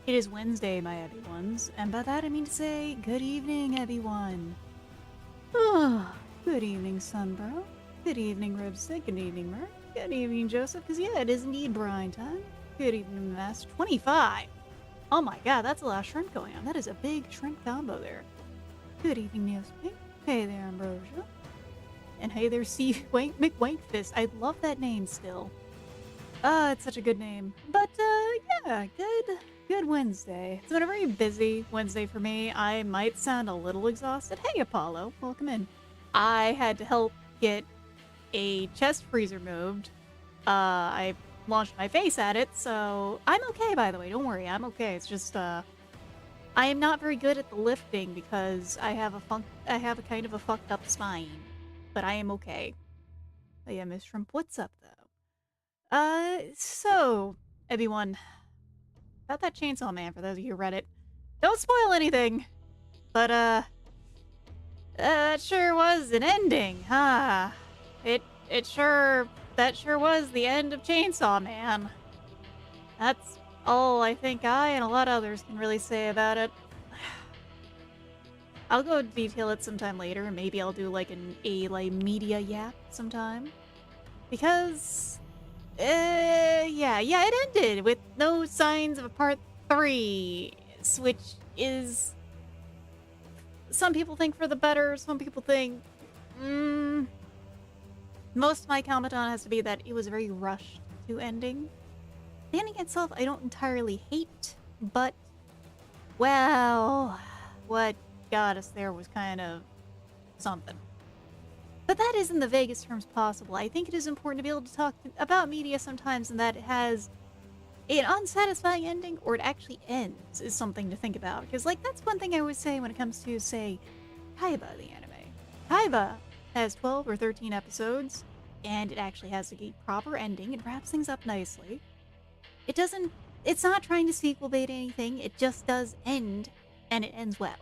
It is Wednesday, my everyones, and by that I mean to say, good evening, everyone. Good evening, Sunbro. Good evening, Ribstick. Good evening, Merc. Good evening, Joseph, because yeah, it is indeed brine time. Good evening, Master 25. Oh my god, that's a lot of shrimp going on. That is a big shrimp combo there. Good evening, Neospink. Hey there, Ambrosia. And hey there, C. McWankfist. I love that name still. It's such a good name. But, yeah, good Wednesday. It's been a very busy Wednesday for me. I might sound a little exhausted. Hey, Apollo, welcome in. I had to help get a chest freezer moved. I launched my face at it, so I'm okay, by the way. Don't worry, I'm okay. It's just, I am not very good at the lifting because I have a kind of a fucked up spine. But I am okay. But yeah, Miss Shrimp, what's up, though? So, everyone, about that Chainsaw Man, for those of you who read it, don't spoil anything, but, that sure was an ending, huh? That sure was the end of Chainsaw Man. That's all I think I and a lot of others can really say about it. I'll go detail it sometime later, and maybe I'll do, like, a media yap sometime. Because yeah, it ended with no signs of a part 3, which is... Some people think for the better, some people think... Most of my comment on it has to be that it was a very rushed to ending. The ending itself, I don't entirely hate, but... Well, what got us there was kind of something. But that is in the vaguest terms possible. I think it is important to be able to talk about media sometimes and that it has an unsatisfying ending or it actually ends is something to think about. Because, like, that's one thing I always say when it comes to, say, Kaiba, the anime. Kaiba has 12 or 13 episodes, and it actually has a proper ending. It wraps things up nicely. It's not trying to sequel bait anything. It just does end, and it ends well.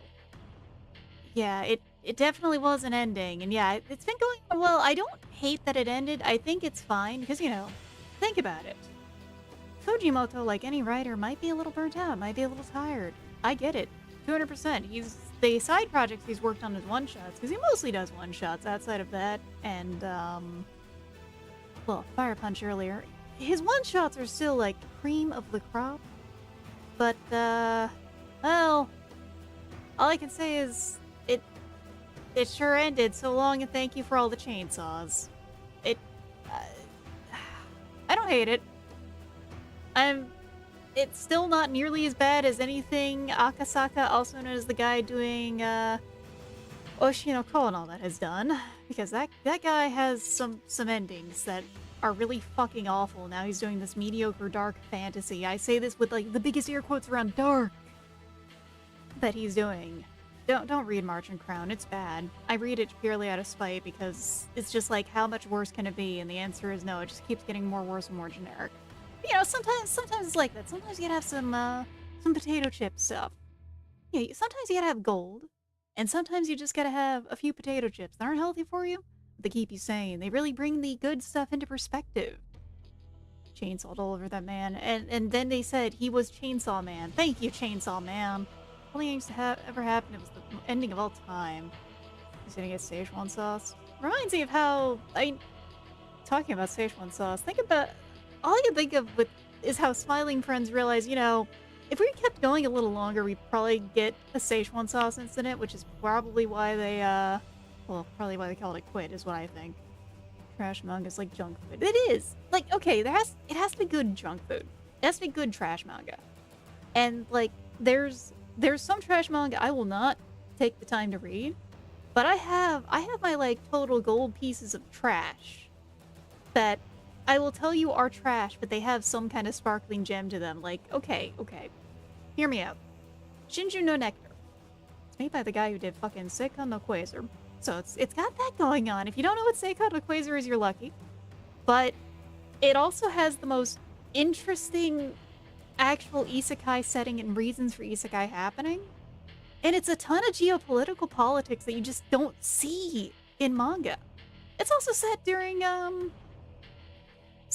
Yeah, it definitely was an ending, and yeah, it's been going well. I don't hate that it ended. I think it's fine, because, you know, think about it. Fujimoto, like any writer, might be a little burnt out, might be a little tired. I get it. 200%. The side projects he's worked on as one-shots, because he mostly does one-shots outside of that, and, well, Fire Punch earlier. His one-shots are still, like, cream of the crop, but, well, all I can say is, it sure ended. So long, and thank you for all the chainsaws. I don't hate it. It's still not nearly as bad as anything Akasaka, also known as the guy doing, Oshinoko and all that, has done. Because that guy has some endings that are really fucking awful. Now he's doing this mediocre dark fantasy. I say this with, like, the biggest air quotes around dark that he's doing. Don't read March and Crown. It's bad. I read it purely out of spite because it's just like, how much worse can it be? And the answer is no. It just keeps getting more worse and more generic. But, you know, sometimes it's like that. Sometimes you gotta have some potato chip stuff. Yeah, sometimes you gotta have gold, and sometimes you just gotta have a few potato chips that aren't healthy for you. But they keep you sane. They really bring the good stuff into perspective. Chainsawed all over that man, and then they said he was Chainsaw Man. Thank you, Chainsaw Man. Only things to ever happen. It was the ending of all time. He's gonna get Szechuan sauce. Reminds me of how talking about Szechuan sauce. Think about all you think of is how Smiling Friends realize, you know, if we kept going a little longer, we'd probably get a Szechuan sauce incident, which is probably why they probably why they called it quit, is what I think. Trash manga is like junk food. It is like, okay, it has to be good junk food. It has to be good trash manga, and like there's some trash manga I will not take the time to read, but I have my, like, total gold pieces of trash that I will tell you are trash, but they have some kind of sparkling gem to them. Like, okay, hear me out. Shinju no Nectar. It's made by the guy who did fucking Seikon no Quasar. So it's got that going on. If you don't know what Seikon no Quasar is, you're lucky. But it also has the most interesting actual isekai setting and reasons for isekai happening. And it's a ton of geopolitical politics that you just don't see in manga. It's also set during,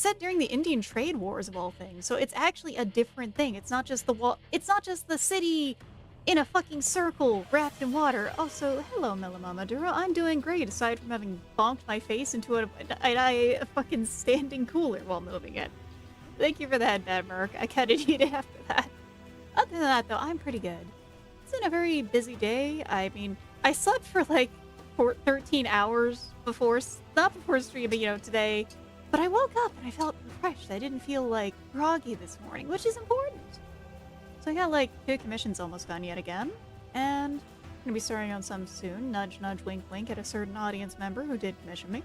set during the Indian trade wars of all things, so it's actually a different thing. It's not just the wall. It's not just the city in a fucking circle wrapped in water. Also, hello, Melamamaduro. I'm doing great, aside from having bonked my face into a fucking standing cooler while moving it. Thank you for that, Bad Merc. I kinda need it after that. Other than that, though, I'm pretty good. It's been a very busy day. I mean, I slept for like 13 hours before, not before stream, but today. But I woke up and I felt refreshed. I didn't feel like groggy this morning, which is important. So I got like 2 commissions almost done yet again, and I'm gonna be starting on some soon. Nudge, nudge, wink, wink at a certain audience member who did commission me.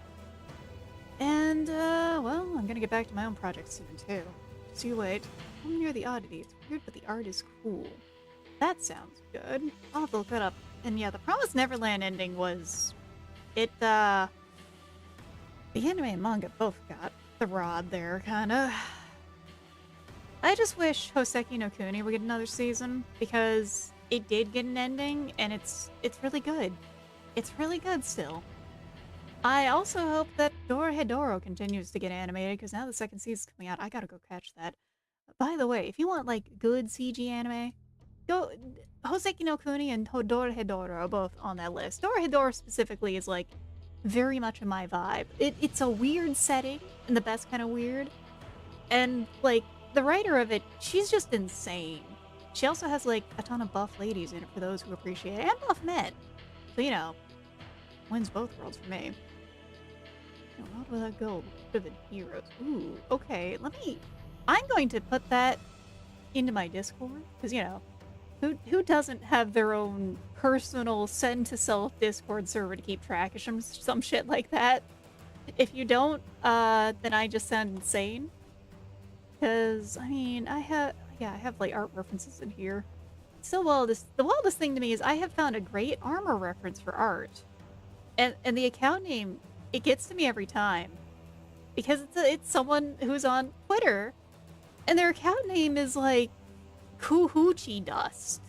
And, well, I'm gonna get back to my own project soon, too. Just you wait. I'm near the oddity. It's weird, but the art is cool. That sounds good. I'll have to look that up. And yeah, the Promised Neverland ending was... The anime and manga both got the rod there, kinda. I just wish Hoseki no Kuni would get another season, because it did get an ending, and it's really good. It's really good still. I also hope that Dorohedoro continues to get animated, because now the second season's coming out. I gotta go catch that. By the way, if you want, like, good CG anime, go... Hoseki no Kuni and Dorohedoro are both on that list. Dorohedoro specifically is, like, very much in my vibe. It's a weird setting, in the best kind of weird. And, like, the writer of it, she's just insane. She also has, like, a ton of buff ladies in it for those who appreciate it, and buff men. So, wins both worlds for me. Not without gold, vivid heroes. Ooh, okay, I'm going to put that into my Discord, because, who doesn't have their own personal send-to-self Discord server to keep track of some shit like that? If you don't, then I just sound insane. Because, I mean, I have, like, art references in here. Still, the wildest thing to me is I have found a great armor reference for art. And the account name, it gets to me every time. Because it's someone who's on Twitter, and their account name is, like, Kuhuchi Dust.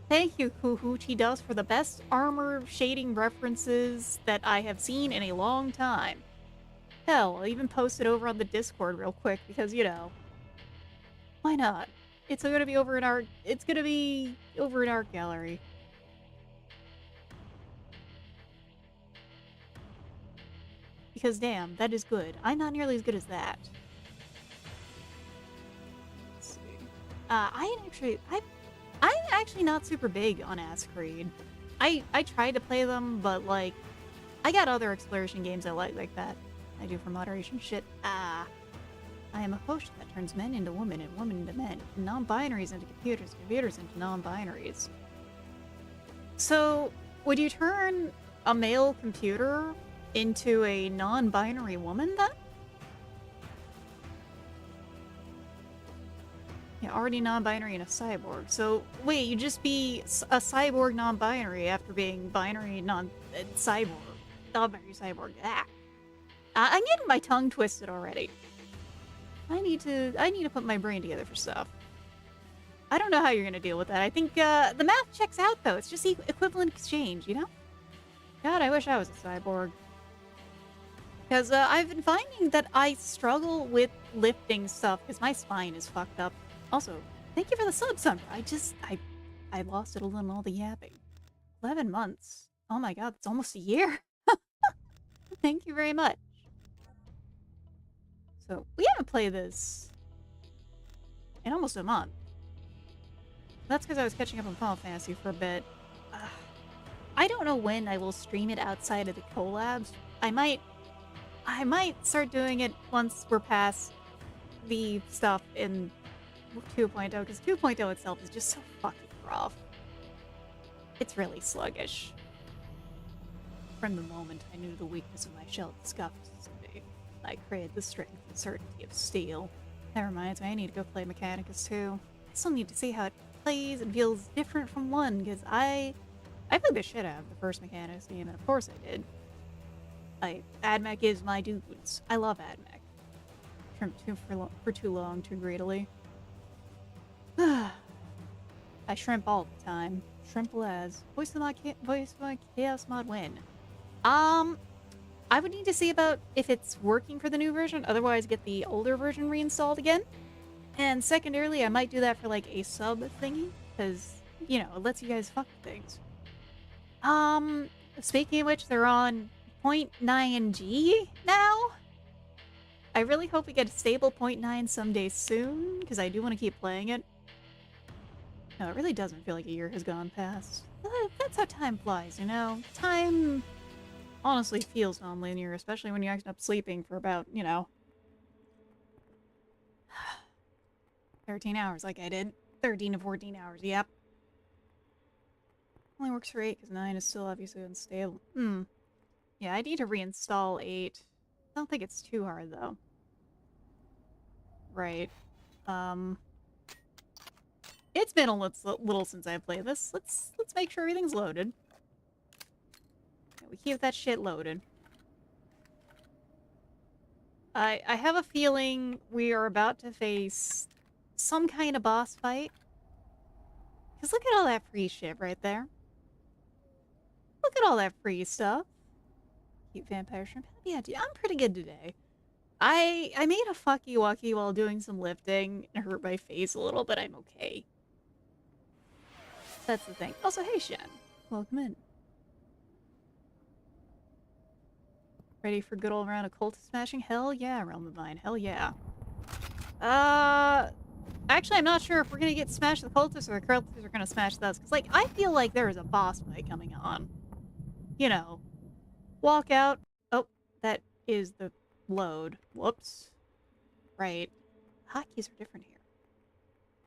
Thank you, Kuhuchi Dust, for the best armor shading references that I have seen in a long time. Hell, I'll even post it over on the Discord real quick, because, why not? It's gonna be over in our art gallery. Because damn, that is good. I'm not nearly as good as that. Let's see. I'm actually not super big on Ascreed. I tried to play them, but like, I got other exploration games I like that. I do for moderation shit. I am a potion that turns men into women and women into men, and non-binaries into computers, computers into non-binaries. So, would you turn a male computer into a non-binary woman, then? Yeah, already non-binary and a cyborg. So, wait, you'd just be a cyborg non-binary after being binary cyborg. Non-binary cyborg. Ah. I'm getting my tongue twisted already. I need to put my brain together for stuff. I don't know how you're gonna deal with that. I think, the math checks out, though. It's just equivalent exchange, God, I wish I was a cyborg. Because, I've been finding that I struggle with lifting stuff, because my spine is fucked up. Also, thank you for the sub, Summer. I lost it a little in all the yapping. 11 months. Oh my god, that's almost a year. Thank you very much. So, we haven't played this in almost a month. That's because I was catching up on Final Fantasy for a bit. I don't know when I will stream it outside of the collabs. I might start doing it once we're past the stuff in 2.0, because 2.0 itself is just so fucking rough. It's really sluggish. From the moment I knew the weakness of my shell disgusted me, I craved the strength and certainty of steel. That reminds me, I need to go play Mechanicus too. I still need to see how it plays and feels different from 1, because I played the shit out of the first Mechanicus game, and of course I did. AdMech is my dudes. I love AdMech. Shrimp for too long, too greedily. I shrimp all the time. Shrimple as. Voice of my Chaos Mod win. I would need to see about if it's working for the new version, otherwise get the older version reinstalled again. And secondarily, I might do that for like a sub thingy, because, you know, it lets you guys fuck things. Speaking of which, they're on 0.9G now. I really hope we get a stable 0.9 someday soon, because I do want to keep playing it. No, it really doesn't feel like a year has gone past. That's how time flies, you know? Time honestly feels non-linear, especially when you end up sleeping for about, you know, 13 hours like I did. 13 to 14 hours, yep. Only works for 8 because 9 is still obviously unstable. Yeah, I need to reinstall 8. I don't think it's too hard, though. Right. It's been a little since I played this. Let's make sure everything's loaded. Yeah, we keep that shit loaded. I have a feeling we are about to face some kind of boss fight. Because look at all that free shit right there. Look at all that free stuff. Cute vampire shrimp. Yeah, dude, I'm pretty good today. I made a fucky wucky while doing some lifting and hurt my face a little, but I'm okay. That's the thing. Also, hey Shen. Welcome in. Ready for good old round of cult smashing? Hell yeah, Realm of Mine. Hell yeah. Actually, I'm not sure if we're gonna get smashed the cultists or the cultists are gonna smash us. Because, like, I feel like there is a boss fight coming on. You know. Walk out. Oh, that is the load. Whoops. Right. Hotkeys are different here.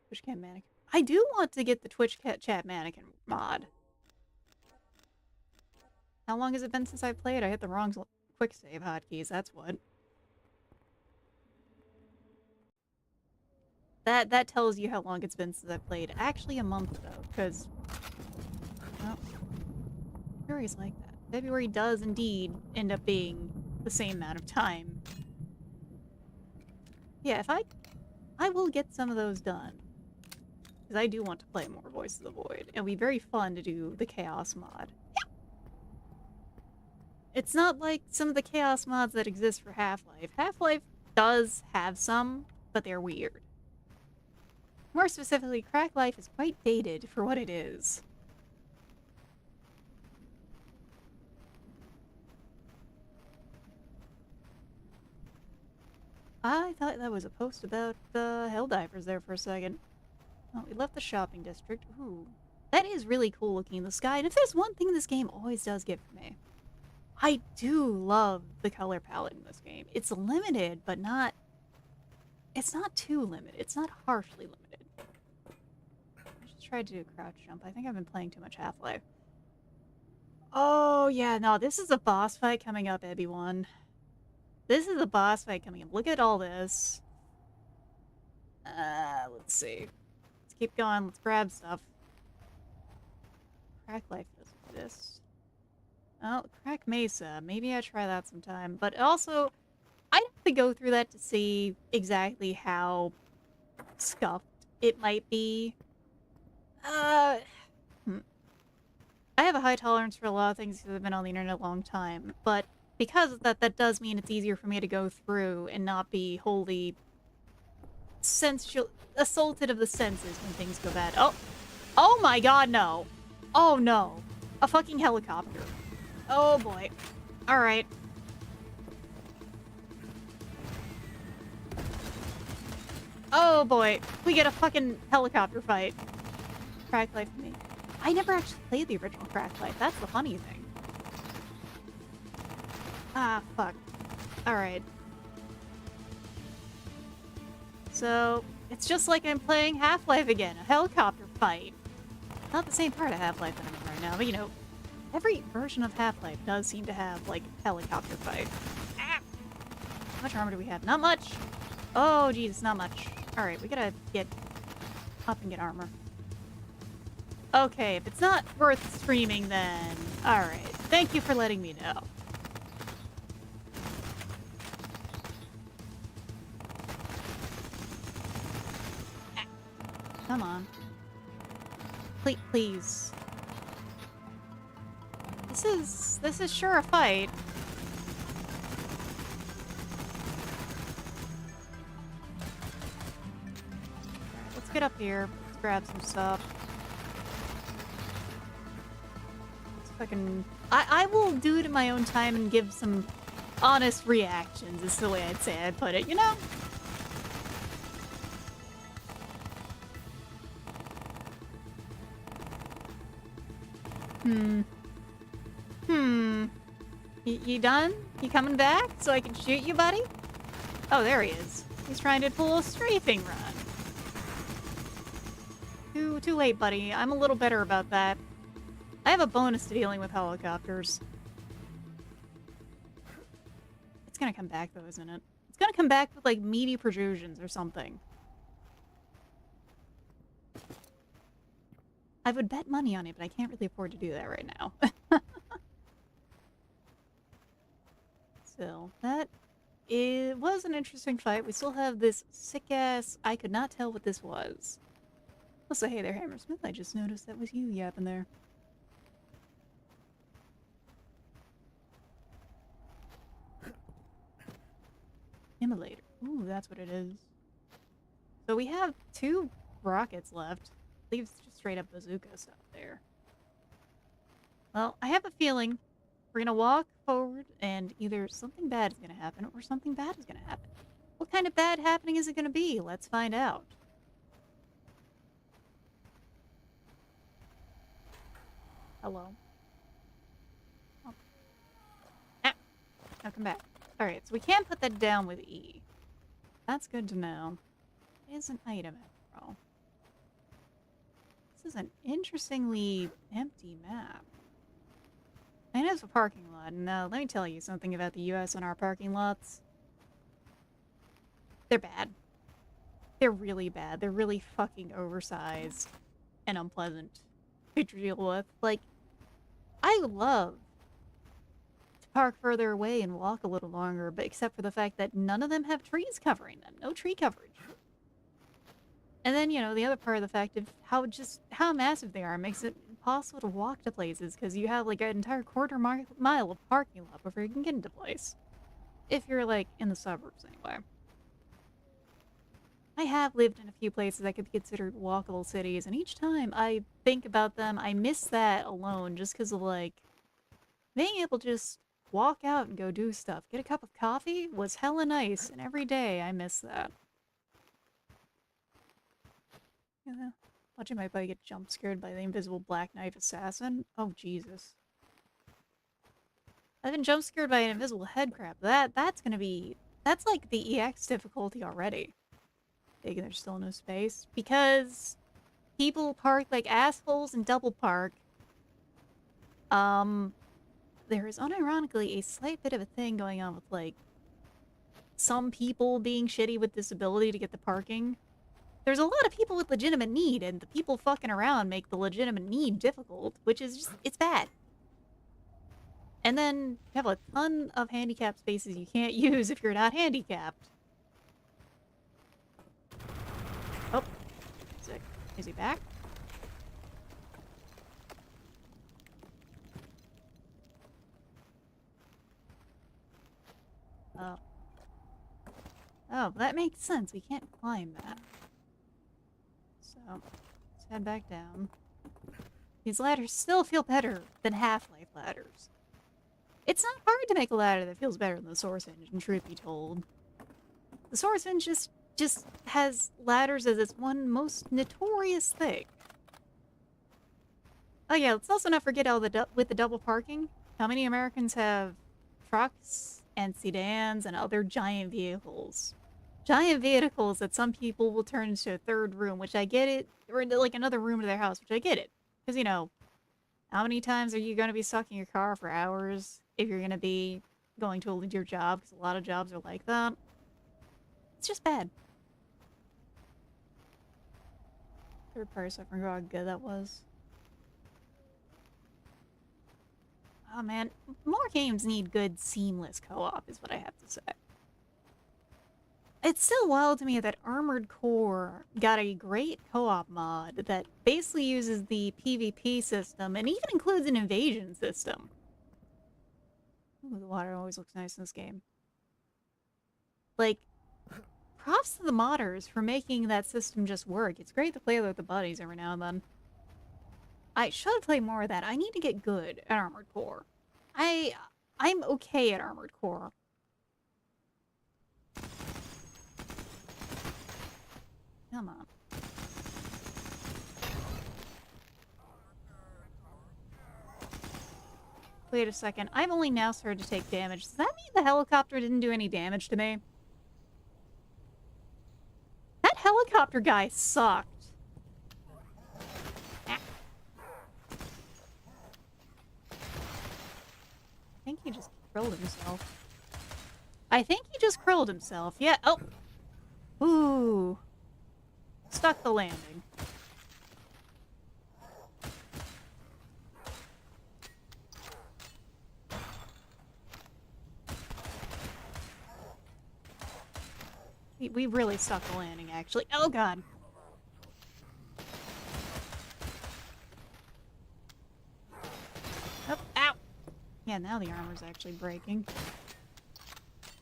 Twitch chat mannequin. I do want to get the Twitch chat mannequin mod. How long has it been since I played? I hit the wrong quick save hotkeys, that's what. That tells you how long it's been since I played. Actually a month though, because well, February's like that. February does indeed end up being the same amount of time. Yeah, if I will get some of those done. Because I do want to play more Voice of the Void. It'll be very fun to do the Chaos mod. It's not like some of the Chaos mods that exist for Half-Life. Half-Life does have some, but they're weird. More specifically, Crack Life is quite dated for what it is. I thought that was a post about Helldivers there for a second. Oh, we left the shopping district. Ooh. That is really cool looking in the sky. And if there's one thing this game always does get for me, I do love the color palette in this game. It's limited, but not... It's not too limited. It's not harshly limited. I just tried to do a crouch jump. I think I've been playing too much Half-Life. Oh, yeah, no, this is a boss fight coming up, everyone. This is a boss fight coming up. Look at all this. Let's see. Let's keep going. Let's grab stuff. Crack Life doesn't exist. Oh, Crack Mesa. Maybe I try that sometime. But also, I'd have to go through that to see exactly how scuffed it might be. I have a high tolerance for a lot of things because I've been on the internet a long time. But because of that, that does mean it's easier for me to go through and not be wholly assaulted of the senses when things go bad. Oh! Oh my god, no! Oh no! A fucking helicopter. Oh boy. Alright. Oh boy. We get a fucking helicopter fight. Crack Life for me. I never actually played the original Crack Life. That's the funny thing. Ah, fuck. Alright. So, it's just like I'm playing Half-Life again. A helicopter fight. Not the same part of Half-Life that I'm in right now, but you know, every version of Half-Life does seem to have, like, helicopter fight. Ah! How much armor do we have? Not much! Oh, geez, not much. Alright, we gotta get up and get armor. Okay, if it's not worth streaming, then... Alright, thank you for letting me know. Ah. Come on. Please. This is sure a fight. get up here. Let's grab some stuff. Let's fucking... I will do it in my own time and give some honest reactions, is the way I'd put it, you know? You done? You coming back so I can shoot you, buddy? Oh, there he is. He's trying to pull a strafing run. Too late, buddy. I'm a little better about that. I have a bonus to dealing with helicopters. It's gonna come back, though, isn't it? It's gonna come back with, like, meaty protrusions or something. I would bet money on it, but I can't really afford to do that right now. Still, it was an interesting fight. We still have this sick-ass... I could not tell what this was. I'll say, hey there, Hammersmith. I just noticed that was you yapping there. Immolator. Ooh, that's what it is. So we have 2 rockets left. Leaves just straight up bazooka stuff there. Well, I have a feeling we're gonna walk forward and either something bad is gonna happen or something bad is gonna happen. What kind of bad happening is it gonna be? Let's find out. Hello. Oh. Ah. Now come back. Alright, so we can't put that down with E. That's good to know. It is an item after all. This is an interestingly empty map. I know it's a parking lot, and let me tell you something about the US and our parking lots. They're bad. They're really bad. They're really fucking oversized and unpleasant to deal with. Like, I would love to park further away and walk a little longer, but except for the fact that none of them have trees covering them. No tree coverage. And then, you know, the other part of the fact of how massive they are makes it impossible to walk to places because you have like an entire quarter-mile of parking lot before you can get into place. If you're like in the suburbs anyway. I have lived in a few places that could be considered walkable cities, and each time I think about them, I miss that alone just because of like being able to just walk out and go do stuff. Get a cup of coffee was hella nice, and every day I miss that. Yeah. Watching my buddy get jump scared by the invisible black knife assassin. Oh Jesus. I've been jump scared by an invisible head crab. That's like the EX difficulty already. Thinking there's still no space. Because people park like assholes and double park. There is unironically a slight bit of a thing going on with like some people being shitty with disability to get the parking. There's a lot of people with legitimate need, and the people fucking around make the legitimate need difficult, which is just, it's bad. And then you have a ton of handicapped spaces you can't use if you're not handicapped. Oh. Is he back? Oh. Oh, that makes sense. We can't climb that. So, let's head back down. These ladders still feel better than Half-Life ladders. It's not hard to make a ladder that feels better than the Source Engine, truth be told. The Source Engine just has ladders as its one most notorious thing. Oh yeah, let's also not forget with the double parking, how many Americans have trucks and sedans and other giant vehicles. Giant vehicles that some people will turn into a third room, which I get it, or like another room to their house, which I get it. Because, you know, how many times are you going to be stuck in your car for hours if you're going to be going to your job? Because a lot of jobs are like that. It's just bad. Third person, I forgot how good that was. Oh man, more games need good seamless co-op is what I have to say. It's still wild to me that Armored Core got a great co-op mod that basically uses the PvP system and even includes an invasion system. Ooh, the water always looks nice in this game. Like, props to the modders for making that system just work. It's great to play with the buddies every now and then. I should play more of that. I need to get good at Armored Core. I'm okay at Armored Core. Come on. Wait a second. I've only now started to take damage. Does that mean the helicopter didn't do any damage to me? That helicopter guy sucked. Ah. I think he just killed himself. I think he just killed himself. Yeah. Oh. Ooh. Stuck the landing. We really stuck the landing, actually. Oh, God. Oh, ow. Yeah, now the armor's actually breaking.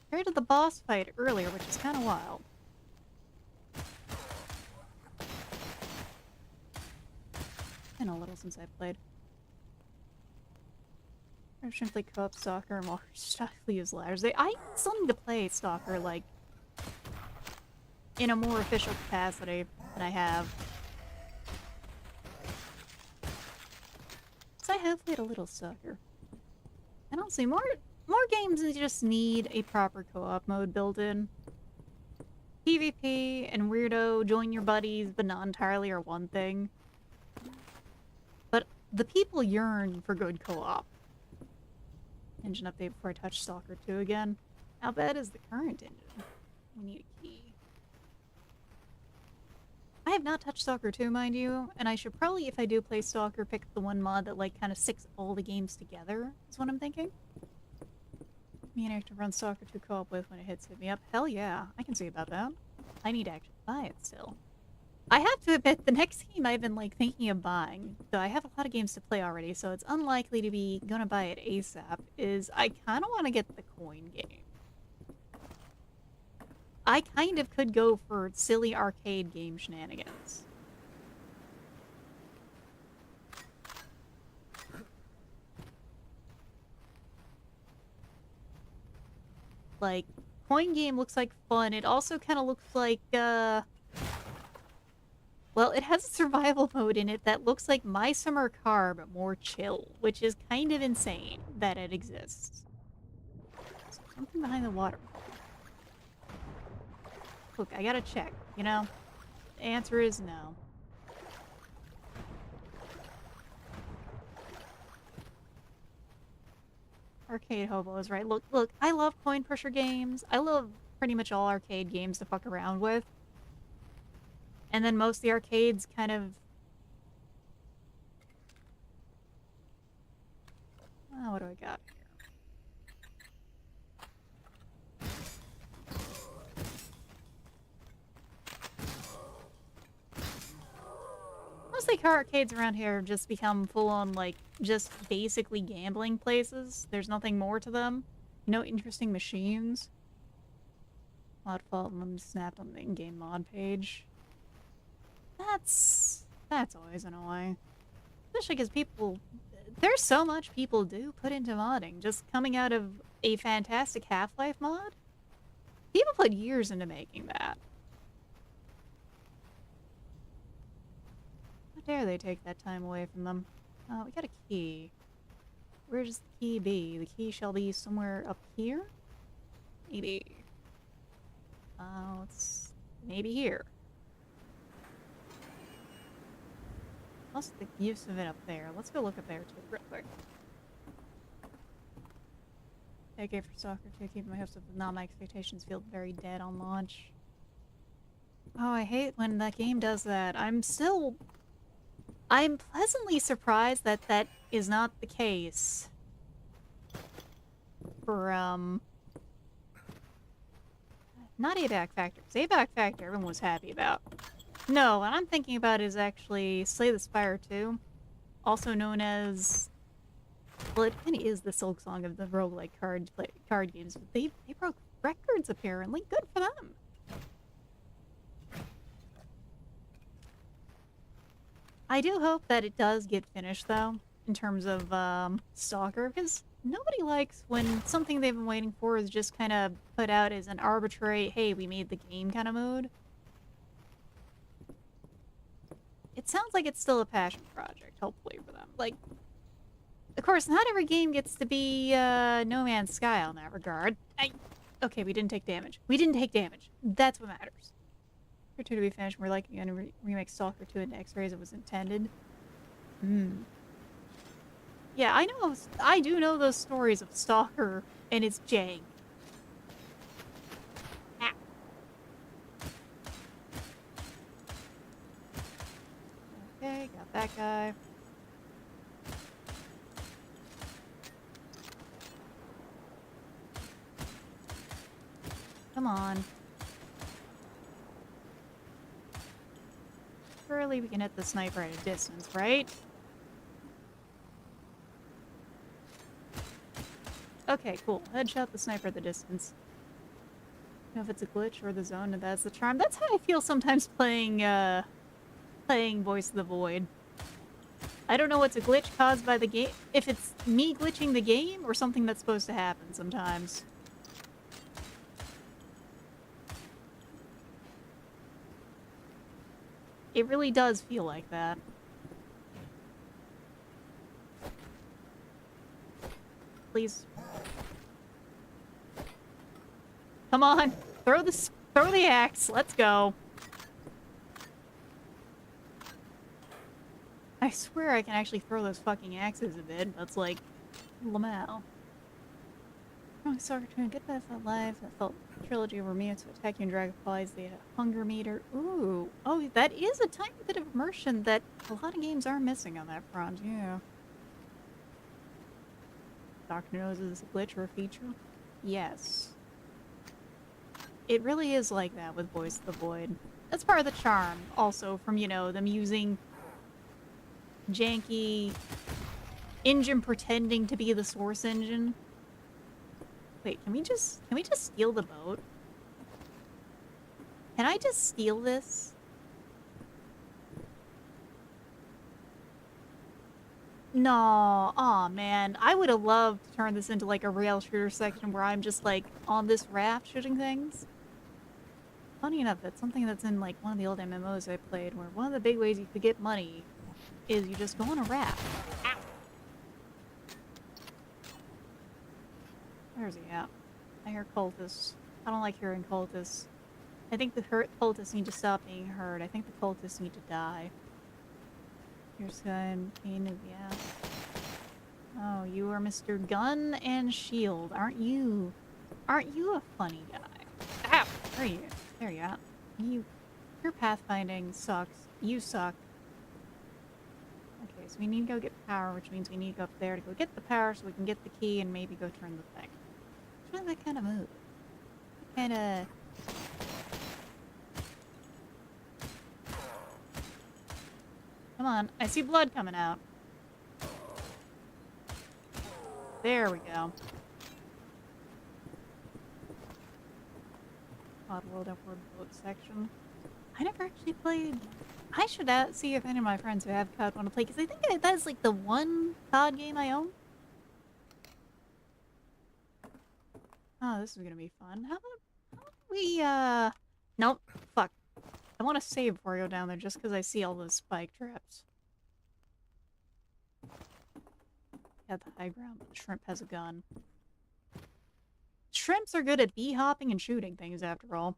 Compared to the boss fight earlier, which is kind of wild. Been a little since I played. Or simply co-op Stalker and more stuff use ladders. I still need to play Stalker, like, in a more official capacity than I have. So I have played a little Stalker. I don't see more games that just need a proper co-op mode built in. PvP and weirdo join your buddies, but not entirely are one thing. But the people yearn for good co-op. Engine update before I touch Stalker 2 again. How bad is the current engine? We need a key. I have not touched Stalker 2, mind you, and I should probably, if I do play Stalker, pick the one mod that, like, kind of sticks all the games together, is what I'm thinking. Me and I have to run Stalker 2 co-op with when it hits hit me up. Hell yeah, I can see about that. I need to actually buy it still. I have to admit, the next game I've been, like, thinking of buying, though I have a lot of games to play already, so it's unlikely to be gonna buy it ASAP, is I kind of want to get the coin game. I kind of could go for silly arcade game shenanigans. Like, coin game looks like fun. It also kind of looks like, well, it has a survival mode in it that looks like My Summer Car, but more chill, which is kind of insane that it exists. So, something behind the water. Look, I gotta check, you know? The answer is no. Arcade Hobo is right. Look, I love coin pusher games. I love pretty much all arcade games to fuck around with. And then most of the arcades kind of... Oh, what do I got here? Mostly car arcades around here have just become full-on, like, just basically gambling places. There's nothing more to them. No interesting machines. Mod fault and them snapped on the in-game mod page. That's always annoying. Especially because people... There's so much people do put into modding. Just coming out of a fantastic Half-Life mod. People put years into making that. How dare they take that time away from them? Oh, we got a key. Where does the key be? The key shall be somewhere up here? Maybe. It's maybe here. What's the use of it up there? Let's go look up there too, real quick. Okay, for Stalker 2, keeping my hopes up, now my expectations feel very dead on launch. Oh, I hate when that game does that. I'm pleasantly surprised that that is not the case for, not ABAC Factor. Because ABAC Factor everyone was happy about. No, what I'm thinking about is actually Slay the Spire 2, also known as... Well, it kind of is the Silk Song of the roguelike card games. But they broke records, apparently. Good for them. I do hope that it does get finished, though, in terms of Stalker, because nobody likes when something they've been waiting for is just kind of put out as an arbitrary, hey, we made the game kind of mode. It sounds like it's still a passion project, hopefully, for them. Like, of course, not every game gets to be No Man's Sky in that regard. Okay, we didn't take damage. We didn't take damage. That's what matters. For 2 to be finished, we're likely going to remake Stalker 2 into X-ray as it was intended. Yeah, I do know those stories of Stalker and its jank. Ah. Okay, got that guy. Come on. Surely we can hit the sniper at a distance, right? Okay, cool. Headshot the sniper at the distance. I don't know if it's a glitch or the zone, and that's the charm. That's how I feel sometimes playing Voice of the Void. I don't know what's a glitch caused by the game. If it's me glitching the game or something that's supposed to happen sometimes. It really does feel like that. Please. Come on. Throw the axe. Let's go. I swear I can actually throw those fucking axes a bit. That's like Lamau. Oh, sorry to get that felt live. That felt trilogy over me. To attack you and dragonflies. The hunger meter. Ooh. Oh, that is a tiny bit of immersion that a lot of games are missing on that front. Yeah. Doctor knows is a glitch or a feature? Yes. It really is like that with Voice of the Void. That's part of the charm, also, from, you know, them using janky engine pretending to be the source engine. Wait, can we just steal the boat? Can I just steal this? No, aw man. I would have loved to turn this into like a rail shooter section where I'm just like on this raft shooting things. Funny enough, that's something that's in like one of the old MMOs I played where one of the big ways you could get money is you just go on a raft. Ow. Where's he at? I hear cultists. I don't like hearing cultists. I think the cultists need to stop being heard. I think the cultists need to die. Your son, pain of the ass. Oh, you are Mr. Gun and Shield, aren't you? Aren't you a funny guy? Ow! Where are you? There you are. Your pathfinding sucks. You suck. Okay, so we need to go get power, which means we need to go up there to go get the power so we can get the key and maybe go turn the thing. It's not that kind of move. Kind of... Come on, I see blood coming out. There we go. Oddworld Upward Boat section. I never actually played... I should see if any of my friends who have COD want to play, because I think that's like the one COD game I own. Oh, this is gonna be fun. How about we, Nope. Fuck. I want to save before I go down there just because I see all those spike traps. At the high ground, the shrimp has a gun. Shrimps are good at bee hopping and shooting things, after all.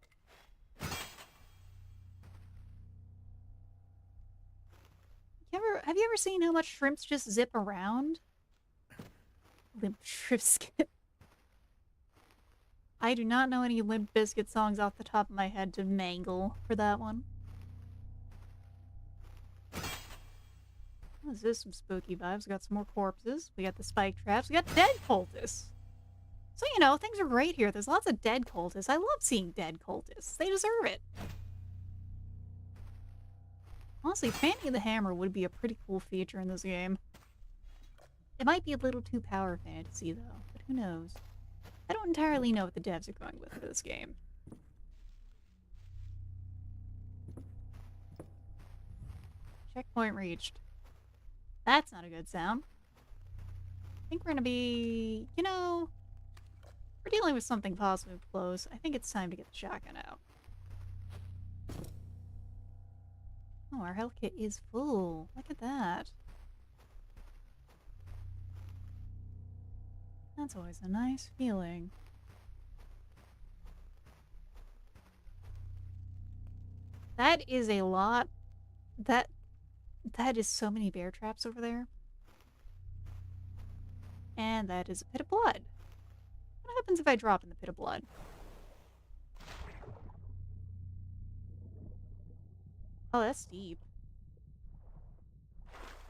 Have you ever seen how much shrimps just zip around? Limp Bizkit. I do not know any Limp Bizkit songs off the top of my head to mangle for that one. What is this? Some spooky vibes. We got some more corpses. We got the spike traps. We got dead cultists. So, you know, things are great here. There's lots of dead cultists. I love seeing dead cultists. They deserve it. Honestly, Fanny the Hammer would be a pretty cool feature in this game. It might be a little too power fantasy, though, but who knows? I don't entirely know what the devs are going with for this game. checkpoint reached. That's not a good sound. I think we're gonna be, you know, we're dealing with something possibly close. I think it's time to get the shotgun out. Oh, our health kit is full. Look at that. That's always a nice feeling. That is a lot. That is so many bear traps over there. And that is a pit of blood. What happens if I drop in the pit of blood? Oh, that's deep.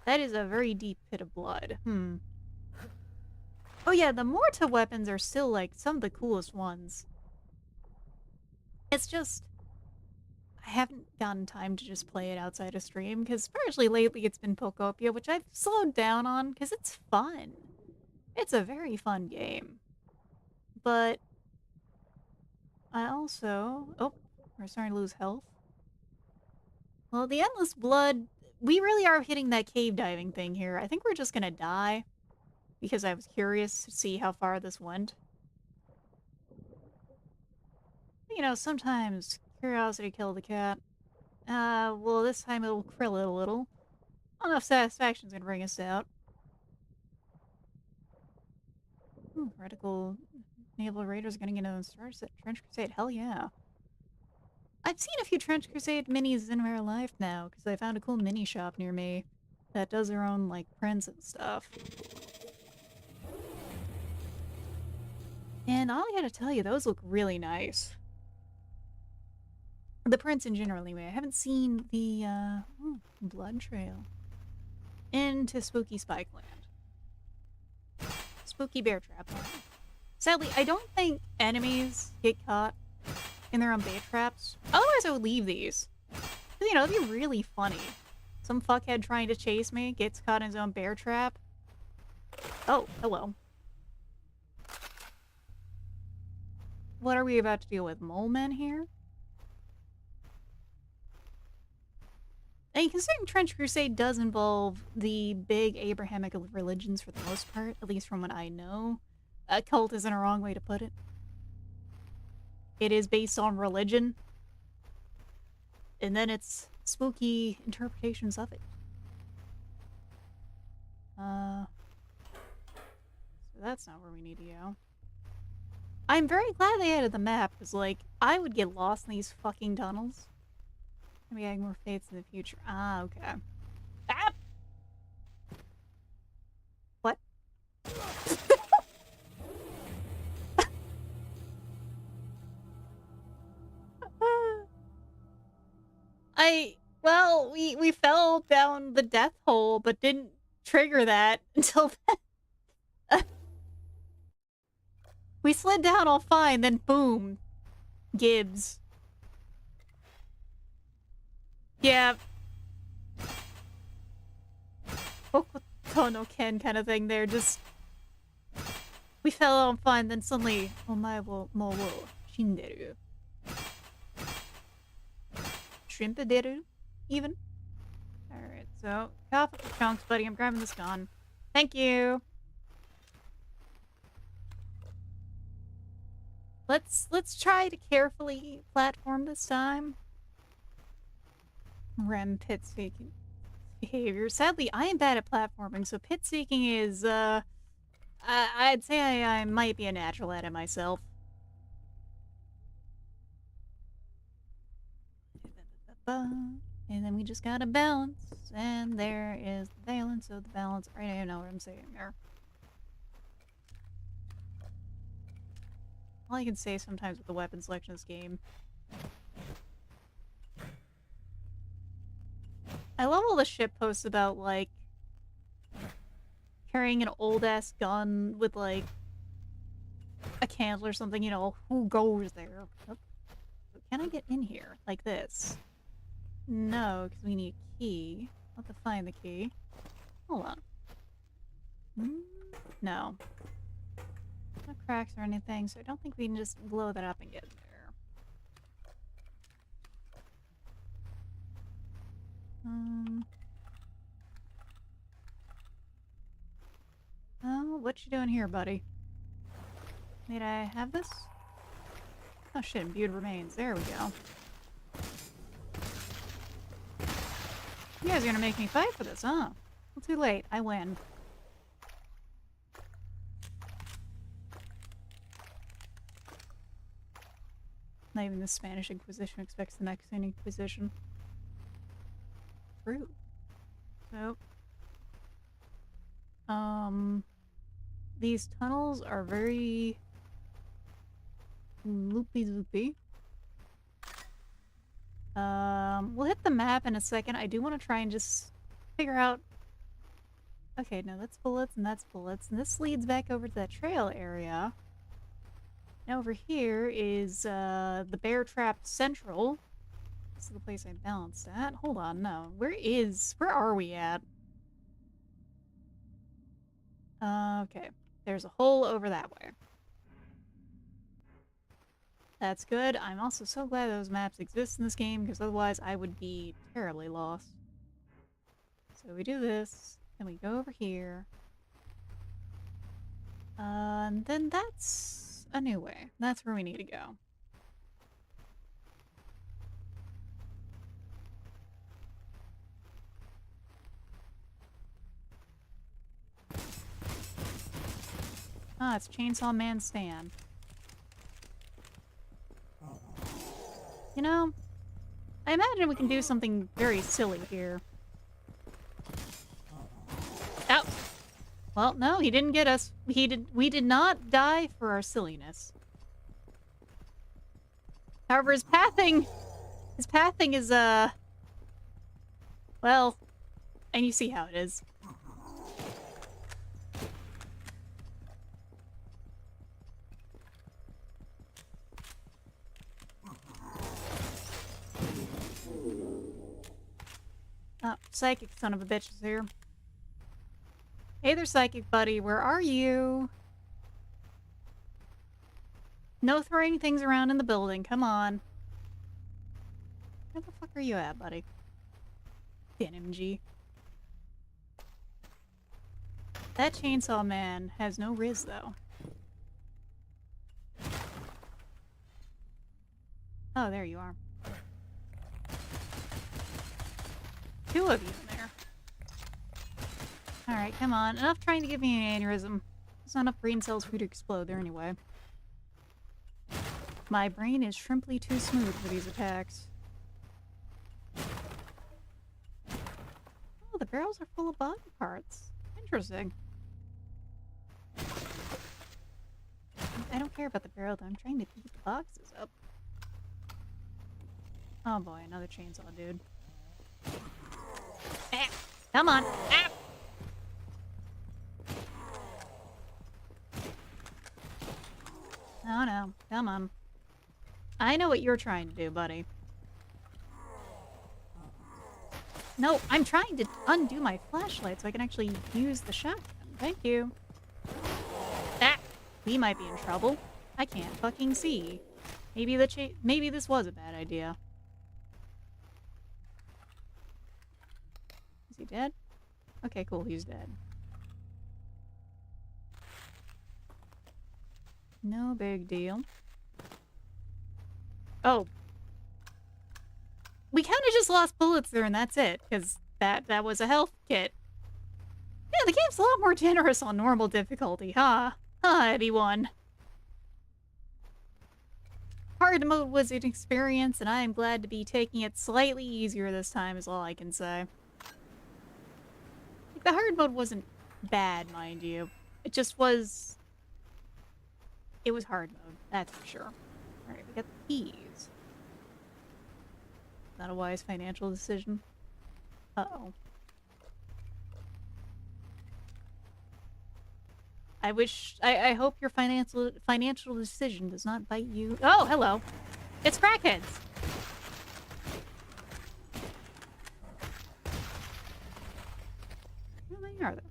That is a very deep pit of blood. Oh yeah, the Morta weapons are still, like, some of the coolest ones. It's just... I haven't gotten time to just play it outside of stream, because especially lately it's been Pokopia, which I've slowed down on, because it's fun. It's a very fun game. But... I also... Oh, we're starting to lose health. Well, the Endless Blood... We really are hitting that cave diving thing here. I think we're just gonna die. Because I was curious to see how far this went. You know, sometimes curiosity killed the cat. Well, this time it'll krill it a little. Not enough satisfaction's gonna bring us out. Radical Naval Raiders gonna get a Trench Crusade. Hell yeah. I've seen a few Trench Crusade minis in real life now, because I found a cool mini shop near me that does their own, like, prints and stuff. And all I gotta tell you, those look really nice. The prints in general, anyway. I haven't seen the, blood trail. Into Spooky Spike Land. Spooky bear trap land. Sadly, I don't think enemies get caught in their own bear traps. Otherwise, I would leave these. You know, it'd be really funny. Some fuckhead trying to chase me gets caught in his own bear trap. Oh, hello. What are we about to deal with? Mole men here? And considering Trench Crusade does involve the big Abrahamic religions for the most part, at least from what I know, a cult isn't a wrong way to put it. It is based on religion. And then it's spooky interpretations of it. So that's not where we need to go. I'm very glad they added the map, because, like, I would get lost in these fucking tunnels. Maybe I have more fates in the future. Ah, okay. Ah! What? Well, we fell down the death hole, but didn't trigger that until then. We slid down all fine, then boom. Gibbs. Yeah. Hokuto no Ken kind of thing there, just... We fell on fine, then suddenly, omae wo mou wo shinderu. Shrimp-deru, even? Alright, so, cough up the chunks, buddy. I'm grabbing this gun. Thank you! Let's try to carefully platform this time. Rem pit seeking behavior. Sadly, I am bad at platforming, so pit seeking is, I'd say I might be a natural at it myself. And then we just gotta balance, and there is the balance of the balance. I don't even know what I'm saying there. All I can say sometimes with the weapon selection in this game. I love all the shit posts about, like, carrying an old-ass gun with, like, a candle or something, you know, who goes there? Oh, can I get in here? Like this? No, because we need a key. I'll have to find the key. Hold on. No. No cracks or anything, so I don't think we can just blow that up and get in there. what you doing here, buddy? Need I have this? Oh shit, imbued remains. There we go. You guys are gonna make me fight for this, huh? Well, too late. I win. Not even the Spanish Inquisition expects the Mexican Inquisition. True. So, these tunnels are very loopy-loopy. We'll hit the map in a second. I do want to try and just figure out... Okay, no, that's bullets and that's bullets. And this leads back over to that trail area. And over here is, the Bear Trap Central. This is the place I balanced at. Hold on, no. Where are we at? Okay. There's a hole over that way. That's good. I'm also so glad those maps exist in this game, because otherwise I would be terribly lost. So we do this, and we go over here. And then that's a new way. That's where we need to go. Ah, it's Chainsaw Man's stand. You know, I imagine we can do something very silly here. Oh! Well, no, he didn't get us. We did not die for our silliness. However, his pathing is, well, and you see how it is. Oh, psychic son of a bitch is here. Hey there, psychic buddy. Where are you? No throwing things around in the building. Come on. Where the fuck are you at, buddy? NMG. That chainsaw man has no riz, though. Oh, there you are. Two of you in there. Alright, come on. Enough trying to give me an aneurysm. There's not enough brain cells for you to explode there anyway. My brain is shrimply too smooth for these attacks. Oh, the barrels are full of body parts. Interesting. I don't care about the barrel, though. I'm trying to beat the boxes up. Oh boy, another chainsaw dude. Ah, come on! Ah! Oh no, come on. I know what you're trying to do, buddy. No, I'm trying to undo my flashlight so I can actually use the shotgun. Thank you. Ah! We might be in trouble. I can't fucking see. Maybe this was a bad idea. Is he dead? Okay, cool, he's dead. No big deal. Oh. We kind of just lost bullets there and that's it, because that was a health kit. Yeah, the game's a lot more generous on normal difficulty, huh? Huh, anyone? Hard mode was an experience, and I am glad to be taking it slightly easier this time, is all I can say. Like, the hard mode wasn't bad, mind you. It just was... It was hard mode, that's for sure. Alright, we got the keys. Not a wise financial decision. Uh-oh. I hope your financial decision does not bite you. Oh, hello. It's crackheads. Where are they?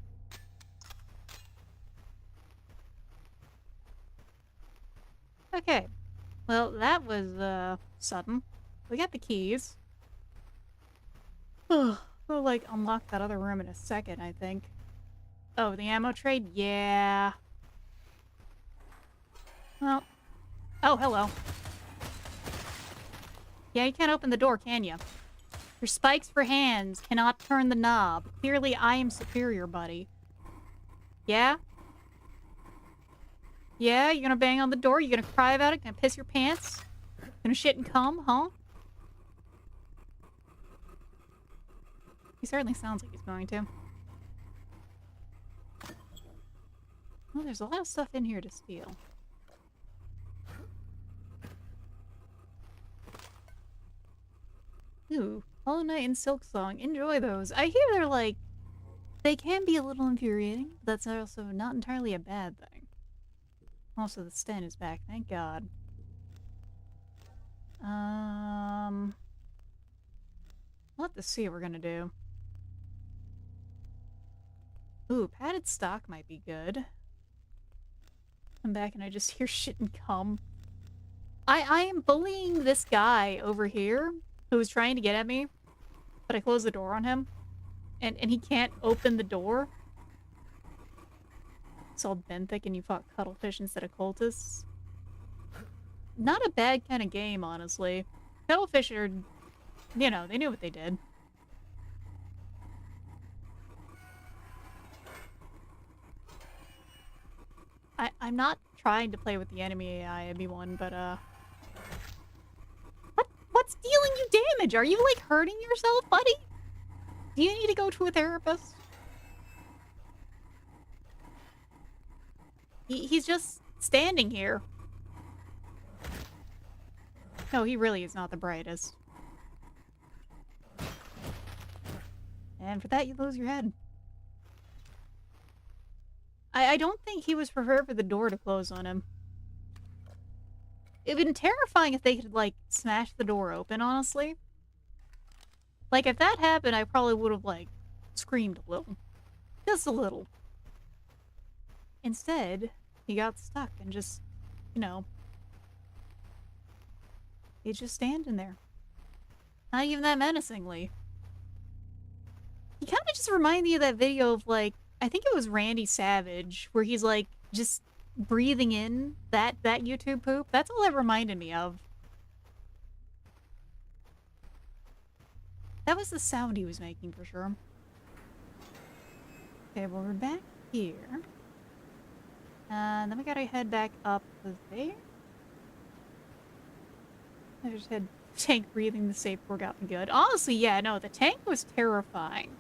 Okay. Well, that was, sudden. We got the keys. We'll, like, unlock that other room in a second, I think. Oh, the ammo trade? Yeah. Well. Oh, hello. Yeah, you can't open the door, can you? Your spikes for hands cannot turn the knob. Clearly, I am superior, buddy. Yeah? Yeah? You gonna bang on the door? You gonna cry about it? Gonna piss your pants? Gonna shit and cum, huh? He certainly sounds like he's going to. Well, there's a lot of stuff in here to steal. Ooh, Hollow Knight and Silk Song. Enjoy those. I hear they're like... They can be a little infuriating. But that's also not entirely a bad thing. Also, the stand is back. Thank God. We'll have to see what we're gonna do. Ooh, padded stock might be good. Come back and I just hear shit and cum. I am bullying this guy over here who was trying to get at me, but I closed the door on him. And he can't open the door. It's all benthic and you fought cuttlefish instead of cultists. Not a bad kind of game, honestly. Cuttlefish are, you know, they knew what they did. I'm not trying to play with the enemy AI, everyone, but, What's dealing you damage? Are you, like, hurting yourself, buddy? Do you need to go to a therapist? He's just standing here. No, he really is not the brightest. And for that, you lose your head. I don't think he was prepared for the door to close on him. It'd been terrifying if they could, like, smash the door open, honestly. Like, if that happened, I probably would have, like, screamed a little. Just a little. Instead, he got stuck and just, you know... He's just standing there. Not even that menacingly. He kind of just reminded me of that video of, like, I think it was Randy Savage, where he's, like, just breathing in that YouTube poop. That's all that reminded me of. That was the sound he was making, for sure. Okay, well, we're back here. And then we gotta head back up there. I just had tank breathing the safe word out good. Honestly, yeah, no, the tank was terrifying.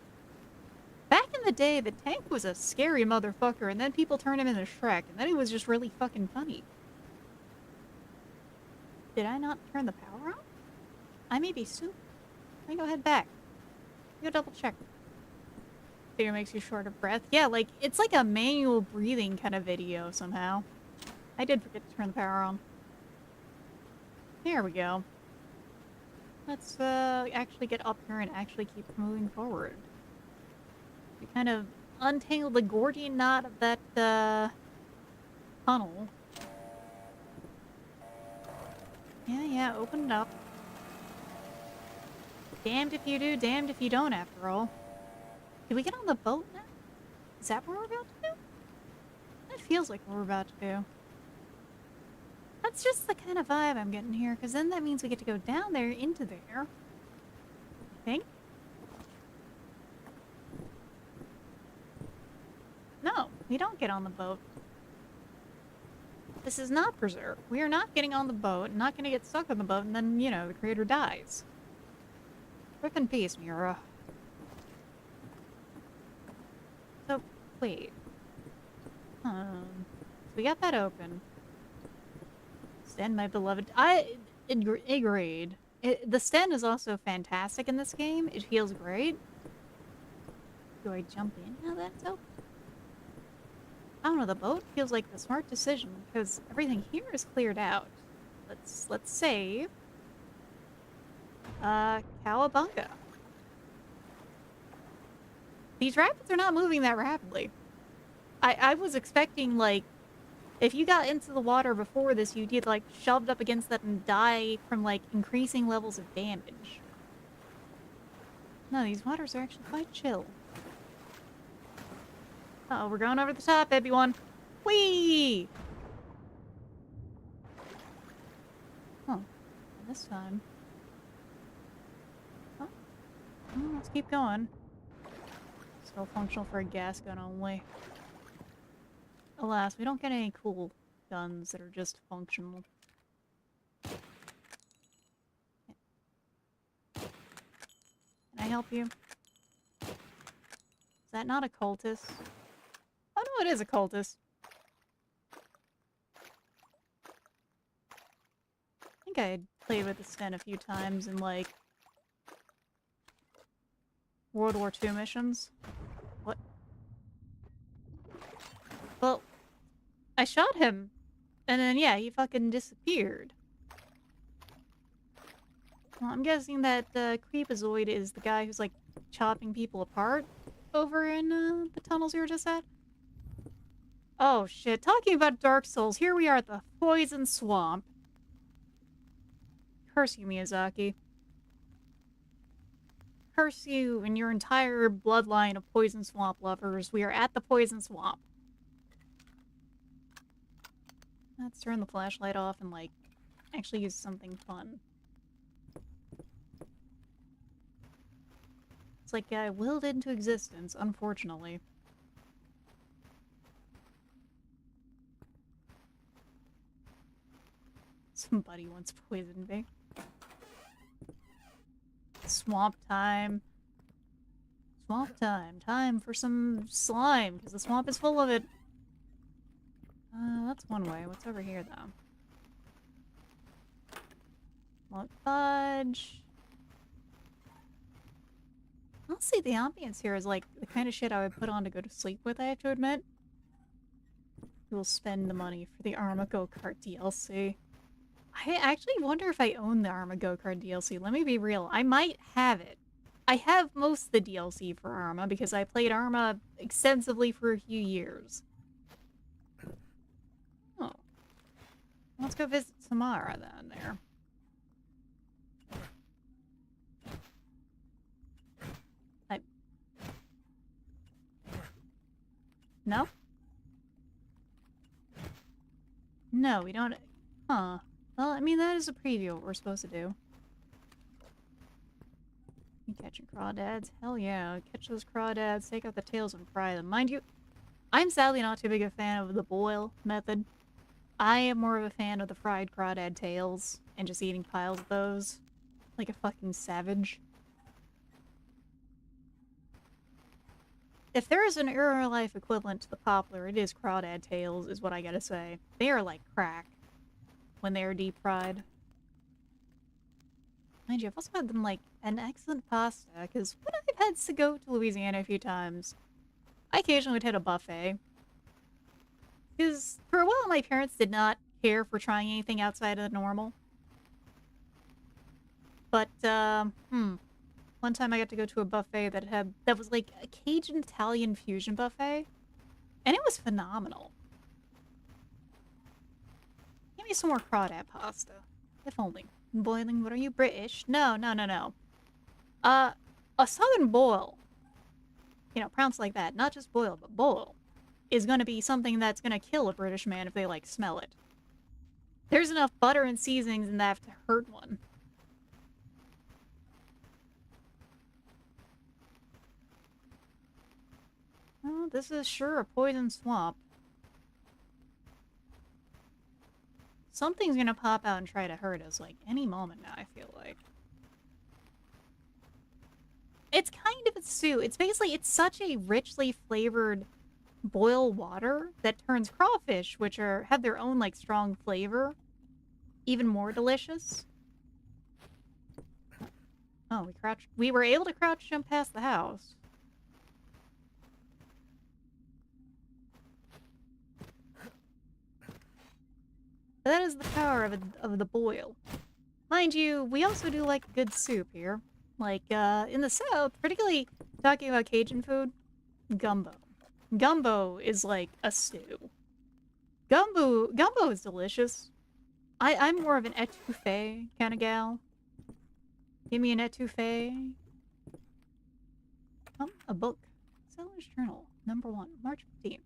Back in the day, the tank was a scary motherfucker, and then people turned him into Shrek, and then it was just really fucking funny. Did I not turn the power on? I may be stupid. Let me go head back. Go double check. Video makes you short of breath. Yeah, like, it's like a manual breathing kind of video somehow. I did forget to turn the power on. There we go. Let's actually get up here and actually keep moving forward. We kind of untangle the Gordian knot of that tunnel. Yeah, open it up. Damned if you do, damned if you don't, after all. Did we get on the boat now? Is that what we're about to do? That feels like what we're about to do. That's just the kind of vibe I'm getting here, because then that means we get to go down there into there. I think. No, we don't get on the boat. This is not Berserk. We are not getting on the boat, not gonna get stuck on the boat, and then, you know, the creator dies. Rip in peace, Miura. So, wait. We got that open. Sten, my beloved. Agreed. The Sten is also fantastic in this game. It feels great. Do I jump in now that it's open? I don't know, the boat feels like the smart decision because everything here is cleared out. Let's save. Cowabunga. These rapids are not moving that rapidly. I was expecting, like, if you got into the water before this, you'd get, like, shoved up against that and die from, like, increasing levels of damage. No, these waters are actually quite chill. Uh-oh, we're going over the top, everyone. Whee! Oh, this time. Oh, let's keep going. Still functional for a gas gun only. Alas, we don't get any cool guns that are just functional. Can I help you? Is that not a cultist? Oh no, it is a cultist. I think I had played with the Sten a few times in, like, World War II missions. What? Well, I shot him, and then, yeah, he fucking disappeared. Well, I'm guessing that Creepazoid is the guy who's, like, chopping people apart over in the tunnels we were just at. Oh, shit. Talking about Dark Souls, here we are at the Poison Swamp. Curse you, Miyazaki. Curse you and your entire bloodline of Poison Swamp lovers. We are at the Poison Swamp. Let's turn the flashlight off and, like, actually use something fun. It's like willed into existence, unfortunately. Somebody once poisoned me. Swamp time. Swamp time. Time for some slime, because the swamp is full of it. That's one way. What's over here, though? Look, fudge. Honestly, the ambience here is like the kind of shit I would put on to go to sleep with, I have to admit. You will spend the money for the Arma Go-Kart DLC. I actually wonder if I own the Arma Go-Kart DLC. Let me be real. I might have it. I have most of the DLC for Arma because I played Arma extensively for a few years. Oh. Let's go visit Samara then there. No? No, we don't... Huh. Well, I mean, that is a preview of what we're supposed to do. You catching crawdads? Hell yeah. Catch those crawdads, take out the tails and fry them. Mind you, I'm sadly not too big a fan of the boil method. I am more of a fan of the fried crawdad tails and just eating piles of those. Like a fucking savage. If there is an real-life equivalent to the poplar, it is crawdad tails, is what I gotta say. They are like crack when they are deep fried. Mind you, I've also had them like an excellent pasta, because when I've had to go to Louisiana a few times, I occasionally would hit a buffet. Because for a while my parents did not care for trying anything outside of the normal. But, one time I got to go to a buffet that was like a Cajun Italian fusion buffet. And it was phenomenal. Give me some more crawdad pasta. If only. Boiling, what are you, British? No, no, no, no. A southern boil, you know, pronounced like that, not just boil, but boil, is gonna be something that's gonna kill a British man if they, like, smell it. There's enough butter and seasonings in that to hurt one. Well, this is sure a poison swamp. Something's gonna pop out and try to hurt us, like, any moment now, I feel like. It's kind of a stew. It's basically, it's such a richly flavored boiled water that turns crawfish, which have their own, like, strong flavor, even more delicious. Oh, we were able to crouch jump past the house. But that is the power of the boil. Mind you, we also do like good soup here. Like, in the South, particularly talking about Cajun food, gumbo. Gumbo is like a stew. Gumbo is delicious. I'm more of an etouffee kind of gal. Give me an etouffee. Oh, a book. Seller's Journal. number 1, March 15th.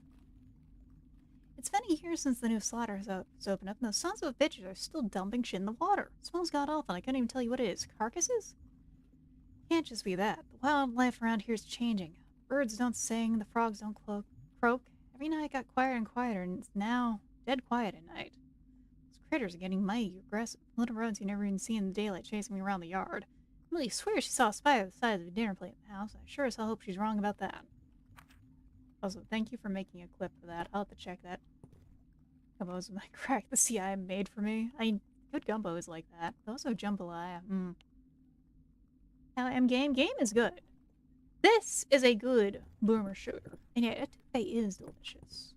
It's been a year since the new slaughterhouse opened up, and those sons of bitches are still dumping shit in the water. It smells god-awful, and I couldn't even tell you what it is. Carcasses? Can't just be that. The wildlife around here is changing. Birds don't sing, the frogs don't croak. Every night it got quieter and quieter, and it's now dead quiet at night. Those critters are getting mighty aggressive. Little rodents you never even see in the daylight chasing me around the yard. Emily swears she saw a spider the size of a dinner plate in the house. I sure as hell hope she's wrong about that. Also, thank you for making a clip for that. I'll have to check that. Gumbos might crack the CI made for me. Good gumbo is like that. Also, jambalaya. Now, game is good. This is a good boomer shooter. And yeah, it is delicious.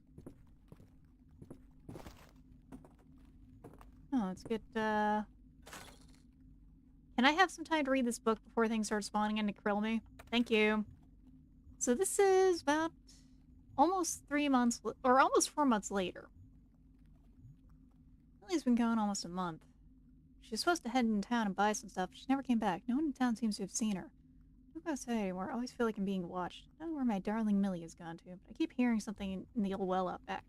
Oh, let's get, Can I have some time to read this book before things start spawning in to krill me? Thank you. So this is about almost 3 months, or almost 4 months later. Lily's been gone almost a month. She was supposed to head in town and buy some stuff, but she never came back. No one in town seems to have seen her. I don't go outside anymore. I always feel like I'm being watched. I don't know where my darling Millie has gone to, but I keep hearing something in the old well out back.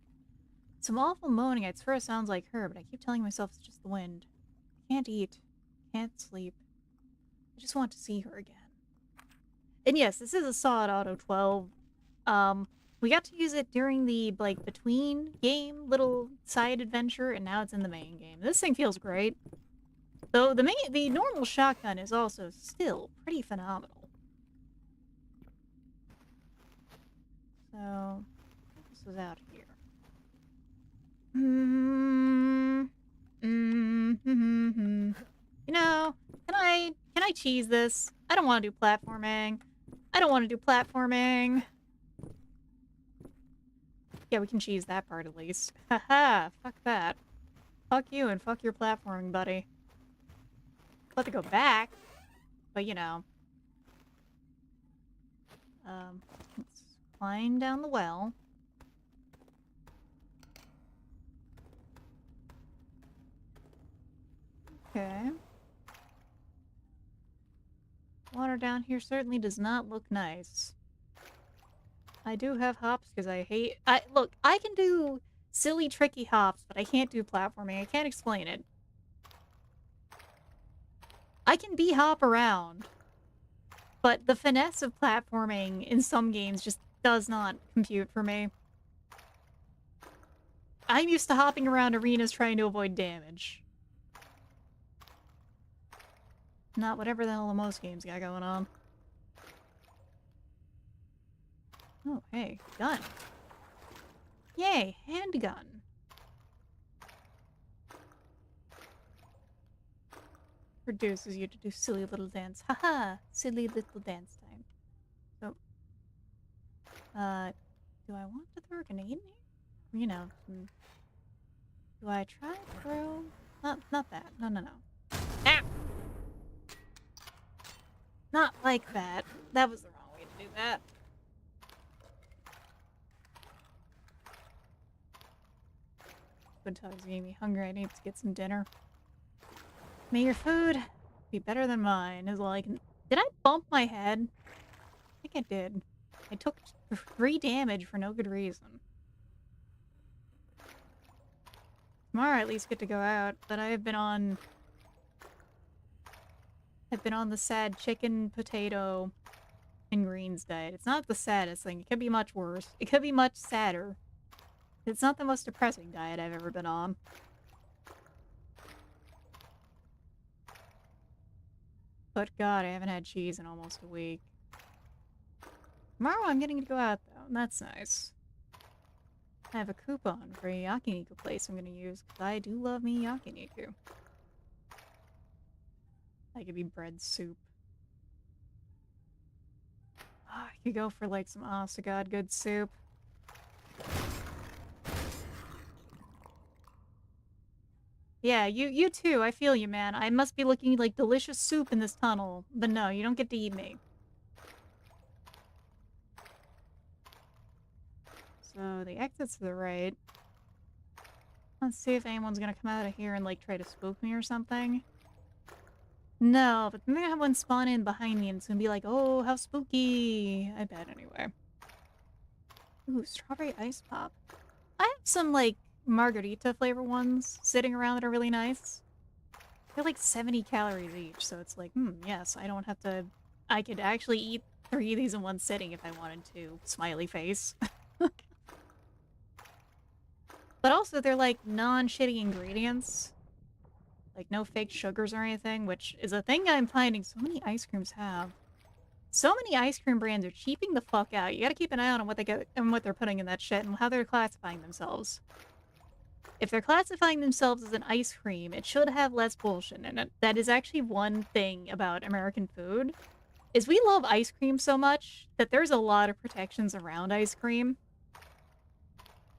Some awful moaning. I swear it sounds like her, but I keep telling myself it's just the wind. I can't eat. Can't sleep. I just want to see her again. And yes, this is a Solid Auto 12. We got to use it during the, like, between game little side adventure, and now it's in the main game. This thing feels great. Though the normal shotgun is also still pretty phenomenal. So, this is out here. You know, can I cheese this? I don't want to do platforming. I don't want to do platforming. Yeah, we can cheese that part at least. Haha, fuck that. Fuck you and fuck your platforming, buddy. I'll have to go back, but you know. Let's climb down the well. Okay. Water down here certainly does not look nice. I do have hops because look, I can do silly, tricky hops, but I can't do platforming. I can't explain it. I can hop around, but the finesse of platforming in some games just does not compute for me. I'm used to hopping around arenas trying to avoid damage. Not whatever the hell most games got going on. Oh, hey, gun. Yay, handgun. Reduces you to do silly little dance. Haha, silly little dance time. So, do I want to throw a grenade in here? You know, do I try to throw? Not that. No. Ah! Not like that. That was the wrong way to do that. Good times made me hungry. I need to get some dinner. May your food be better than mine is all I can... Did I bump my head? I think I did. I took 3 damage for no good reason. Tomorrow I at least get to go out, but I've been on the sad chicken, potato, and greens diet. It's not the saddest thing. It could be much worse. It could be much sadder. It's not the most depressing diet I've ever been on. But God, I haven't had cheese in almost a week. Tomorrow I'm getting to go out though, and that's nice. I have a coupon for a yakiniku place I'm gonna use, because I do love me yakiniku. That could be bread soup. Oh, I could go for like some honest to God good soup. Yeah, you too. I feel you, man. I must be looking like delicious soup in this tunnel. But no, you don't get to eat me. So the exit's to the right. Let's see if anyone's gonna come out of here and like try to spook me or something. No, but I'm gonna have one spawn in behind me and it's gonna be like, oh, how spooky. I bet anyway. Ooh, strawberry ice pop. I have some, like, margarita flavor ones sitting around that are really nice. They're like 70 calories each, so it's like, yes, I don't have to... I could actually eat 3 of these in one sitting if I wanted to. Smiley face. But also, they're like non-shitty ingredients. Like, no fake sugars or anything, which is a thing I'm finding so many ice creams have. So many ice cream brands are cheaping the fuck out. You gotta keep an eye on what they get and what they're putting in that shit and how they're classifying themselves. If they're classifying themselves as an ice cream, it should have less bullshit in it. That is actually one thing about American food, is we love ice cream so much that there's a lot of protections around ice cream.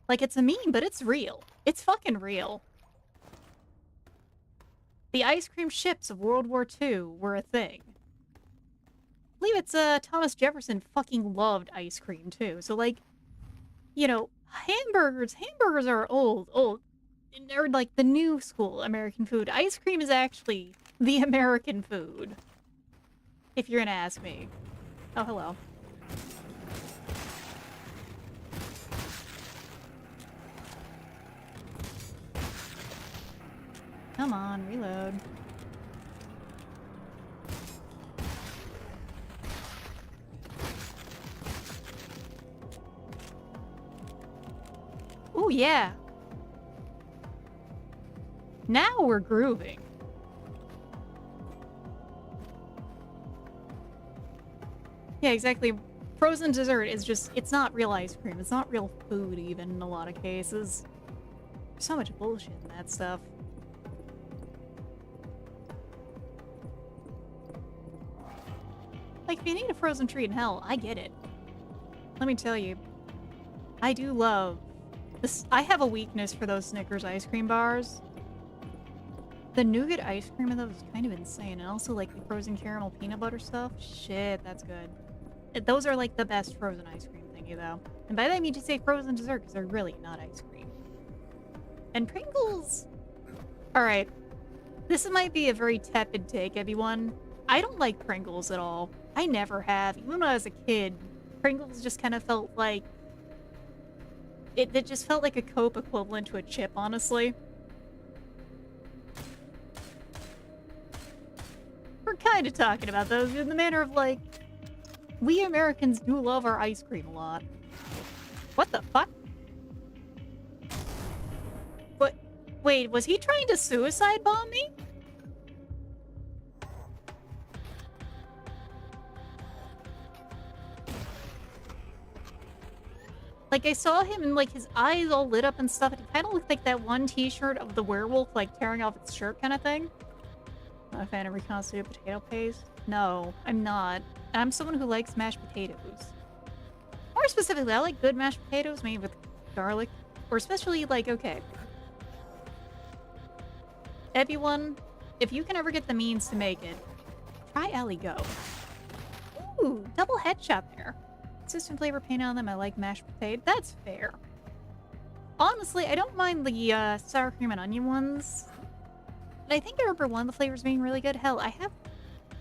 Like, it's a meme, but it's real. It's fucking real. The ice cream ships of World War II were a thing. I believe it's, Thomas Jefferson fucking loved ice cream, too. So, like, you know, hamburgers are old. Or, like, the new school American food. Ice cream is actually the American food. If you're gonna ask me. Oh, hello. Come on, reload. Ooh, yeah. Now we're grooving. Yeah, exactly. Frozen dessert is just, it's not real ice cream. It's not real food, even, in a lot of cases. There's so much bullshit in that stuff. Like, if you need a frozen treat in hell, I get it. Let me tell you, I do love this. I have a weakness for those Snickers ice cream bars. The nougat ice cream of those is kind of insane. And also, like, the frozen caramel peanut butter stuff. Shit, that's good. Those are, like, the best frozen ice cream thingy, though. And by that I mean to say frozen dessert, because they're really not ice cream. And Pringles... Alright. This might be a very tepid take, everyone. I don't like Pringles at all. I never have. Even when I was a kid, Pringles just kind of felt like... It just felt like a Coke equivalent to a chip, honestly. We're kind of talking about those in the manner of, like... We Americans do love our ice cream a lot. What the fuck? What? Wait, was he trying to suicide bomb me? Like, I saw him and, like, his eyes all lit up and stuff. It kind of looked like that one t-shirt of the werewolf, like, tearing off its shirt kind of thing. Not a fan of reconstituted potato paste? No, I'm not. I'm someone who likes mashed potatoes. More specifically, I like good mashed potatoes made with garlic. Or especially, like, okay. Everyone, if you can ever get the means to make it, try Alley Go. Ooh, double headshot there. Consistent flavor paint on them. I like mashed potato. That's fair. Honestly, I don't mind the sour cream and onion ones. But I think I remember one of the flavors being really good. Hell,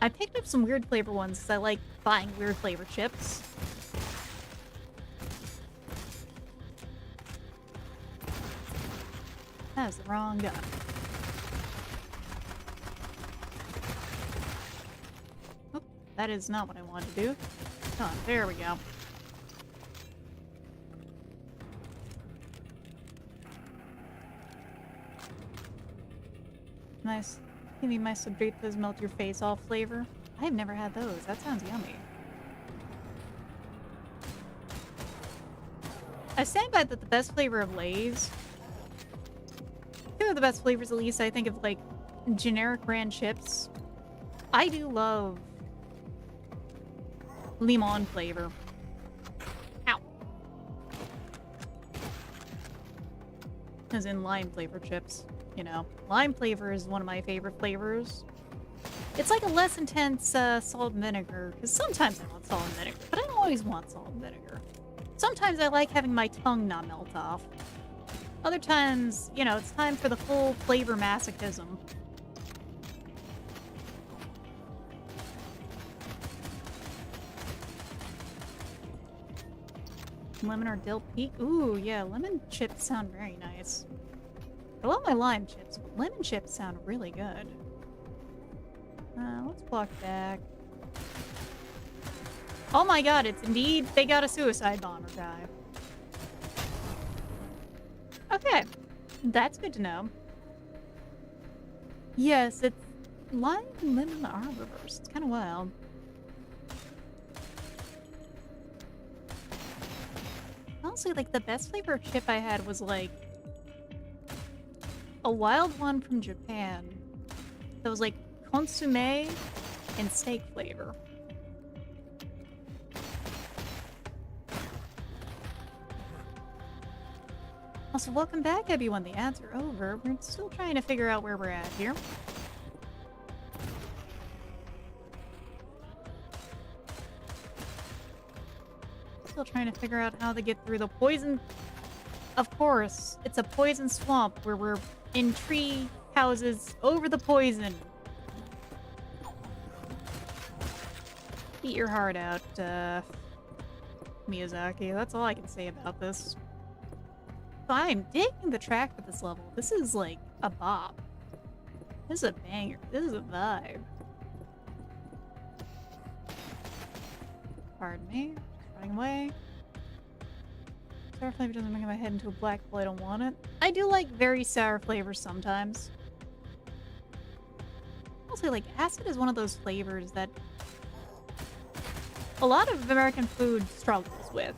I picked up some weird flavor ones because I like buying weird flavor chips. That was the wrong gun. Oh, that is not what I wanted to do. Oh, there we go. Nice. Give me my Sabritas melt your face off flavor. I've never had those. That sounds yummy. I stand by that the best flavor of Lay's, two of the best flavors at least I think of, like, generic brand chips. I do love limon flavor. Ow. As in lime flavor chips. You know, lime flavor is one of my favorite flavors. It's like a less intense salt and vinegar, because sometimes I want salt and vinegar, but I don't always want salt and vinegar. Sometimes I like having my tongue not melt off. Other times, you know, it's time for the full flavor masochism. Lemon or dill peak? Ooh, yeah, lemon chips sound very nice. I love my lime chips, but lemon chips sound really good. Let's walk back. Oh my god, it's indeed, they got a suicide bomber guy. Okay, that's good to know. Yes, it's lime and lemon are reversed. It's kind of wild. Honestly, like, the best flavor of chip I had was, like, a wild one from Japan that was, like, consomme and steak flavor. Also, welcome back, everyone. The ads are over. We're still trying to figure out where we're at here. Still trying to figure out how to get through the poison. Of course, it's a poison swamp where we're in tree houses over the poison. Eat your heart out, Miyazaki. That's all I can say about this. So I'm digging the track for this level. This is like a bop. This is a banger. This is a vibe. Pardon me. Running away. Sour flavor doesn't make my head into a black hole. I don't want it. I do like very sour flavors sometimes. Also, like, acid is one of those flavors that a lot of American food struggles with.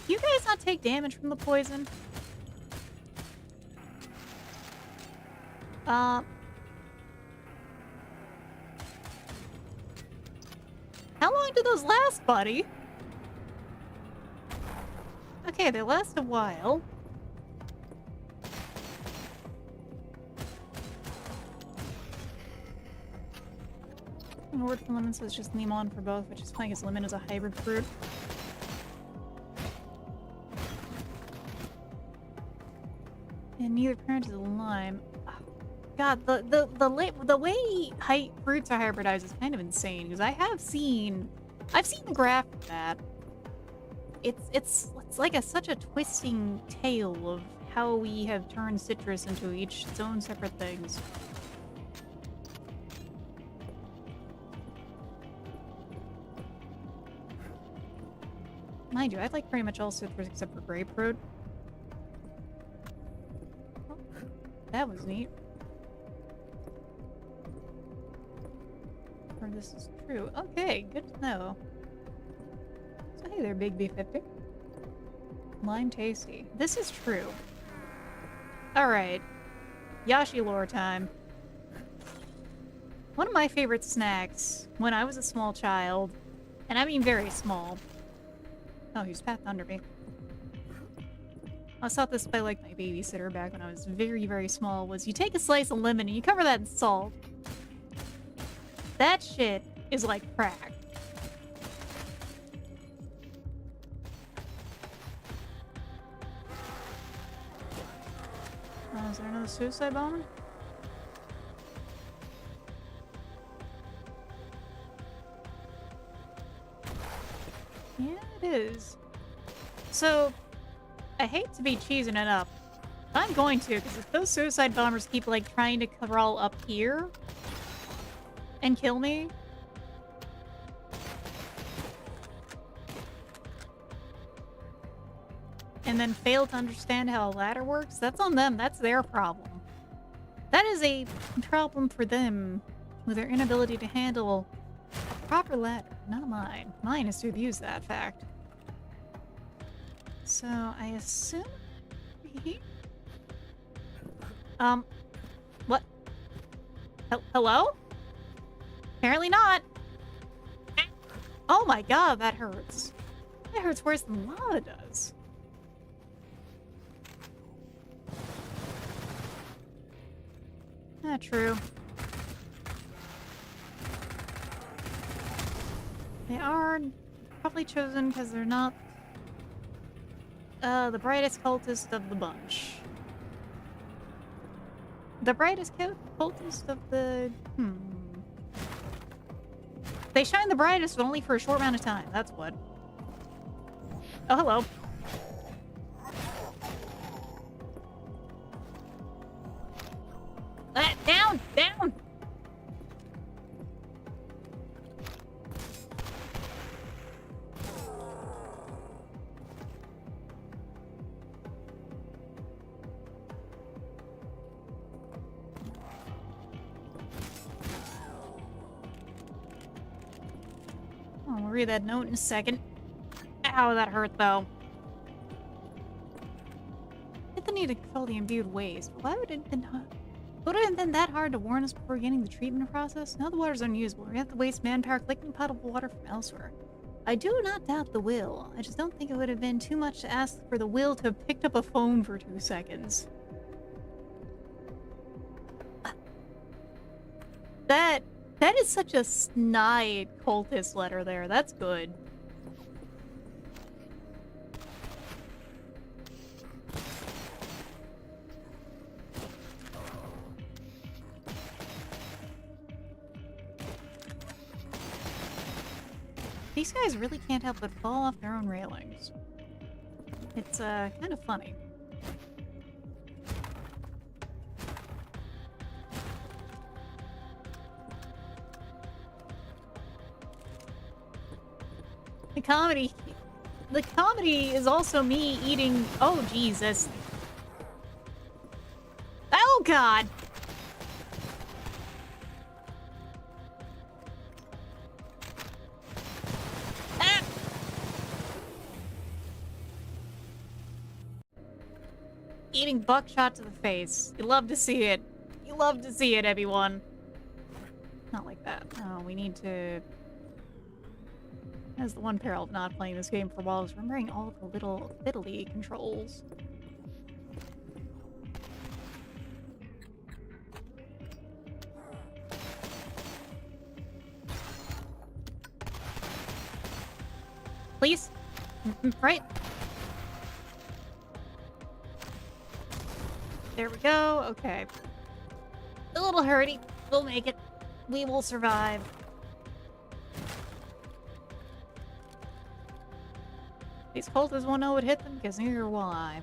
Do you guys not take damage from the poison? How long do those last, buddy? Okay, they last a while. The word for lemon says just lemon for both, which is funny because lemon is a hybrid fruit. And neither parent is a lime. Oh, God, the way fruits are hybridized is kind of insane because I've seen the graph of that. It's like such a twisting tale of how we have turned citrus into each its own separate things. Mind you, I like pretty much all citrus except for grapefruit. Oh, that was neat. Or this is true. Okay, good to know. So hey there, Big B50. Lime tasty. This is true. Alright. Yashi lore time. One of my favorite snacks when I was a small child, and I mean very small. Oh, he's path under me. I was taught this by, like, my babysitter back when I was very, very small, was you take a slice of lemon and you cover that in salt. That shit is like crack. Oh, is there another suicide bomber? Yeah, it is. So, I hate to be cheesing it up. But I'm going to, because if those suicide bombers keep, like, trying to crawl up here and kill me, and then fail to understand how a ladder works, that's on them. That's their problem. That is a problem for them with their inability to handle a proper ladder, not mine. Mine is to abuse that fact. So, I assume... What? Hello? Apparently not. Oh my god, that hurts. That hurts worse than lava does. Not true. They are probably chosen because they're not the brightest cultist of the bunch. The brightest cultist of the... They shine the brightest, but only for a short amount of time. That's what. Oh, hello. Down! Down! Oh, we'll read that note in a second. Ow, that hurt, though. Hit the need to control the imbued waste. Why would it have been... Would it have been that hard to warn us before beginning the treatment process? Now the water's unusable. We have to waste manpower collecting potable water from elsewhere. I do not doubt the will. I just don't think it would have been too much to ask for the will to have picked up a phone for 2 seconds. That is such a snide cultist letter there. That's good. These guys really can't help but fall off their own railings. It's, kind of funny. The comedy is also me eating... Oh, Jesus. Oh, God! Ah! Eating buckshot to the face. You love to see it. You love to see it, everyone. Not like that. No, we need to... That's the one peril of not playing this game for a while, is remembering all the little fiddly controls. Please? Right? There we go. Okay. A little hurty. We'll make it. We will survive. These cultists won't know what hit them, because neither will I.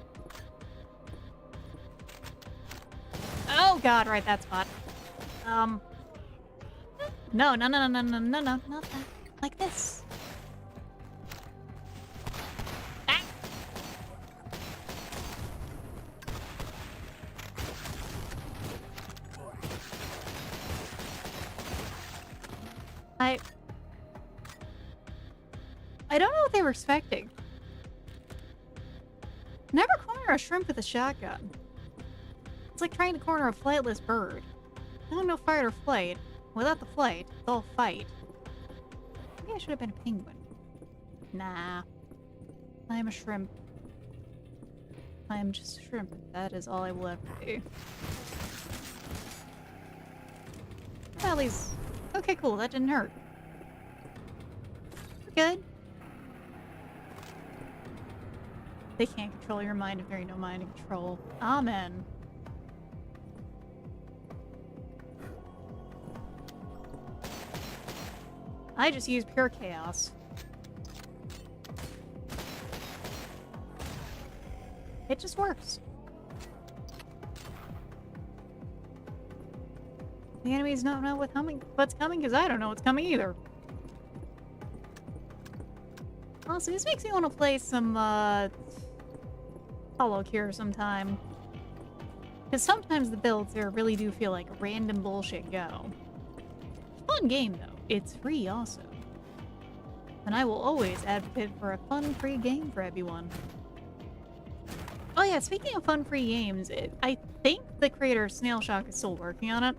Oh god, right, that spot. No, no, no, no, no, no, no, no, not that. Like this. Ah! I don't know what they were expecting. Never corner a shrimp with a shotgun. It's like trying to corner a flightless bird. I don't know fight or flight. Without the flight, it's all fight. Maybe I should have been a penguin. Nah. I am a shrimp. I am just a shrimp. That is all I will ever be. Valley's... Okay, cool. That didn't hurt. We're good. They can't control your mind if there ain't no mind to control. Amen. I just use pure chaos. It just works. The enemies don't know what's coming because I don't know what's coming either. Honestly, this makes me want to play some, Hollow Cure sometime. Because sometimes the builds there really do feel like random bullshit go. Fun game, though. It's free, also. And I will always advocate for a fun, free game for everyone. Oh yeah, speaking of fun, free games, I think the creator of Snail Shock is still working on it.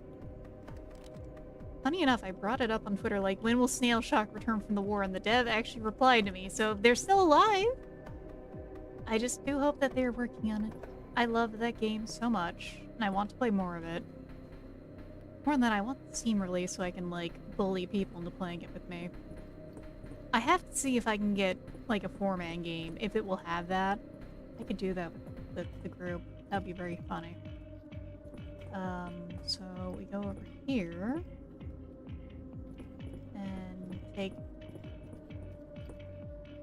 Funny enough, I brought it up on Twitter, like, when will Snail Shock return from the war? And the dev actually replied to me, so they're still alive. I just do hope that they're working on it. I love that game so much, and I want to play more of it. More than that, I want the Steam release so I can, like, bully people into playing it with me. I have to see if I can get, like, a 4-man game, if it will have that. I could do that with the group. That would be very funny. So we go over here. And take...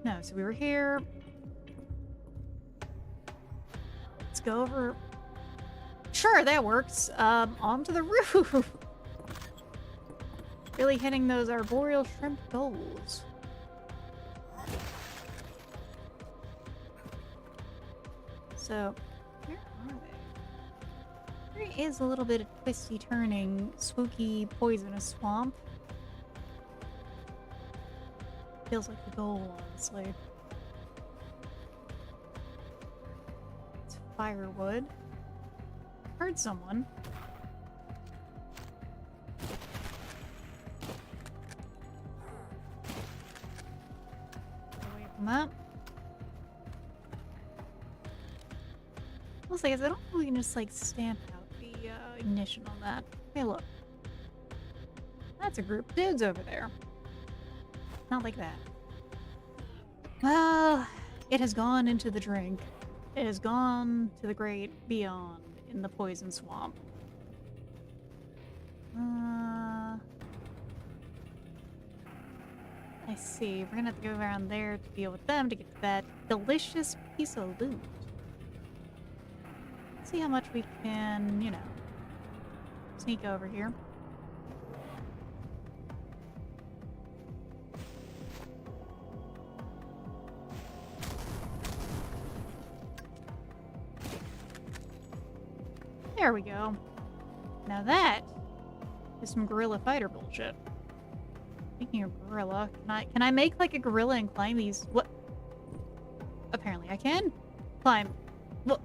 No, so we were here. Let's go over... Sure, that works. Onto the roof. Really hitting those arboreal shrimp goals. So, where are they? There is a little bit of twisty turning, spooky, poisonous swamp. Feels like the goal, honestly. It's firewood. Heard someone. Away from that. Also, I guess I don't know if we can just like stamp out the ignition on that. Hey, look. That's a group of dudes over there. Not like that. Well, it has gone into the drink. It has gone to the great beyond in the poison swamp. I see. We're gonna have to go around there to deal with them to get to that delicious piece of loot. See how much we can, you know, sneak over here. There we go. Now that is some guerrilla fighter bullshit. Speaking of gorilla, can I make like a gorilla and climb these? What? Apparently I can climb. What?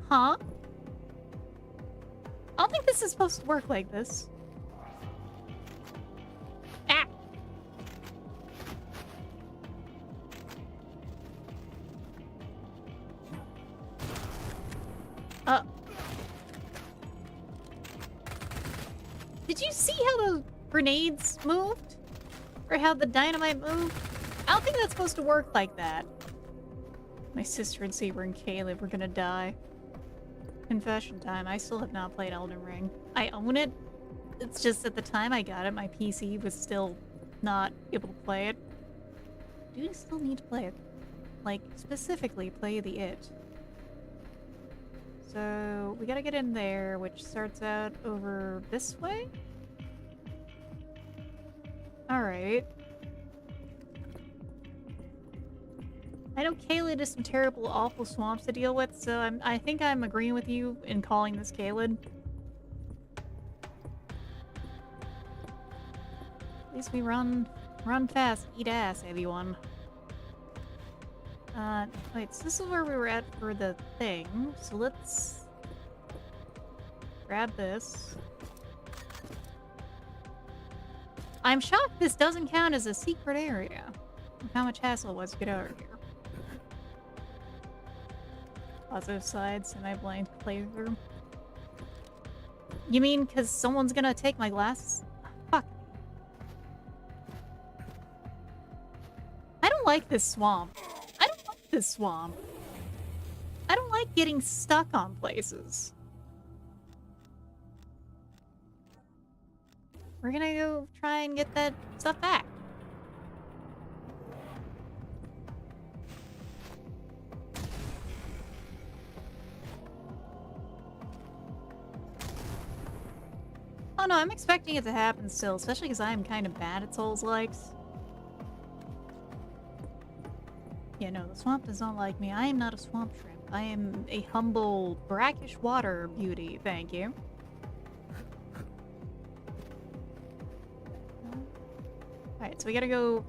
Huh? I don't think this is supposed to work like this. Ah! Did you see how those grenades moved? Or how the dynamite moved? I don't think that's supposed to work like that. My sister and Saber and Caleb were gonna die. Confession time, I still have not played Elden Ring. I own it. It's just at the time I got it, my PC was still not able to play it. Do you still need to play it? Like, specifically play the It. So, we gotta get in there, which starts out over this way? Alright. I know Caelid is some terrible, awful swamps to deal with, so I think I'm agreeing with you in calling this Caelid. At least we run fast, eat ass, everyone. Wait, so this is where we were at for the thing, so let's grab this. I'm shocked this doesn't count as a secret area. How much hassle it was to get over here. Positive side, semi-blind playthrough. You mean because someone's gonna take my glasses? Fuck. I don't like this swamp. I don't like this swamp. I don't like getting stuck on places. We're gonna go try and get that stuff back. Oh no, I'm expecting it to happen still, especially because I am kind of bad at Souls-likes. Yeah, no, the swamp does not like me. I am not a swamp shrimp. I am a humble, brackish water beauty, thank you. Alright, so we gotta go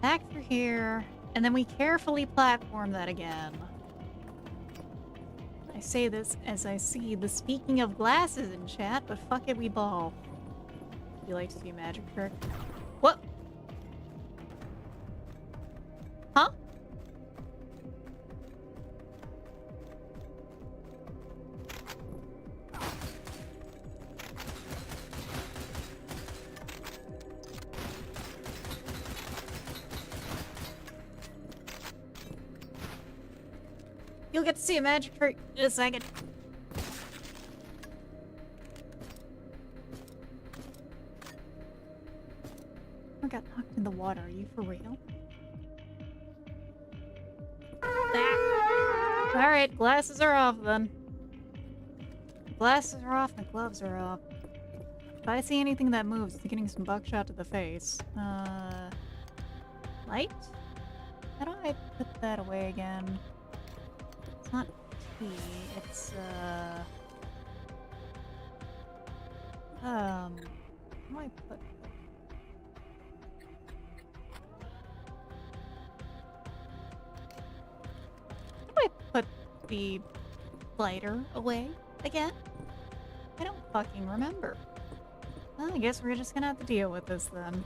back through here, and then we carefully platform that again. I say this as I see the speaking of glasses in chat, but fuck it, we ball. You like to see a magic trick? What? Huh? You'll get to see a magic trick in a second. I got knocked the water. Are you for real? Ah. Alright, glasses are off then. Glasses are off and the gloves are off. If I see anything that moves, it's getting some buckshot to the face. Light? How do I put that away again? It's not T, it's, how do I put... How do I put the lighter away again? I don't fucking remember. Well, I guess we're just gonna have to deal with this then.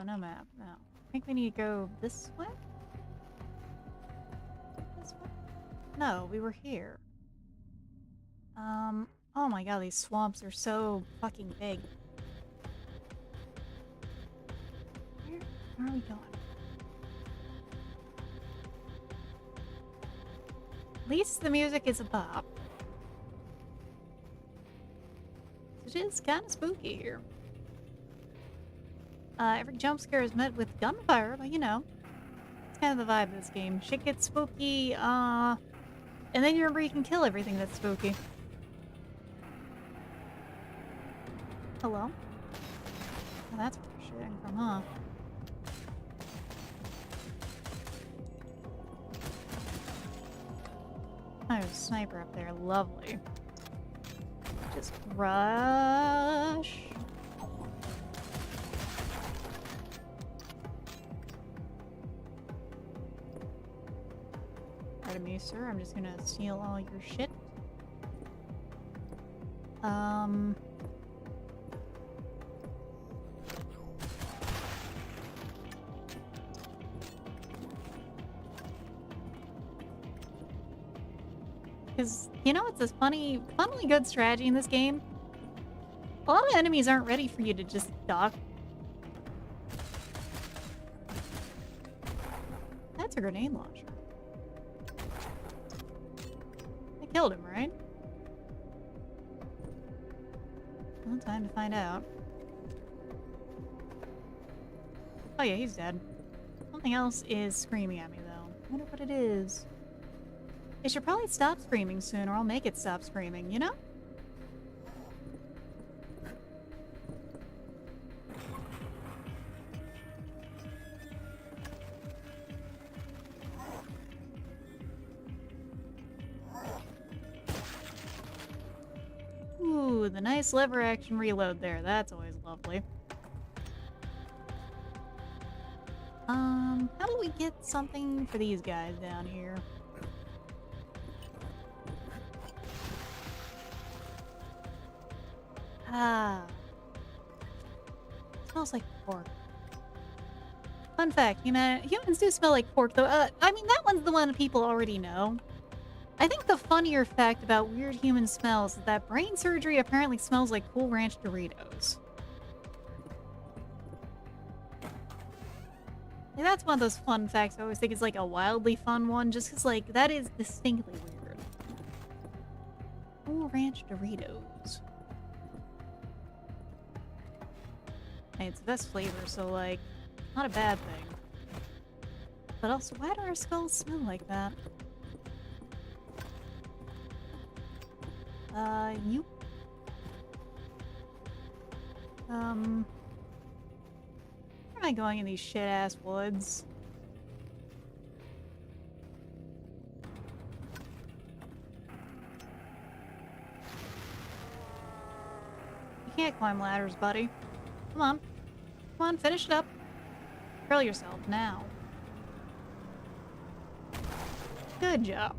No map, no. I think we need to go this way? This way? No, we were here. Oh my god, these swamps are so fucking big. Where are we going? At least the music is a bop. It is kind of spooky here. Every jump scare is met with gunfire, but you know, it's kind of the vibe of this game. Shit gets spooky, and then you remember you can kill everything that's spooky. Hello? Oh, that's where they're shooting from, huh? Oh, there's a sniper up there. Lovely. Just rush. Pardon me, sir. I'm just gonna steal all your shit. Because, you know, it's this funnily good strategy in this game. A lot of enemies aren't ready for you to just duck. That's a grenade launcher. I killed him, right? Well, time to find out. Oh yeah, he's dead. Something else is screaming at me, though. I wonder what it is. It should probably stop screaming soon, or I'll make it stop screaming, you know? Ooh, the nice lever action reload there. That's always lovely. How do we get something for these guys down here? Ah. Smells like pork. Fun fact, humans do smell like pork, though. I mean, that one's the one people already know. I think the funnier fact about weird human smells is that brain surgery apparently smells like Cool Ranch Doritos. Like, that's one of those fun facts I always think is like a wildly fun one, just because, like, that is distinctly weird. Cool Ranch Doritos. Hey, it's the best flavor, so, like, not a bad thing. But also, why do our skulls smell like that? You? Where am I going in these shit-ass woods? You can't climb ladders, buddy. Come on. Come on, finish it up. Curl yourself now. Good job.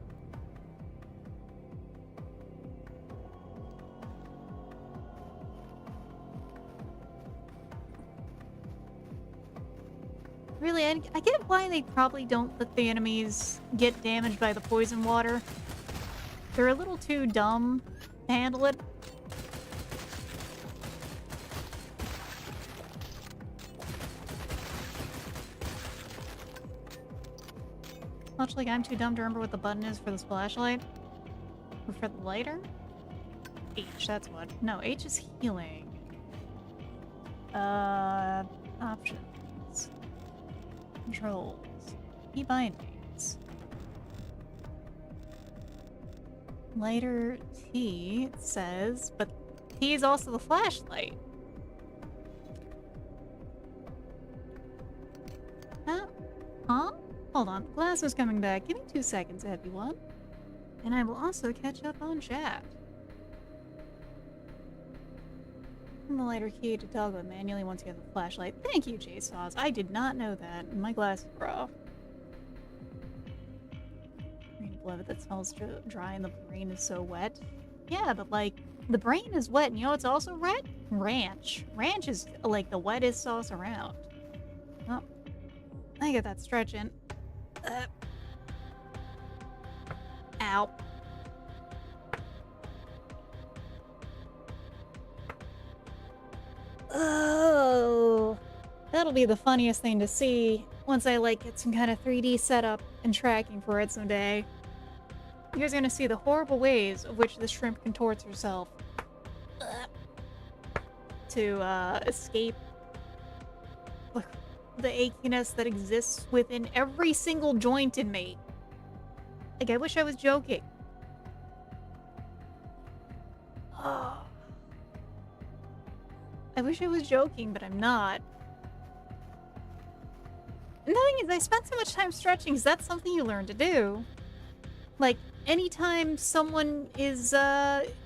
Really, I get why they probably don't let the enemies get damaged by the poison water. They're a little too dumb to handle it. Much like I'm too dumb to remember what the button is for the flashlight. Or for the lighter? H, that's what. No, H is healing. Options. Controls. Key bindings. Lighter T, it says, but T is also the flashlight. Huh? Hold on, glass is coming back. Give me 2 seconds, everyone. And I will also catch up on chat. And the lighter key to toggle it manually once you have the flashlight. Thank you, JSauce. I did not know that. My glasses were off. Green blood that smells dry and the brain is so wet. Yeah, but like, the brain is wet, and you know what's also wet? Ranch. Ranch is like the wettest sauce around. Oh, I get that stretching. Ow. Oh, that'll be the funniest thing to see once I like get some kind of 3D setup and tracking for it someday. You guys are gonna see the horrible ways of which the shrimp contorts herself to escape the achiness that exists within every single joint in me. Like, I wish I was joking. Oh. I wish I was joking, but I'm not. And the thing is, I spent so much time stretching because that's something you learn to do. Like, anytime someone is,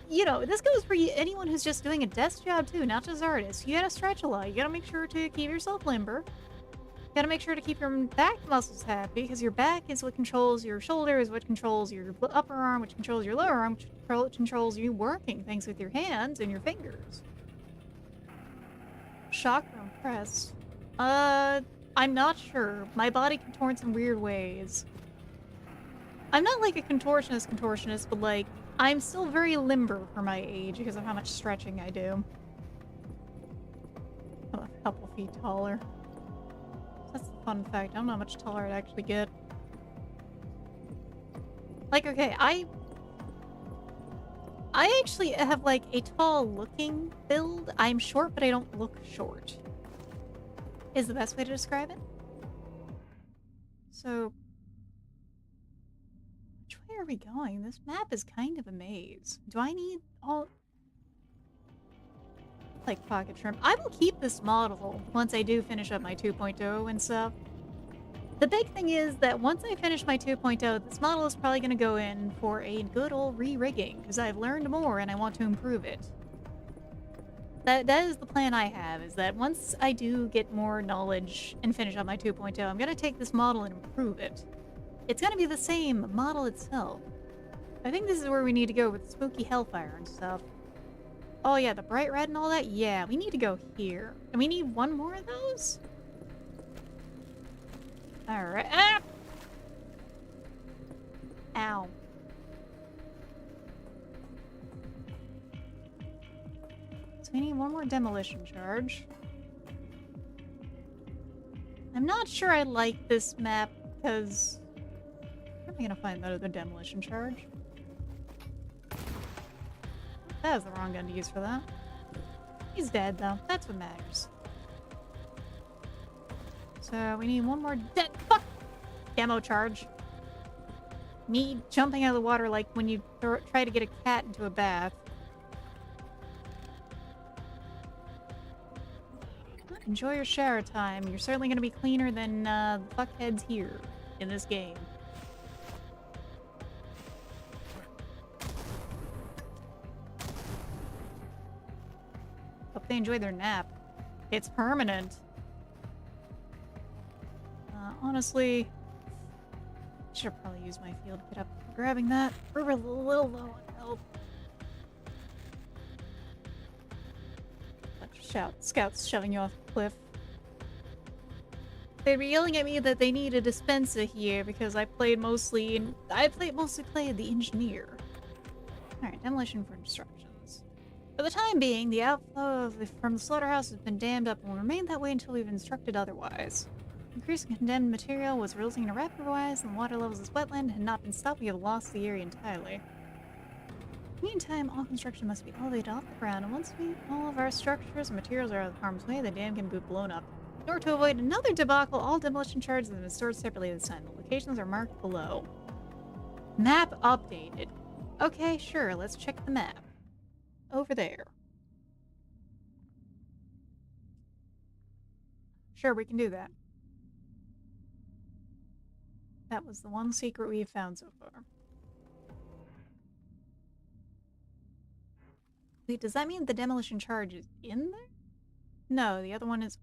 you know, this goes for anyone who's just doing a desk job too, not just artists. You gotta stretch a lot. You gotta make sure to keep yourself limber. You gotta make sure to keep your back muscles happy, because your back is what controls your shoulder, is what controls your upper arm, which controls your lower arm, which controls you working things with your hands and your fingers. Chakra press. I'm not sure. My body contorts in weird ways. I'm not like a contortionist, but like, I'm still very limber for my age because of how much stretching I do. I'm a couple feet taller. That's the fun fact. I don't know how much taller I'd actually get. Like, okay, I actually have like a tall looking build. I'm short, but I don't look short. Is the best way to describe it. So, which way are we going? This map is kind of a maze. Do I need all... like pocket shrimp? I will keep this model once I do finish up my 2.0 and stuff. The big thing is that once I finish my 2.0, this model is probably going to go in for a good old re-rigging, because I've learned more and I want to improve it. That is the plan I have, is that once I do get more knowledge and finish up my 2.0, I'm going to take this model and improve it. It's going to be the same model itself. I think this is where we need to go with spooky hellfire and stuff. Oh yeah, the bright red and all that? Yeah, we need to go here. And we need one more of those? Alright. Ah! Ow. So we need one more demolition charge. I'm not sure I like this map because... where am I gonna find that other demolition charge? That was the wrong gun to use for that. He's dead though. That's what matters. So we need one more fuck! Demo charge. Me jumping out of the water like when you try to get a cat into a bath. Enjoy your shower time. You're certainly going to be cleaner than the fuckheads here in this game. Hope they enjoy their nap. It's permanent. Honestly, I should have probably used my field kit up for grabbing that. We're a little low on health. Scouts shoving you off the cliff. They'd be yelling at me that they need a dispenser here because I mostly played the engineer. Alright, demolition for instructions. For the time being, the outflow from the slaughterhouse has been dammed up and will remain that way until we've instructed otherwise. Increasing condemned material was resulting in a rapid rise in the water levels of this wetland and had not been stopped. We have lost the area entirely. Meantime, all construction must be elevated off the ground, and once all of our structures and materials are out of harm's way, the dam can be blown up. In order to avoid another debacle, all demolition charges have been stored separately this time. The locations are marked below. Map updated. Okay, sure, let's check the map. Over there. Sure, we can do that. That was the one secret we've found so far. Wait, does that mean the demolition charge is in there? No, the other one is...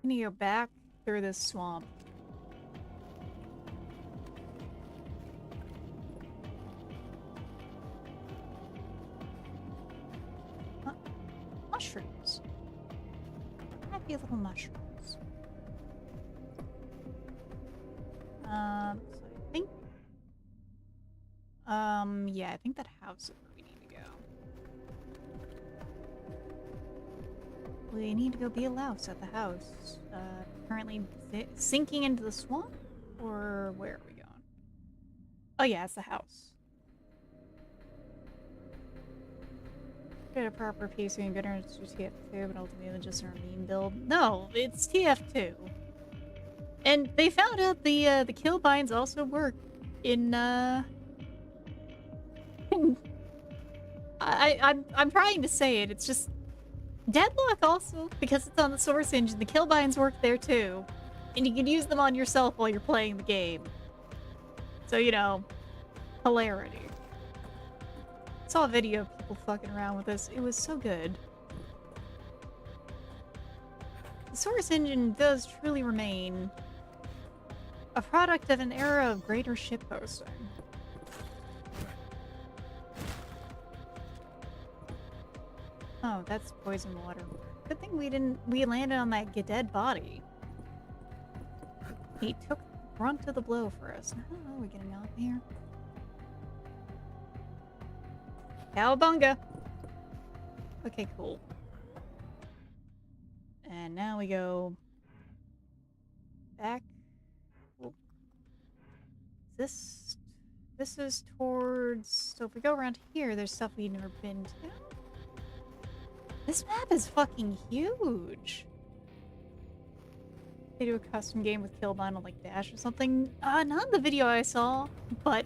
I need to go back through this swamp. Mushrooms. Happy little mushrooms. So I think... yeah, I think that house is where we need to go. We need to go be a louse at the house. Currently sinking into the swamp? Or where are we going? Oh yeah, it's the house. Get a proper PC and good earnings to TF2, but ultimately just a meme build. No, it's TF2. And they found out the kill binds also work in I'm trying to say it. It's just Deadlock also, because it's on the source engine, the kill binds work there too. And you can use them on yourself while you're playing the game. So, you know, hilarity. Saw a video of people fucking around with this. It was so good. The source engine does truly remain a product of an era of greater shitposting. Oh, that's poison water. Good thing we landed on that dead body. He took the brunt of the blow for us. Now, how are we getting off here? Cowabunga! Okay, cool. And now we go back. Oh. This is towards... So if we go around here, there's stuff we've never been to. This map is fucking huge. They do a custom game with Killbind on like Dash or something. Not in the video I saw, but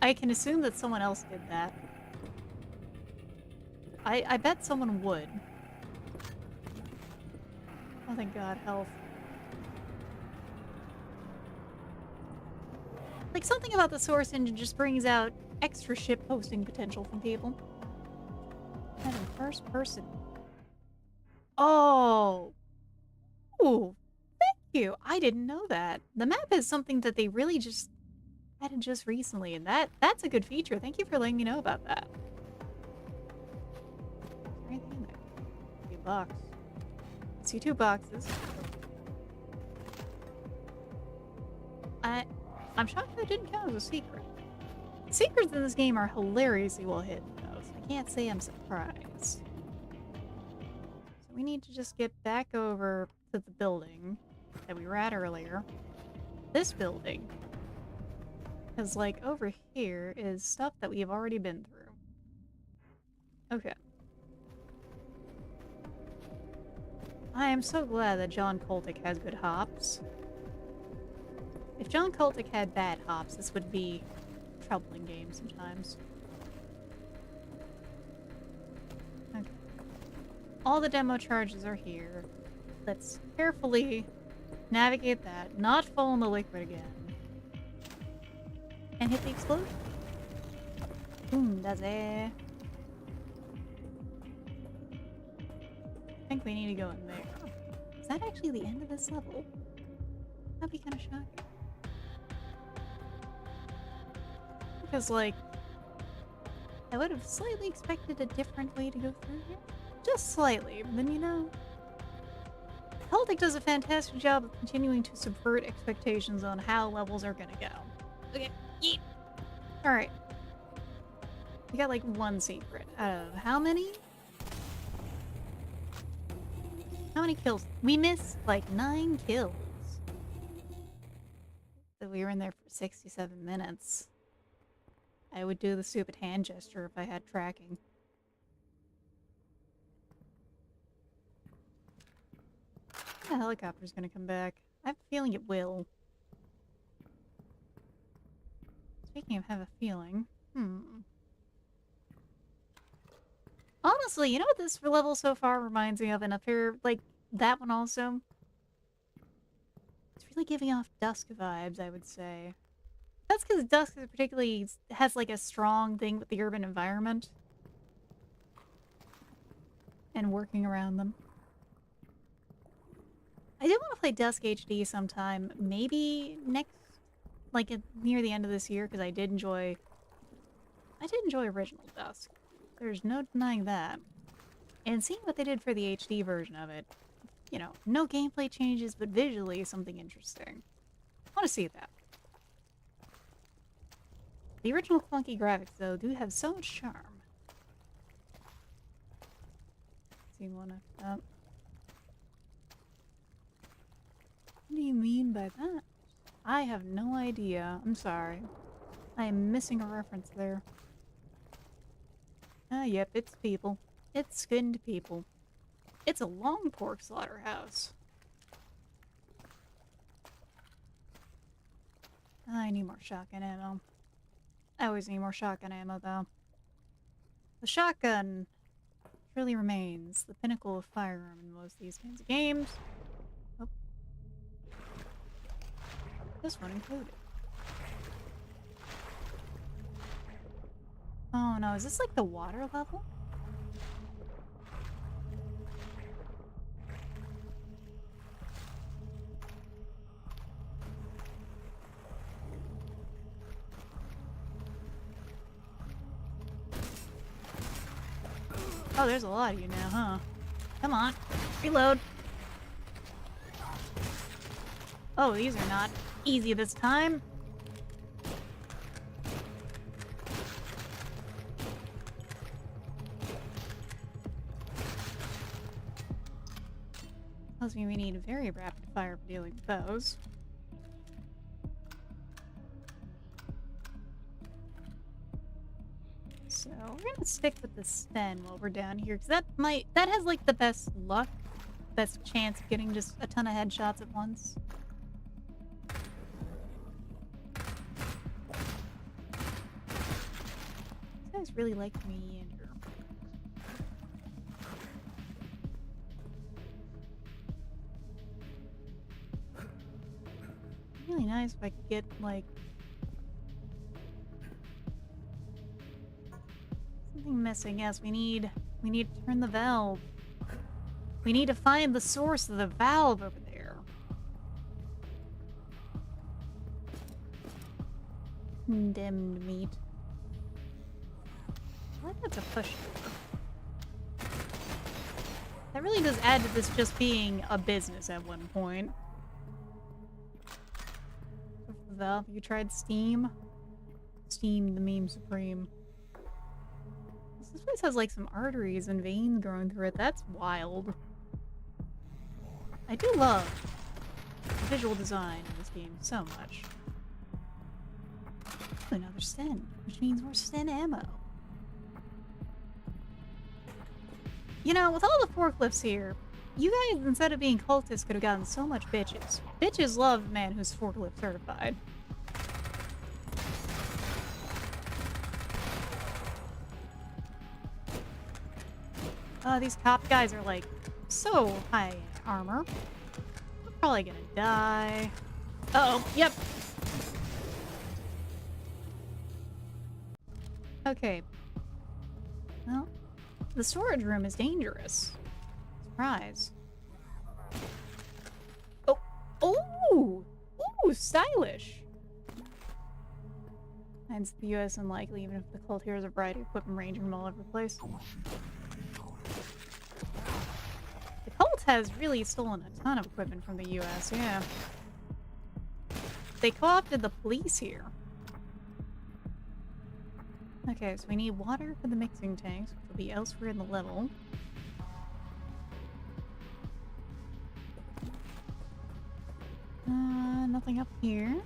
I can assume that someone else did that. I bet someone would. Oh, thank God, health. Like, something about the source engine just brings out extra shit posting potential from people. And in first person. Oh! Ooh, thank you! I didn't know that. The map is something that they really just added just recently, and that's a good feature. Thank you for letting me know about that. Anything in there? A box. I see 2 boxes. I'm shocked that didn't count as a secret. Secrets in this game are hilariously well hidden, though, so I can't say I'm surprised. So we need to just get back over to the building that we were at earlier. This building. Because, like, over here is stuff that we've already been through. Okay. I am so glad that John CULTIC has good hops. If John CULTIC had bad hops, this would be a troubling game sometimes. Okay. All the demo charges are here. Let's carefully navigate that, not fall in the liquid again. And hit the explosion. Boom, that's it. I think we need to go in there. Is that actually the end of this level? That'd be kind of shocking. Because, like, I would have slightly expected a different way to go through here. Just slightly, but then, you know, CULTIC does a fantastic job of continuing to subvert expectations on how levels are gonna go. Okay, yeet. Alright. We got, like, 1 secret out of how many? How many kills? We missed, like, 9 kills. So we were in there for 67 minutes. I would do the stupid hand gesture if I had tracking. The helicopter's gonna come back. I have a feeling it will. Speaking of have a feeling, honestly, you know what this level so far reminds me of? And like, that one also? It's really giving off Dusk vibes, I would say. That's because Dusk particularly has, like, a strong thing with the urban environment. And working around them. I do want to play Dusk HD sometime. Maybe next, like, near the end of this year, because I did enjoy original Dusk. There's no denying that. And seeing what they did for the HD version of it, you know, no gameplay changes, but visually something interesting. I want to see that. The original clunky graphics, though, do have so much charm. See one up. What do you mean by that? I have no idea. I'm sorry. I am missing a reference there. Ah, yep, it's people. It's skinned people. It's a long pork slaughterhouse. I need more shotgun ammo. I always need more shotgun ammo, though. The shotgun truly remains the pinnacle of firearm in most of these kinds of games. Oh. This one included. Oh no, is this like the water level? Oh, there's a lot of you now, huh? Come on. Reload. Oh, these are not easy this time. Tells me we need very rapid fire for dealing with those. So we're gonna stick with the Sten while we're down here, because that has like the best luck, best chance of getting just a ton of headshots at once. These guys really like me and her. Really nice if I could get like something missing. Yes, we need to turn the valve. We need to find the source of the valve over there. Condemned meat. I think that's a push door. That really does add to this just being a business at one point. The valve, you tried Steam? Steam, the meme supreme. This place has like some arteries and veins growing through it. That's wild. I do love the visual design in this game so much. Ooh, another Sten, which means more Sten ammo. You know, with all the forklifts here, you guys, instead of being cultists, could have gotten so much bitches. Bitches love a man who's forklift certified. These cop guys are like so high armor. We're probably gonna die. Uh-oh, yep. Okay. Well, the storage room is dangerous. Surprise. Oh! Ooh! Ooh, stylish! Finds the US unlikely, even if the cult here has a variety of equipment ranging from all over the place. The cult has really stolen a ton of equipment from the US, yeah. They co-opted the police here. Okay, so we need water for the mixing tanks, which will be elsewhere in the level. Nothing up here.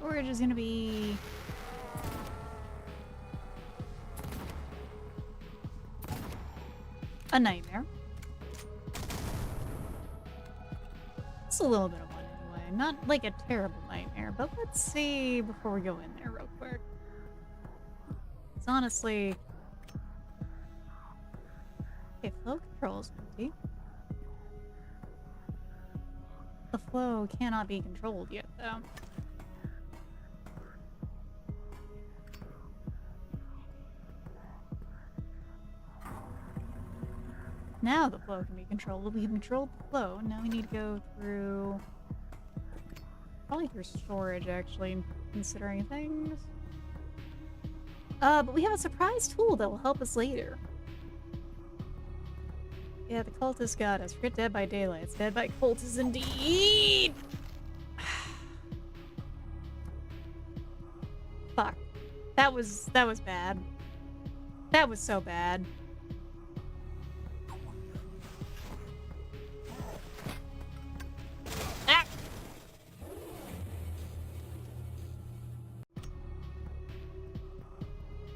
Storage is gonna be... a nightmare. It's a little bit of one anyway. Not like a terrible nightmare, but let's see before we go in there real quick. It's honestly... Okay, flow control is empty. The flow cannot be controlled yet, though. Now the flow can be controlled. We controlled the flow. Now we need to go through... probably through storage, actually, considering things. But we have a surprise tool that will help us later. Yeah, the cultist got us. Forget Dead by Daylight. It's Dead by Cultists indeed! Fuck. That was bad. That was so bad. Ah!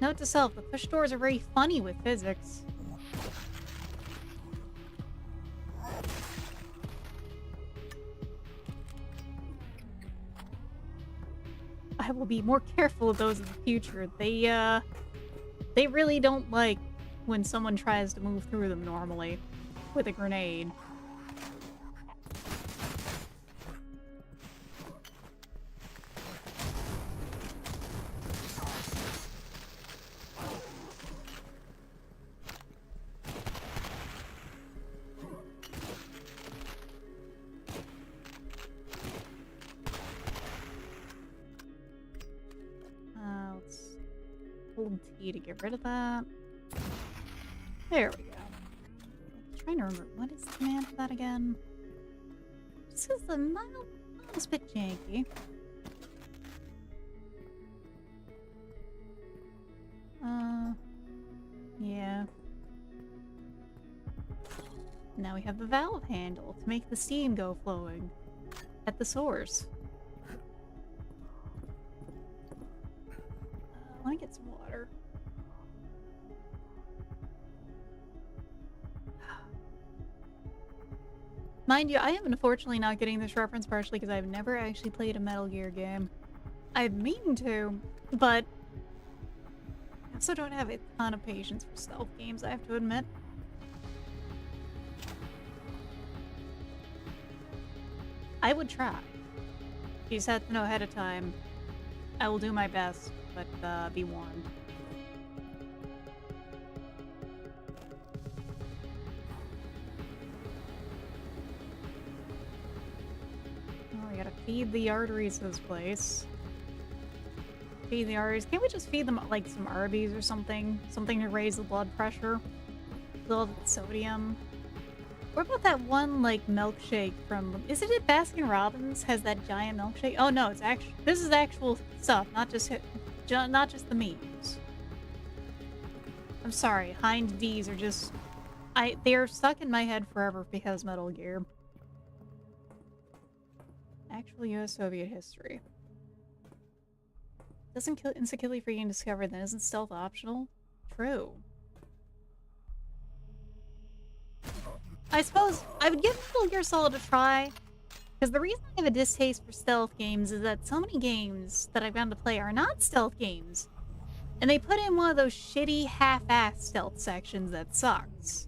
Note to self, the push doors are very funny with physics. I will be more careful of those in the future. They really don't like when someone tries to move through them normally with a grenade. Hold T to get rid of that. There we go. I'm trying to remember, what is the command for that again? This is the mild bit janky. Yeah. Now we have the valve handle to make the steam go flowing at the source. I want to get some water. Mind you, I am unfortunately not getting this reference partially because I've never actually played a Metal Gear game. I've meaning to, but I also don't have a ton of patience for stealth games, I have to admit. I would try. You just have to know ahead of time. I will do my best, but be warned. Oh, we gotta feed the arteries this place. Feed the arteries. Can't we just feed them like some Arby's or something? Something to raise the blood pressure? Build sodium. What about that one, like, milkshake from... Is it at Baskin Robbins? Has that giant milkshake? Oh, no, it's actually... This is actual stuff, not just the memes. I'm sorry, Hind D's are just... They're stuck in my head forever because Metal Gear. Actual US-Soviet history. Doesn't instantly free and discover, then isn't stealth optional? True. I suppose I would give Metal Gear Solid a try, because the reason I have a distaste for stealth games is that so many games that I've gotten to play are not stealth games, and they put in one of those shitty half-assed stealth sections that sucks.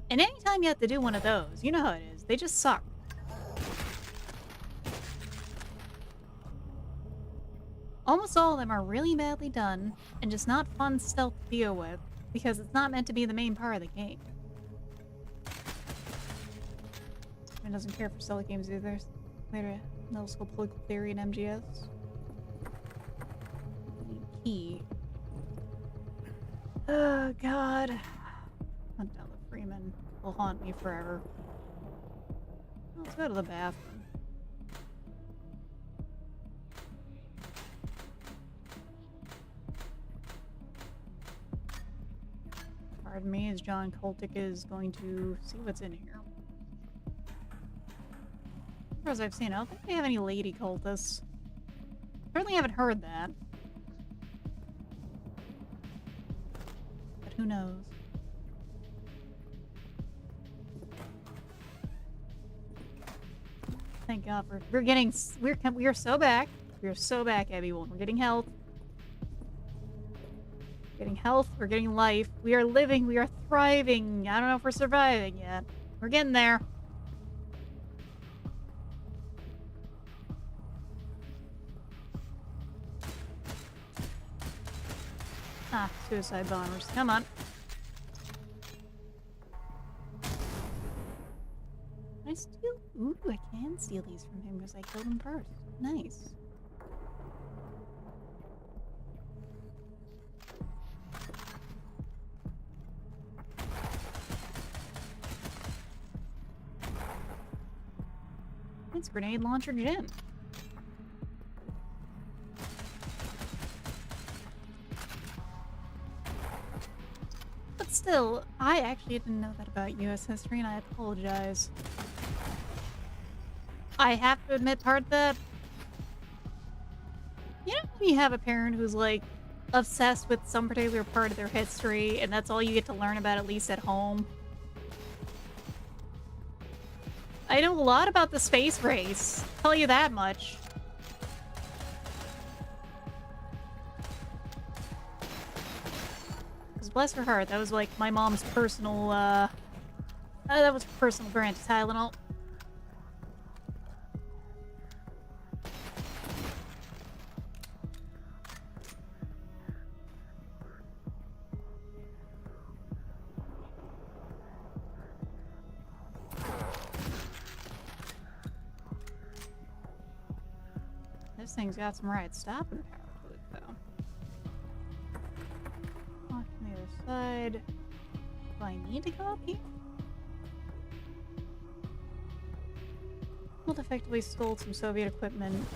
And anytime you have to do one of those, you know how it is, they just suck. Almost all of them are really badly done, and just not fun stealth to deal with, because it's not meant to be the main part of the game. It doesn't care for stealth games either. Later, middle school political theory and MGS. Key. Oh god. Hunt down the Freeman will haunt me forever. Let's go to the bathroom. Pardon me, as John CULTIC is going to see what's in here. As far as I've seen, I don't think they have any lady cultists. Certainly haven't heard that. But who knows? Thank God we're so back. We're so back, everyone. We're getting health. Getting health, we're getting life. We are living, we are thriving. I don't know if we're surviving yet. We're getting there. Ah, suicide bombers. Come on. Can I steal? Ooh, I can steal these from him because I killed him first. Nice. It's grenade launcher Jim. But still, I actually didn't know that about US history, and I apologize. I have to admit, part that... You know when you have a parent who's, like, obsessed with some particular part of their history, and that's all you get to learn about, at least at home? I know a lot about the space race. I'll tell you that much. Because bless her heart, that was like my mom's personal, that was personal brand of Tylenol. This thing's got some right stopping power to it, though. Walk on the other side. Do I need to go up here? Well, effectively stole some Soviet equipment.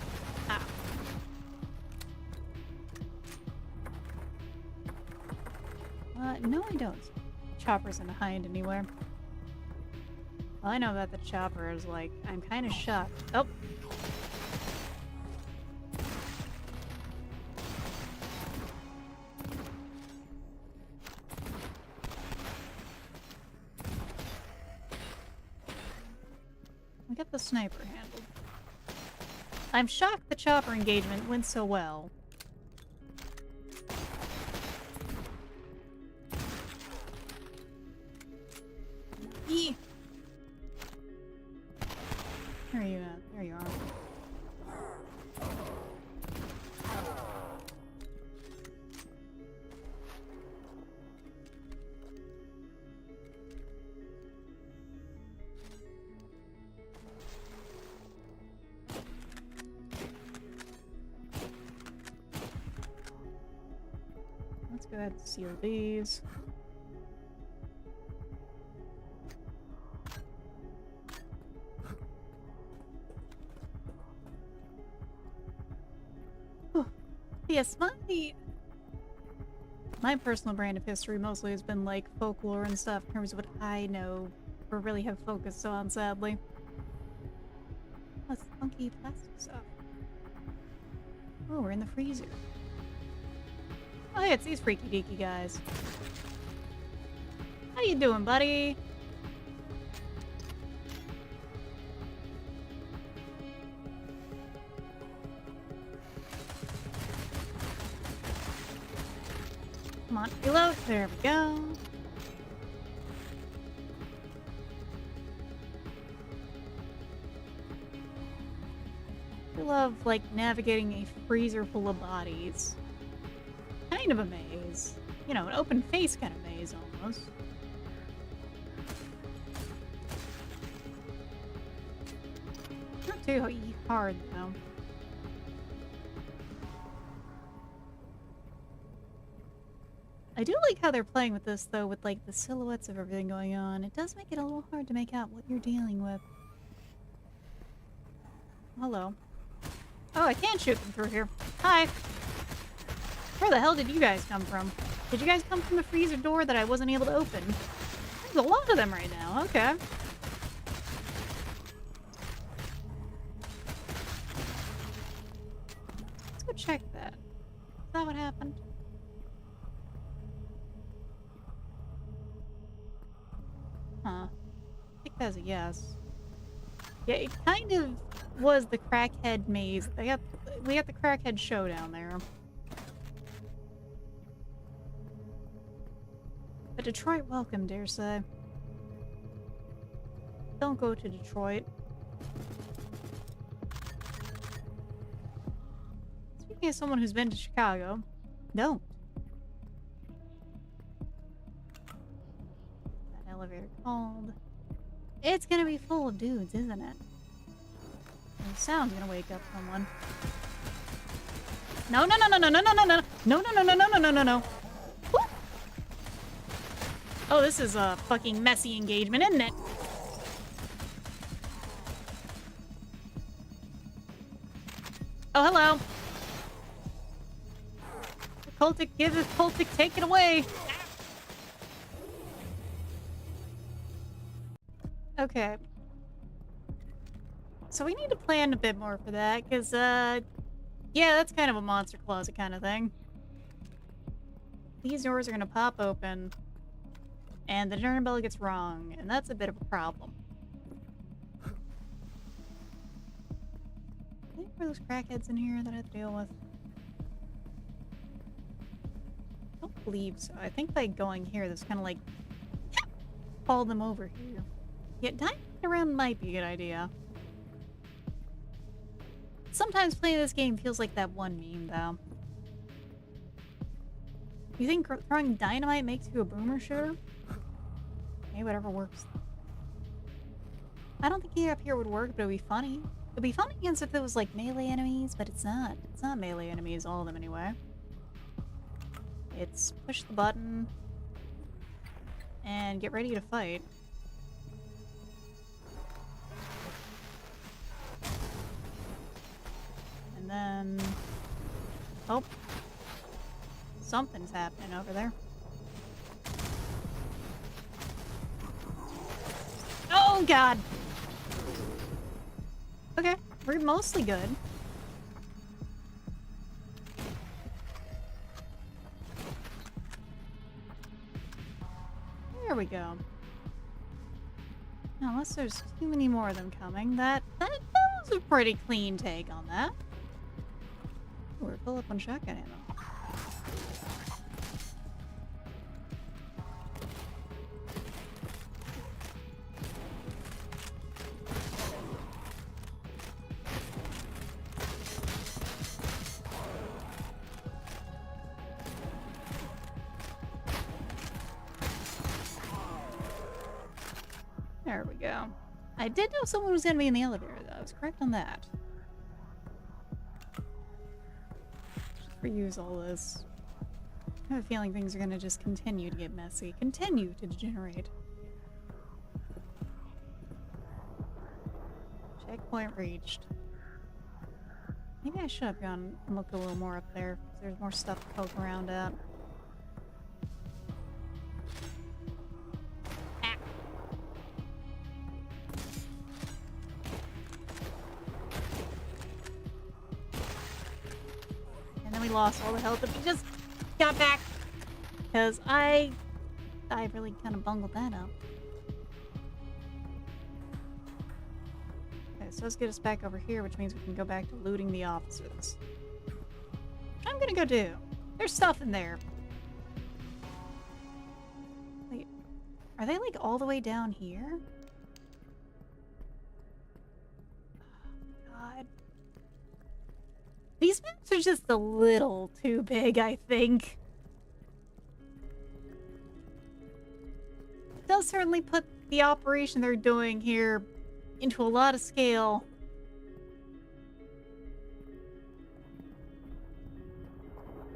Ah. No I don't. Chopper isn't behind anywhere. Well, I know that the chopper is like... I'm kind of shocked. Oh! Get the sniper handled. I'm shocked the chopper engagement went so well. Eee. Where are you at? There you are. Let's go ahead and seal these. Oh, yes, my personal brand of history mostly has been like folklore and stuff in terms of what I know or really have focused on, sadly. That's funky plastic stuff. Oh, we're in the freezer. Oh, hey, it's these freaky deaky guys. How you doing, buddy? Come on, reload. There we go. I love, like, navigating a freezer full of bodies. Kind of a maze. You know, an open face kind of maze, almost. Not too hard, though. I do like how they're playing with this, though, with, like, the silhouettes of everything going on. It does make it a little hard to make out what you're dealing with. Hello. Oh, I can shoot them through here. Hi! Where the hell did you guys come from? Did you guys come from the freezer door that I wasn't able to open? There's a lot of them right now. Okay. Let's go check that. Is that what happened? Huh. I think that's a yes. Yeah, it kind of was the crackhead maze. We got the crackhead showdown there. But Detroit welcome, dare say. Don't go to Detroit. Speaking of someone who's been to Chicago, don't. That elevator called. It's gonna be full of dudes, isn't it? And the sound's gonna wake up someone. No, no, no, no, no, no, no, no, no, no, no, no, no, no, no, no, no. Oh, this is a fucking messy engagement, isn't it? Oh, hello. CULTIC, give it, CULTIC, take it away. Okay. So we need to plan a bit more for that, because, yeah, that's kind of a monster closet kind of thing. These doors are gonna pop open, and the dinner bell gets rung, and that's a bit of a problem. I think there are those crackheads in here that I have to deal with. I don't believe so. I think by going here, this kind of like fall them over here. Yeah, diving around might be a good idea. Sometimes playing this game feels like that one meme, though. You think throwing dynamite makes you a boomer shooter? Okay, whatever works. I don't think here up here would work, but it'd be funny. It'd be funny against if it was like melee enemies, but it's not. It's not melee enemies, all of them anyway. It's push the button and get ready to fight. And then... oh. Something's happening over there. Oh, God! Okay, we're mostly good. There we go. Now, unless there's too many more of them coming, that was a pretty clean take on that. Ooh, we're full up on shotgun ammo. There we go. I did know someone was gonna be in the elevator, though. I was correct on that. Just reuse all this. I have a feeling things are gonna just continue to get messy. Continue to degenerate. Checkpoint reached. Maybe I should have gone and looked a little more up there. There's more stuff to poke around at. We lost all the health that we just got back because I really kind of bungled that up. Okay, so let's get us back over here, which means we can go back to looting the offices. Which I'm gonna go do. There's stuff in there. Wait, are they like all the way down here? Oh, God. These maps are just a little too big, I think. It does certainly put the operation they're doing here into a lot of scale.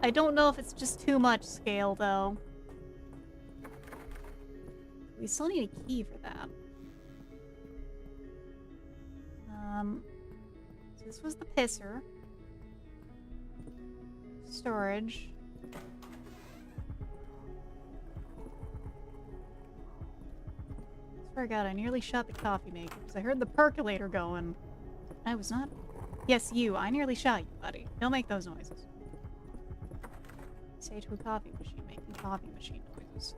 I don't know if it's just too much scale, though. We still need a key for that. So this was the pisser. Storage. I swear to God, I nearly shot the coffee maker because I heard the percolator going. I was not. Yes, you. I nearly shot you, buddy. Don't make those noises. Say to a coffee machine, making coffee machine noises.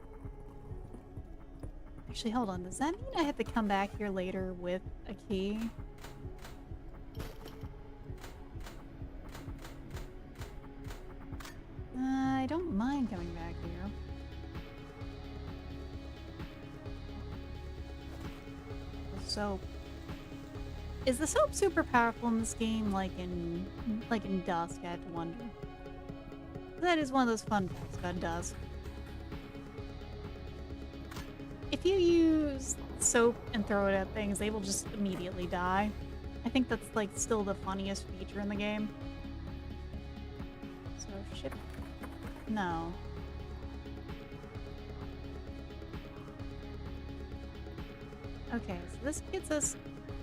Actually, hold on. Does that mean I have to come back here later with a key? I don't mind coming back here. The soap. Is the soap super powerful in this game, like in Dusk? I have to wonder. That is one of those fun facts about Dusk. If you use soap and throw it at things, they will just immediately die. I think that's like still the funniest feature in the game. So ship. No. Okay, so this gets us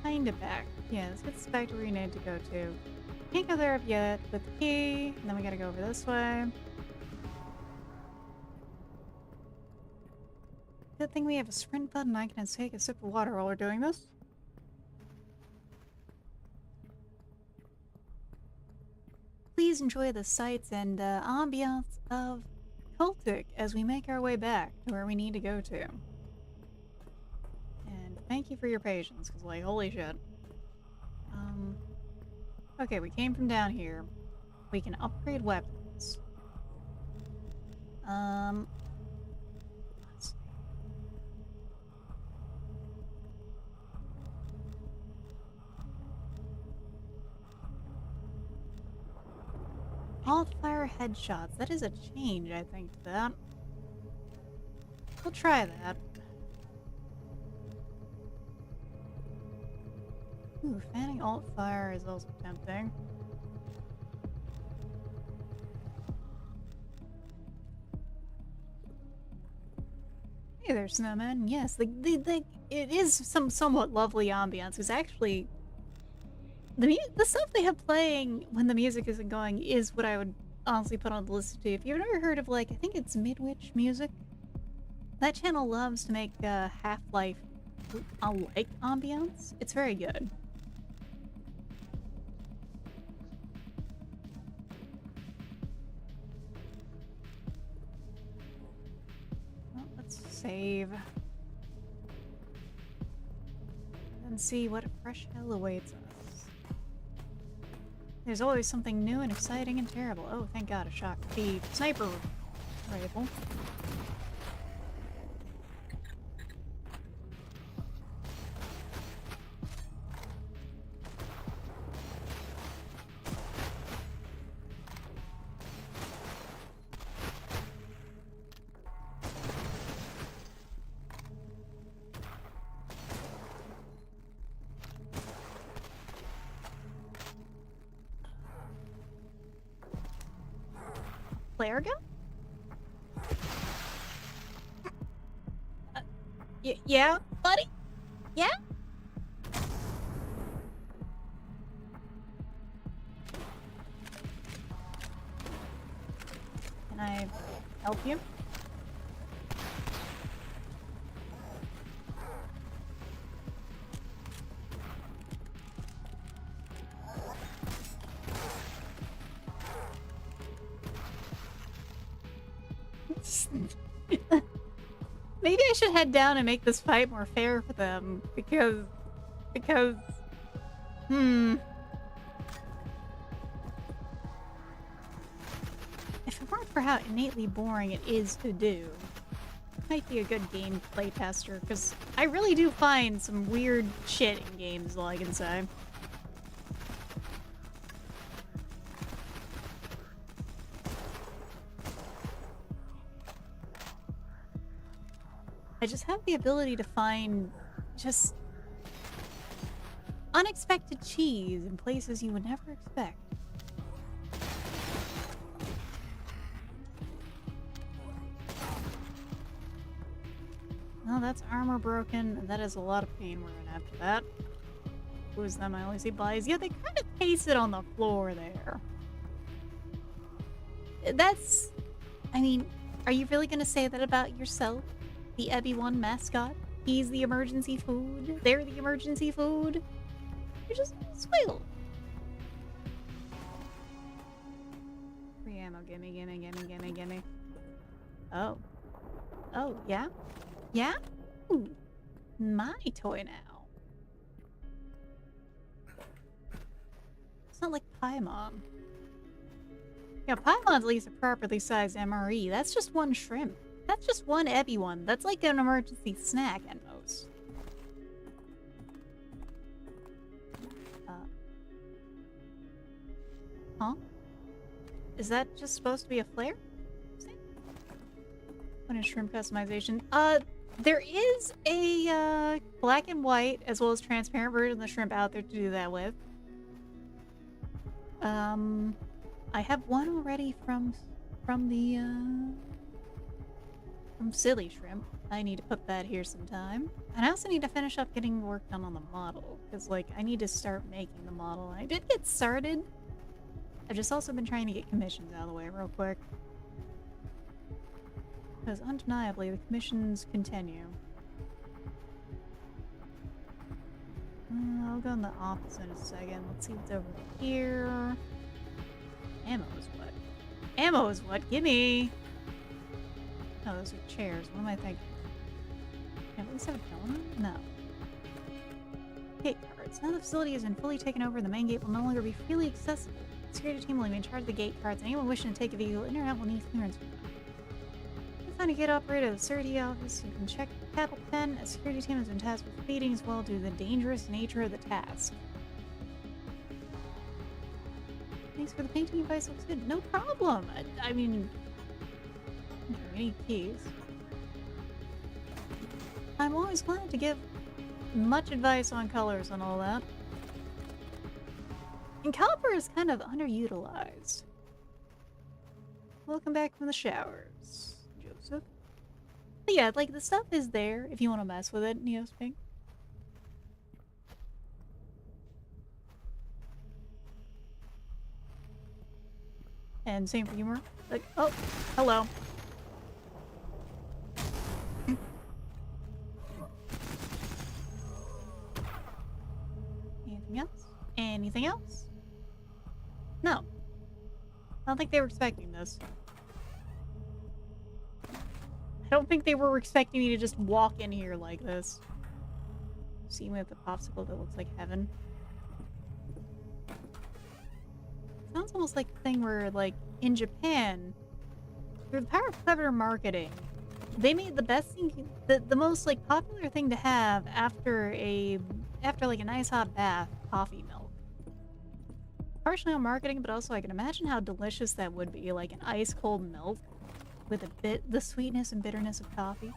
kind of back. Yeah, this gets us back to where we need to go to. Can't go there yet with the key, and then we gotta go over this way. Good thing we have a sprint button. I can take a sip of water while we're doing this. Please enjoy the sights and ambiance of CULTIC as we make our way back to where we need to go to. And thank you for your patience, because like, holy shit. Okay, we came from down here. We can upgrade weapons. Let's see. Alt-fire headshots. That is a change, I think, to that. We'll try that. Ooh, fanning alt-fire is also tempting. Hey there, snowman. Yes, it is some somewhat lovely ambiance. Because actually, the stuff they have playing when the music isn't going is what I would honestly put on the list to. If you've ever heard of, like, I think it's Midwich Music. That channel loves to make Half-Life like ambiance. It's very good. Save. And see what fresh hell awaits us. There's always something new and exciting and terrible. Oh, thank God, a shock. The sniper rifle. Flare gun? Yeah, buddy? Yeah? Can I help you? Maybe I should head down and make this fight more fair for them, because, if it weren't for how innately boring it is to do, I might be a good gameplay tester, because I really do find some weird shit in games, all I can say. I just have the ability to find just unexpected cheese in places you would never expect. Well, that's armor broken, and that is a lot of pain we're gonna have for that. Who is them? I only see bodies. Yeah, they kind of paste it on the floor there. That's... I mean, are you really gonna say that about yourself? The Ebby1 mascot? He's the emergency food? They're the emergency food? You're just a squiggle. ammo. Gimme, gimme, gimme, gimme, gimme. Oh. Oh, yeah? Yeah? Ooh. My toy now. It's not like Paimon. Yeah, Paimon's at least a properly sized MRE. That's just one shrimp. That's just one Ebi one. That's like an emergency snack at most. Huh? Is that just supposed to be a flare? What is shrimp customization? There is a black and white as well as transparent version of the shrimp out there to do that with. I have one already from Silly Shrimp. I need to put that here sometime. And I also need to finish up getting work done on the model, because like I need to start making the model. I did get started. I've just also been trying to get commissions out of the way real quick. Because undeniably, the commissions continue. I'll go in the office in a second. Let's see what's over here. Ammo is what? Ammo is what? Gimme! No, those are chairs. What am I thinking? Can I at least have a donut? No. Gate cards. Now the facility has been fully taken over, the main gate will no longer be freely accessible. The security team will be in charge of the gate cards. Anyone wishing to take a vehicle in or out will need clearance from them. Find a gate operator at the security office. You can check the capital pen. A security team has been tasked with feeding as well due to the dangerous nature of the task. Thanks for the painting advice. Looks good. No problem. I mean, I need keys. I'm always glad to give much advice on colors and all that. And copper is kind of underutilized. Welcome back from the showers, Joseph. But yeah, like the stuff is there if you want to mess with it, Neospink. And same for humor. Like, oh, hello. Anything else? Anything else? No. I don't think they were expecting this. I don't think they were expecting me to just walk in here like this. See me with the popsicle that looks like heaven. Sounds almost like a thing where, like, in Japan, through the power of clever marketing, they made the best thing, the most, like, popular thing to have after like, a nice hot bath, coffee milk. Partially on marketing, but also I can imagine how delicious that would be, like, an ice-cold milk with the sweetness and bitterness of coffee.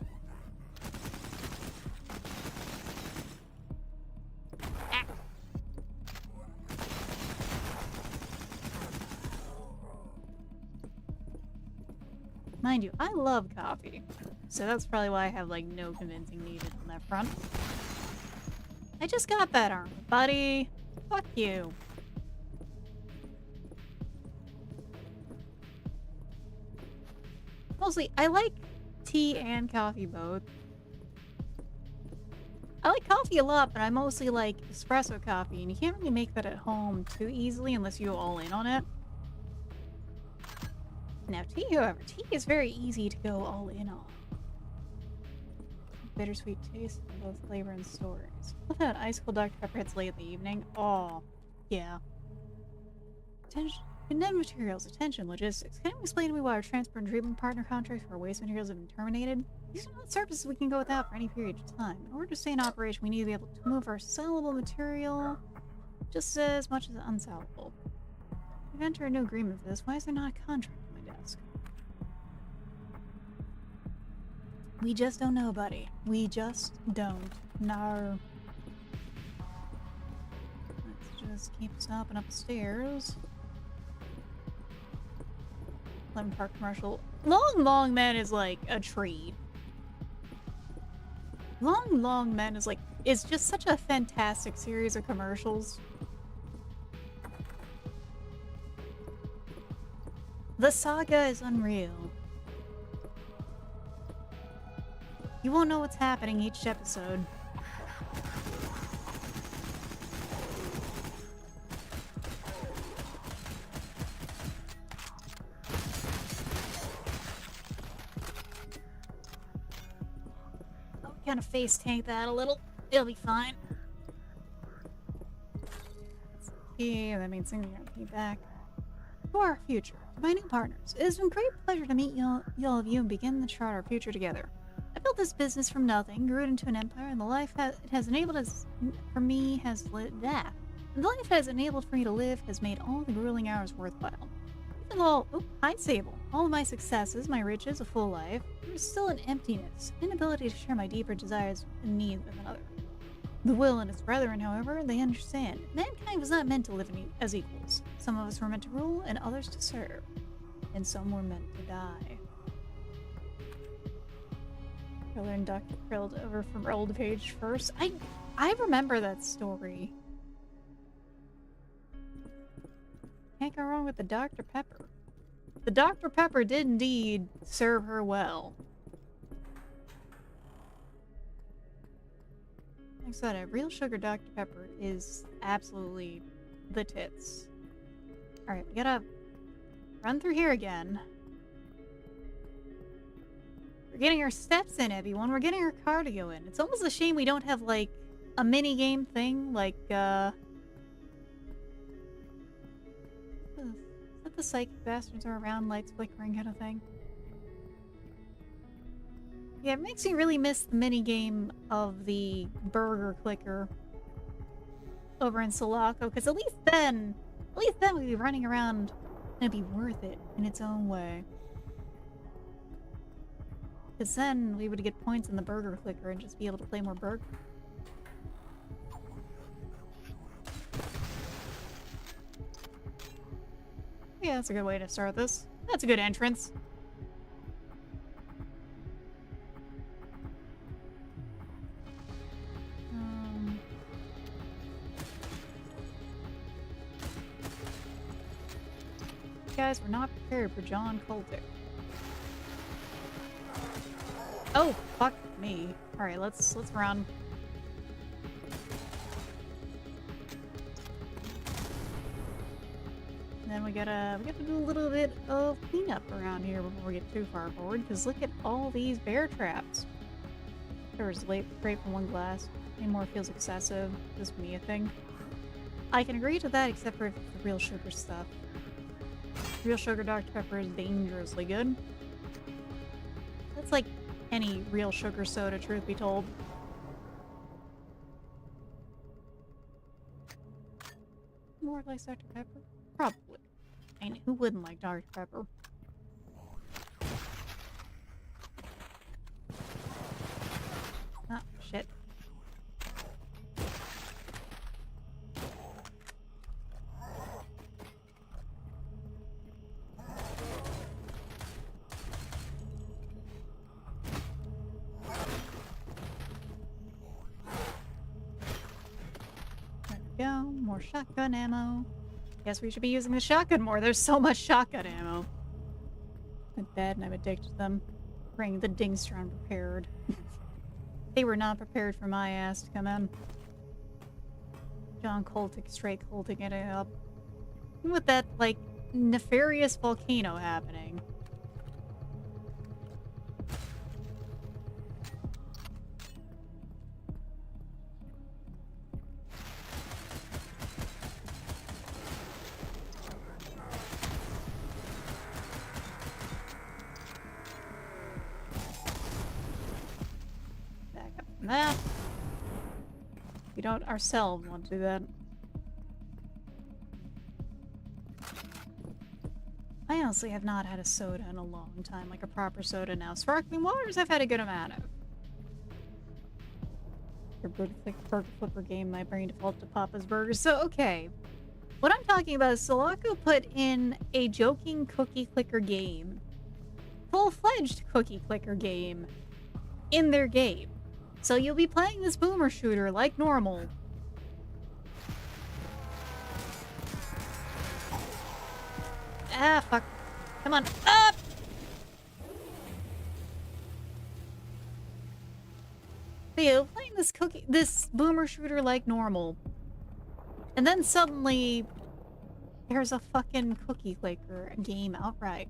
Mind you, I love coffee, so that's probably why I have, like, no convincing needed on that front. I just got that armor, buddy. Fuck you. Mostly, I like tea and coffee both. I like coffee a lot, but I mostly like espresso coffee, and you can't really make that at home too easily unless you go all in on it. Now tea, however, tea is very easy to go all in on. Bittersweet taste in both flavor and stories. Love how an ice cold Dr. Pepper hits late in the evening. Oh, yeah. Attention. Condemned materials. Attention. Logistics. Can you explain to me why our transport and treatment partner contracts for our waste materials have been terminated? These are not services we can go without for any period of time. In order to stay in operation, we need to be able to move our sellable material just as much as unsellable. We've entered a new agreement for this. Why is there not a contract on my desk? We just don't know, buddy. We just don't know. Let's just keep stopping up the stairs. Lemon Park commercial. Long Man is like a treat. Long Man is like, it's just such a fantastic series of commercials. The saga is unreal. You won't know what's happening each episode. kind of face tank that a little. It'll be fine. Yeah, that means things are gonna be back. To our future, to my new partners, it has been great pleasure to meet y'all of you and begin to chart our future together. I built this business from nothing, grew it into an empire, and the life it has enabled us for me has lit that. And the life it has enabled for me to live has made all the grueling hours worthwhile. Even though, hi Sable, all of my successes, my riches, a full life, there is still an emptiness, an inability to share my deeper desires and needs with another. The will and its brethren, however, they understand. Mankind was not meant to live as equals. Some of us were meant to rule, and others to serve. And some were meant to die. Kriller and Dr. Krilled over from old page first. I remember that story. Can't go wrong with the Dr. Pepper. The Dr. Pepper did indeed serve her well. Like I said, a real sugar Dr. Pepper is absolutely the tits. Alright, we gotta run through here again. We're getting our steps in, everyone. We're getting our cardio in. It's almost a shame we don't have, like, a mini-game thing, like, is that the psychic bastards are around, lights flickering kind of thing? Yeah, it makes me really miss the mini-game of the burger clicker over in Sulaco, because at least then we'd be running around and it'd be worth it in its own way. Because then we would get points in the burger clicker and just be able to play more burger. Yeah, that's a good way to start this. That's a good entrance. Guys, we're not prepared for John CULTIC. Oh, fuck me. Alright, let's run. And then we gotta do a little bit of cleanup around here before we get too far forward, because look at all these bear traps. There was late great from one glass. Any more feels excessive. Just me a thing. I can agree to that, except for the real sugar stuff. Real sugar Dr. Pepper is dangerously good. That's like any real sugar soda, truth be told. More like Dr. Pepper? Probably. I mean, who wouldn't like Dr. Pepper? Ah, shit. Go, more shotgun ammo. Guess we should be using the shotgun more. There's so much shotgun ammo. I'm bad and I'm addicted to them. Bring the dingster unprepared. They were not prepared for my ass to come in. John CULTIC, straight CULTIC it up. With that, like, nefarious volcano happening. That. We don't ourselves want to do that. I honestly have not had a soda in a long time, like a proper soda now. Sparkling waters I've had a good amount of. For burger flipper game, my brain defaulted to Papa's Burgers. So, okay. What I'm talking about is Sulaco put in a joking cookie clicker game. Full-fledged cookie clicker game in their game. So you'll be playing this boomer shooter like normal. Ah, fuck. Come on, up! So you're playing this boomer shooter like normal. And then suddenly, there's a fucking cookie clicker game outright.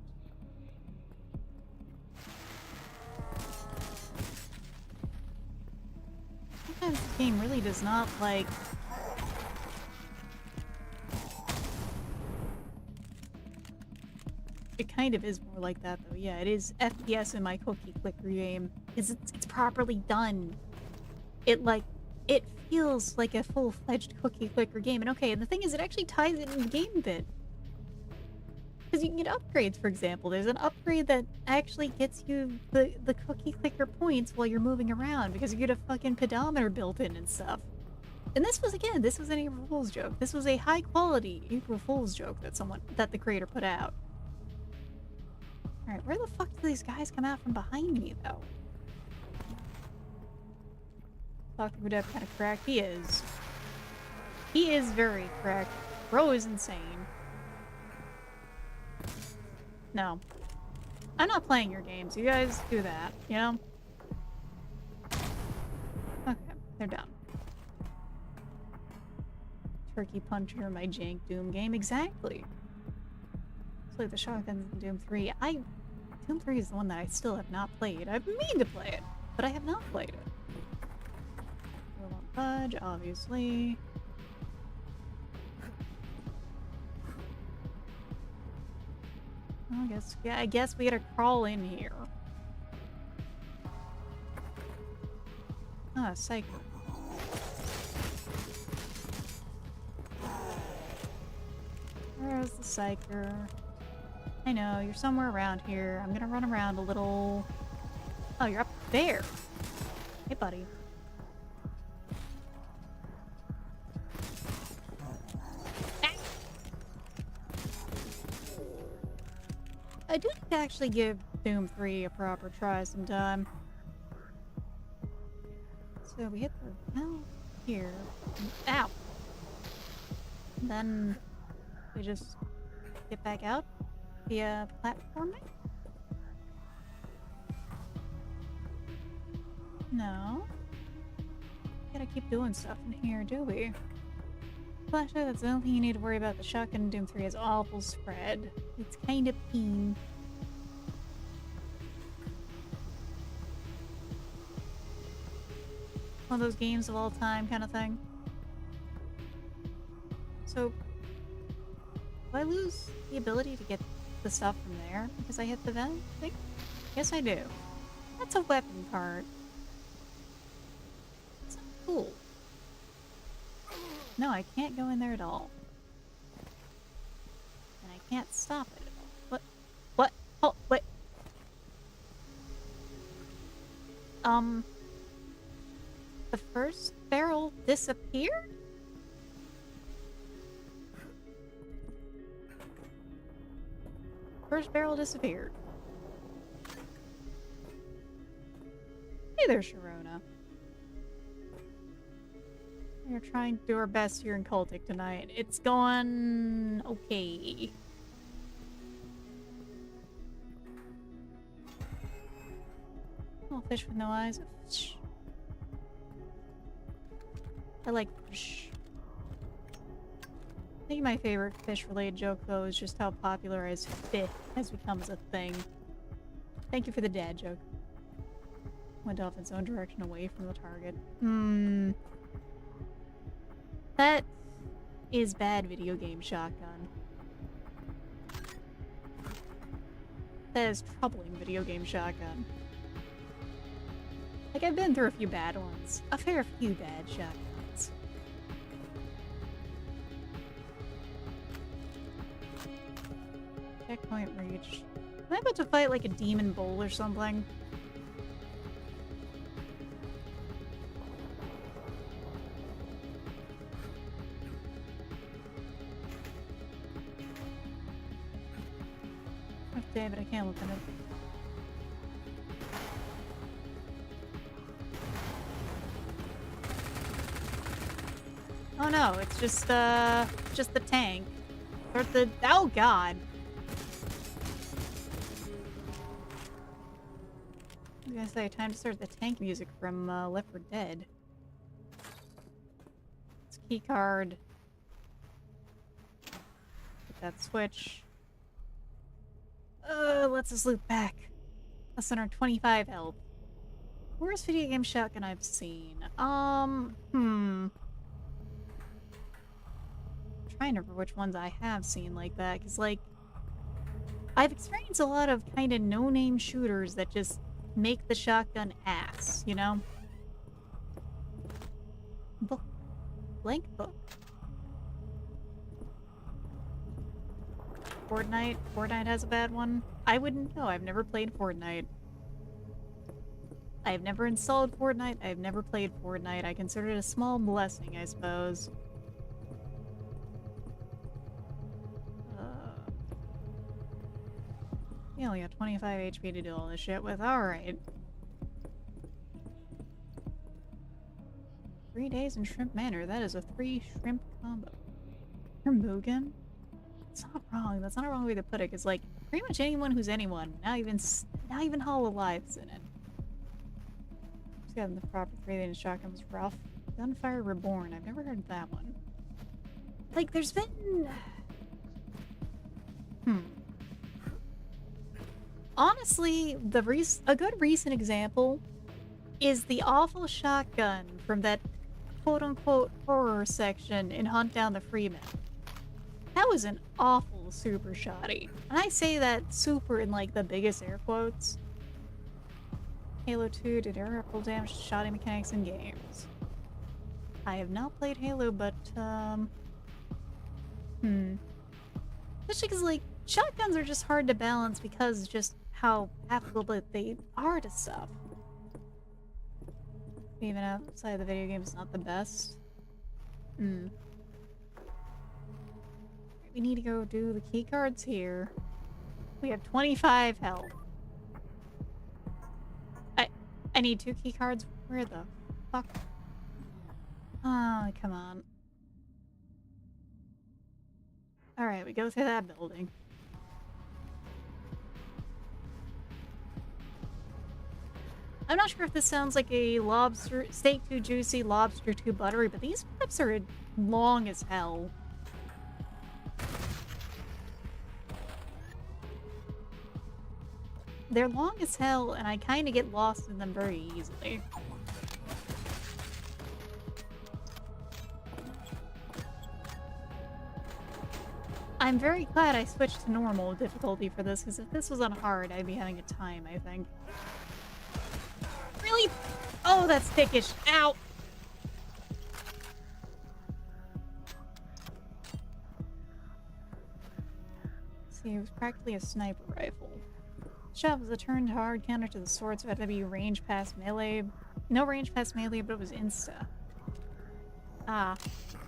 Sometimes the game really does not, like... It kind of is more like that, though. Yeah, it is FPS in my cookie clicker game. It's properly done. It feels like a full-fledged cookie clicker game. And okay, and the thing is, it actually ties it in the game a bit. Because you can get upgrades, for example. There's an upgrade that actually gets you the cookie clicker points while you're moving around, because you get a fucking pedometer built in and stuff. And this was, again, this was an April Fool's joke. This was a high-quality April Fool's joke that the creator put out. Alright, where the fuck do these guys come out from behind me, though? Dr. Budep kind of cracked. He is. He is very cracked. Bro is insane. No. I'm not playing your games. You guys do that, you know? Okay, they're done. Turkey Puncher, my jank Doom game. Exactly. It's like the shotguns in Doom 3. Doom 3 is the one that I still have not played. I've mean to play it, but I have not played it. Robot Fudge, obviously. I guess we gotta crawl in here. Ah, psycho. Where's the psyker? I know, you're somewhere around here. I'm gonna run around a little... Oh, you're up there! Hey, buddy. I do need to actually give Doom 3 a proper try sometime. So we hit the... well, here. Ow! And then we just get back out via platforming? No. Gotta keep doing stuff in here, do we? Flashlight, that's the only thing you need to worry about. The shotgun in Doom 3 has awful spread. It's kind of peen. One of those games of all time kind of thing. So, do I lose the ability to get the stuff from there because I hit the vent thing? Yes, I do. That's a weapon card. That's not cool. No, I can't go in there at all. And I can't stop it at all. What? What? Oh, wait. The first barrel disappeared? First barrel disappeared. Hey there, Sharona. We're trying to do our best here in CULTIC tonight. It's going... okay. Oh, fish with no eyes. Fish. I like fish. I think my favorite fish-related joke, though, is just how popularized fish has become as a thing. Thank you for the dad joke. Went off its own direction away from the target. That is bad video game shotgun. That is troubling video game shotgun. Like, I've been through a few bad ones. A fair few bad shotguns. Checkpoint reached. Am I about to fight like a demon bull or something? Okay, but I can't look at it. Oh no, it's just the tank. Or the... oh god! I was gonna say, time to start the tank music from Left 4 Dead. It's keycard. Get that switch. Lets us loop back. Less than our 25 health. Worst video game shotgun I've seen. Trying to remember which ones I have seen like that, because, like, I've experienced a lot of kind of no-name shooters that just make the shotgun ass, you know? Book. Blank book. Fortnite? Fortnite has a bad one? I wouldn't know. I've never played Fortnite. I've never installed Fortnite. I've never played Fortnite. I consider it a small blessing, I suppose. You only got 25 HP to do all this shit with. Alright. 3 days in Shrimp Manor. That is a 3 shrimp combo. Mugen? That's not wrong. That's not a wrong way to put it, because, like, pretty much anyone who's anyone. Not even Hololive's in it. Just got the proper 3-inch shotgun was rough. Gunfire Reborn. I've never heard of that one. Like, there's been... Honestly, a good recent example is the awful shotgun from that quote-unquote horror section in Hunt Down the Freeman. That was an awful super shotty. And I say that super in, like, the biggest air quotes. Halo 2 did irreparable damage to shotty mechanics in games. I have not played Halo, but, especially because, like, shotguns are just hard to balance because just how applicable they are to stuff. Even outside the video game is not the best. We need to go do the key cards here. We have 25 health. I need 2 key cards. Where the fuck? Oh, come on. Alright, we go through that building. I'm not sure if this sounds like a lobster steak too juicy, lobster too buttery, but these clips are long as hell. They're long as hell, and I kind of get lost in them very easily. I'm very glad I switched to normal difficulty for this, because if this was on hard, I'd be having a time, I think. Really? Oh, that's thickish. Ow! See, it was practically a sniper rifle. Shot was a turned hard counter to the sword, so it had to be range past melee. No range past melee, but it was insta. Ah.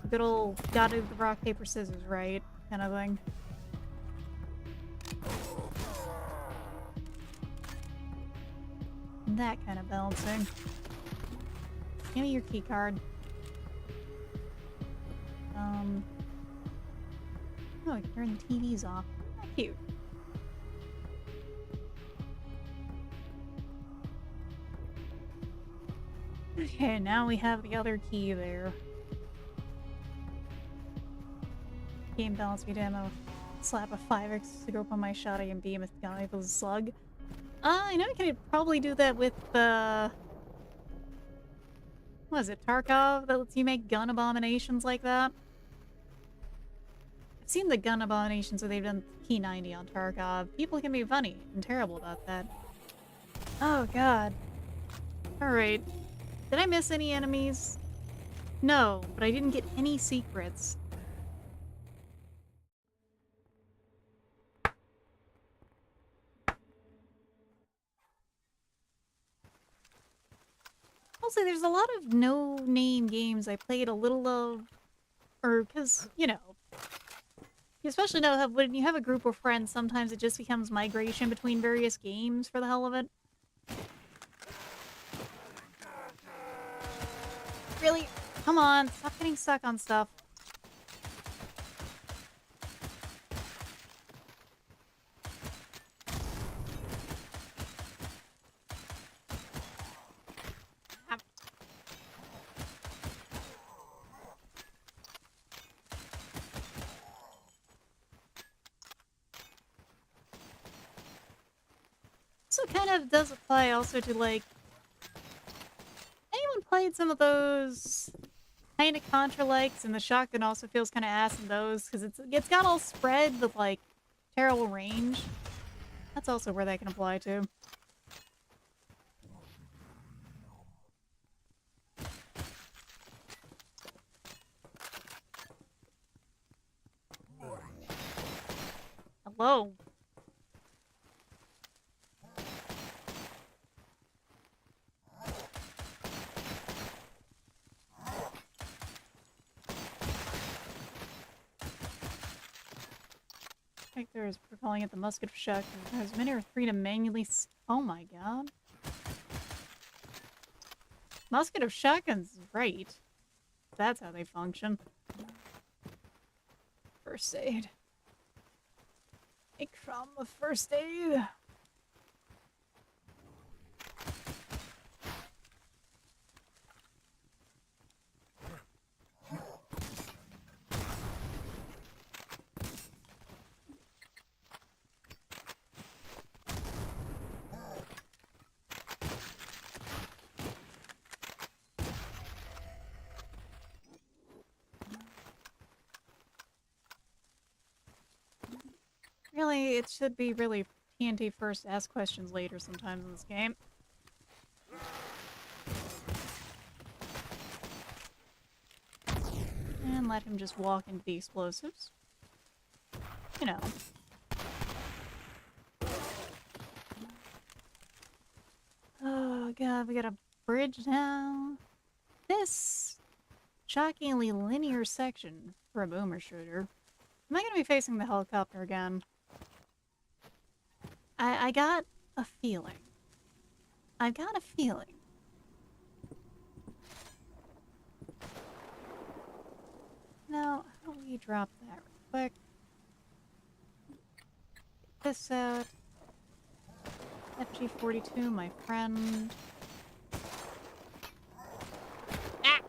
Good old gotta do the rock, paper, scissors, right? Kind of thing. That kind of balancing. Give me your key card. Oh, we can turn the TVs off. How cute. Okay, now we have the other key there. Game balance speed ammo. Slap a 5x to go up on my shotty and beam with gun with a slug. I know I could probably do that with what is it, Tarkov? That lets you make gun abominations like that? I've seen the gun abominations where they've done P90 on Tarkov. People can be funny and terrible about that. Oh god. Alright. Did I miss any enemies? No, but I didn't get any secrets. Also, there's a lot of no-name games I played a little of, or because, you know, you especially know how when you have a group of friends, sometimes it just becomes migration between various games for the hell of it. Really? Come on, stop getting stuck on stuff. So kind of does apply also to, like, played some of those kind of Contra-likes, and the shotgun also feels kind of ass in those, because it's got all spread with, like, terrible range. That's also where that can apply to. Hello. There is propelling at the musket of shotgun. There's many or three to manually. Oh my god. Musket of shotguns is great. That's how they function. First aid. Take from the first aid. Really, it should be really TNT first, ask questions later sometimes in this game. And let him just walk into the explosives. You know. Oh god, we got a bridge now. This shockingly linear section for a boomer shooter. Am I gonna be facing the helicopter again? I got a feeling. I've got a feeling. Now, how do we drop that real quick? Get this out. FG-42, my friend. Ah!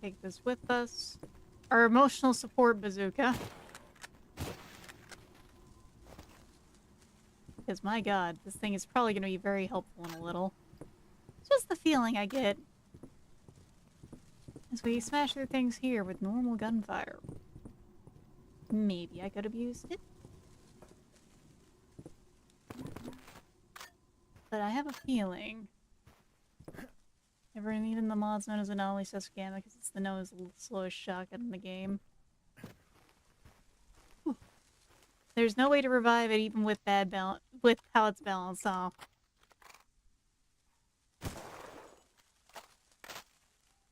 Take this with us. Our emotional support bazooka. Because my god, this thing is probably going to be very helpful in a little. It's just the feeling I get as we smash through things here with normal gunfire. Maybe I could have used it. But I have a feeling. Even the mod's known as an anomaly Susquehanna because it's the slowest shotgun in the game. Whew. There's no way to revive it even with bad balance, with how it's balanced off.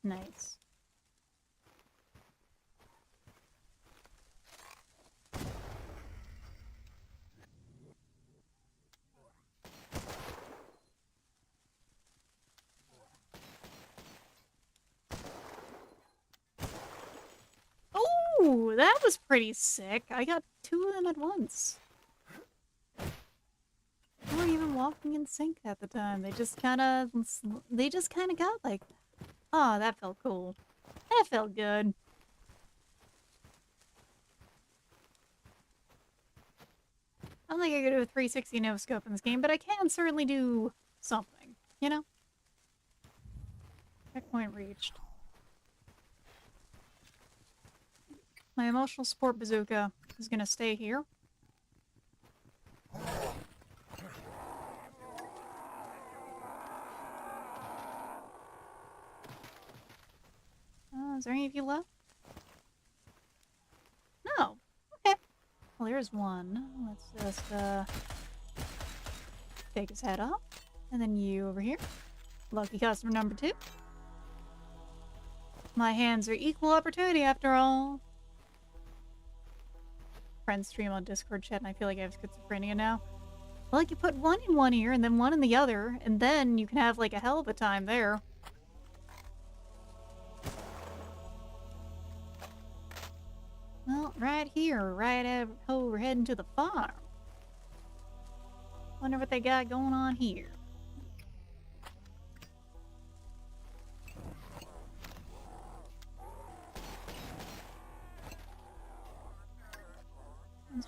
Nice. Ooh, that was pretty sick. I got two of them at once. They weren't even walking in sync at the time. They just kind of got like, oh, that felt cool. That felt good. I don't think I could do a 360 no-scope in this game, but I can certainly do something, you know? Checkpoint reached. My emotional support bazooka is gonna stay here. Is there any of you left? No. Okay. Well, there's one. Let's just, take his head off. And then you over here. Lucky customer number 2. My hands are equal opportunity after all. Friends stream on Discord chat and I feel like I have schizophrenia now. Well, like you put one in one ear and then one in the other, and then you can have like a hell of a time there. Well, right here, we're heading to the farm. Wonder what they got going on here.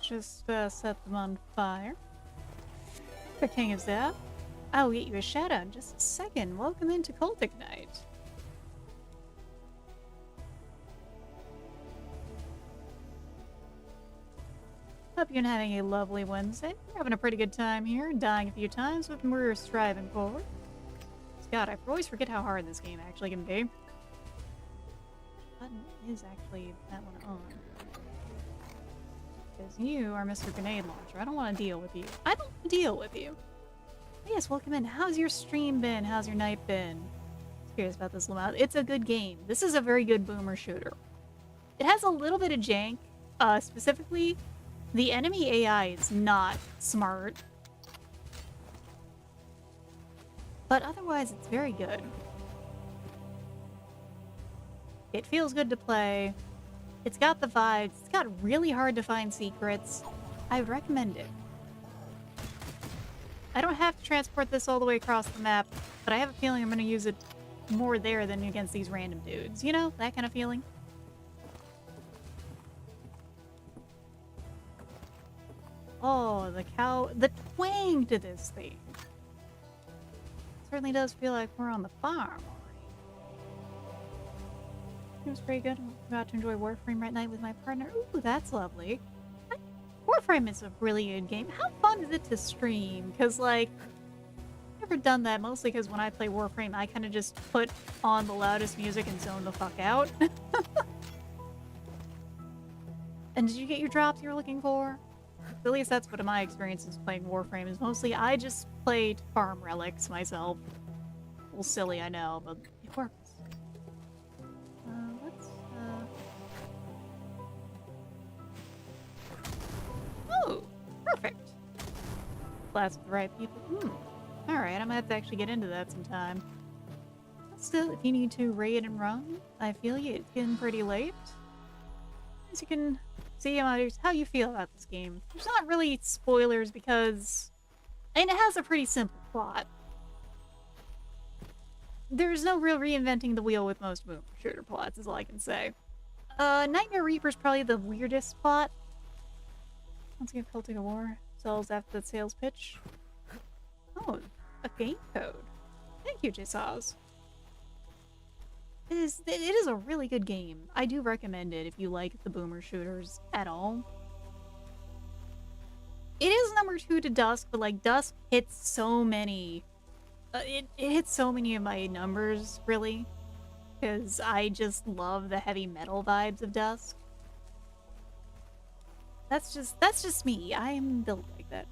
just set them on fire. The king is there. I'll get you a shout out in just a second. Welcome into Cultic Night. Hope you're having a lovely Wednesday. We're having a pretty good time here, dying a few times, but we're striving forward. God, I always forget how hard this game actually can be. Button is actually that one on. Because you are Mr. Grenade Launcher. I don't want to deal with you. I don't want to deal with you. Yes, welcome in. How's your stream been? How's your night been? Curious about this Lamau. It's a good game. This is a very good boomer shooter. It has a little bit of jank. Specifically, the enemy AI is not smart. But otherwise, it's very good. It feels good to play. It's got the vibes. It's got really hard to find secrets. I would recommend it. I don't have to transport this all the way across the map, but I have a feeling I'm going to use it more there than against these random dudes. You know, that kind of feeling. Oh, the twang to this thing. Certainly does feel like we're on the farm. It was pretty good. I'm about to enjoy Warframe right night with my partner. Ooh, that's lovely. Warframe is a really good game. How fun is it to stream? Because, like, I've never done that, mostly because when I play Warframe, I kind of just put on the loudest music and zone the fuck out. And did you get your drops you were looking for? At least that's what my experience is playing Warframe is mostly. I just play to farm relics myself. A little silly, I know, but it works. Oh, perfect. That's the right people. Alright, I'm gonna have to actually get into that sometime. Still, if you need to raid and run, I feel you. It's getting pretty late. As you can see how you feel about this game. There's not really spoilers because... And it has a pretty simple plot. There's no real reinventing the wheel with most boomer shooter plots, is all I can say. Nightmare Reaper's probably the weirdest plot. Let's give CULTIC a war. Sells after the sales pitch. Oh, a game code. Thank you, Jisaz. It is a really good game. I do recommend it if you like the boomer shooters at all. It is number 2 to Dusk, but like Dusk hits so many. It hits so many of my numbers, really, because I just love the heavy metal vibes of Dusk. That's just me. I'm built like that.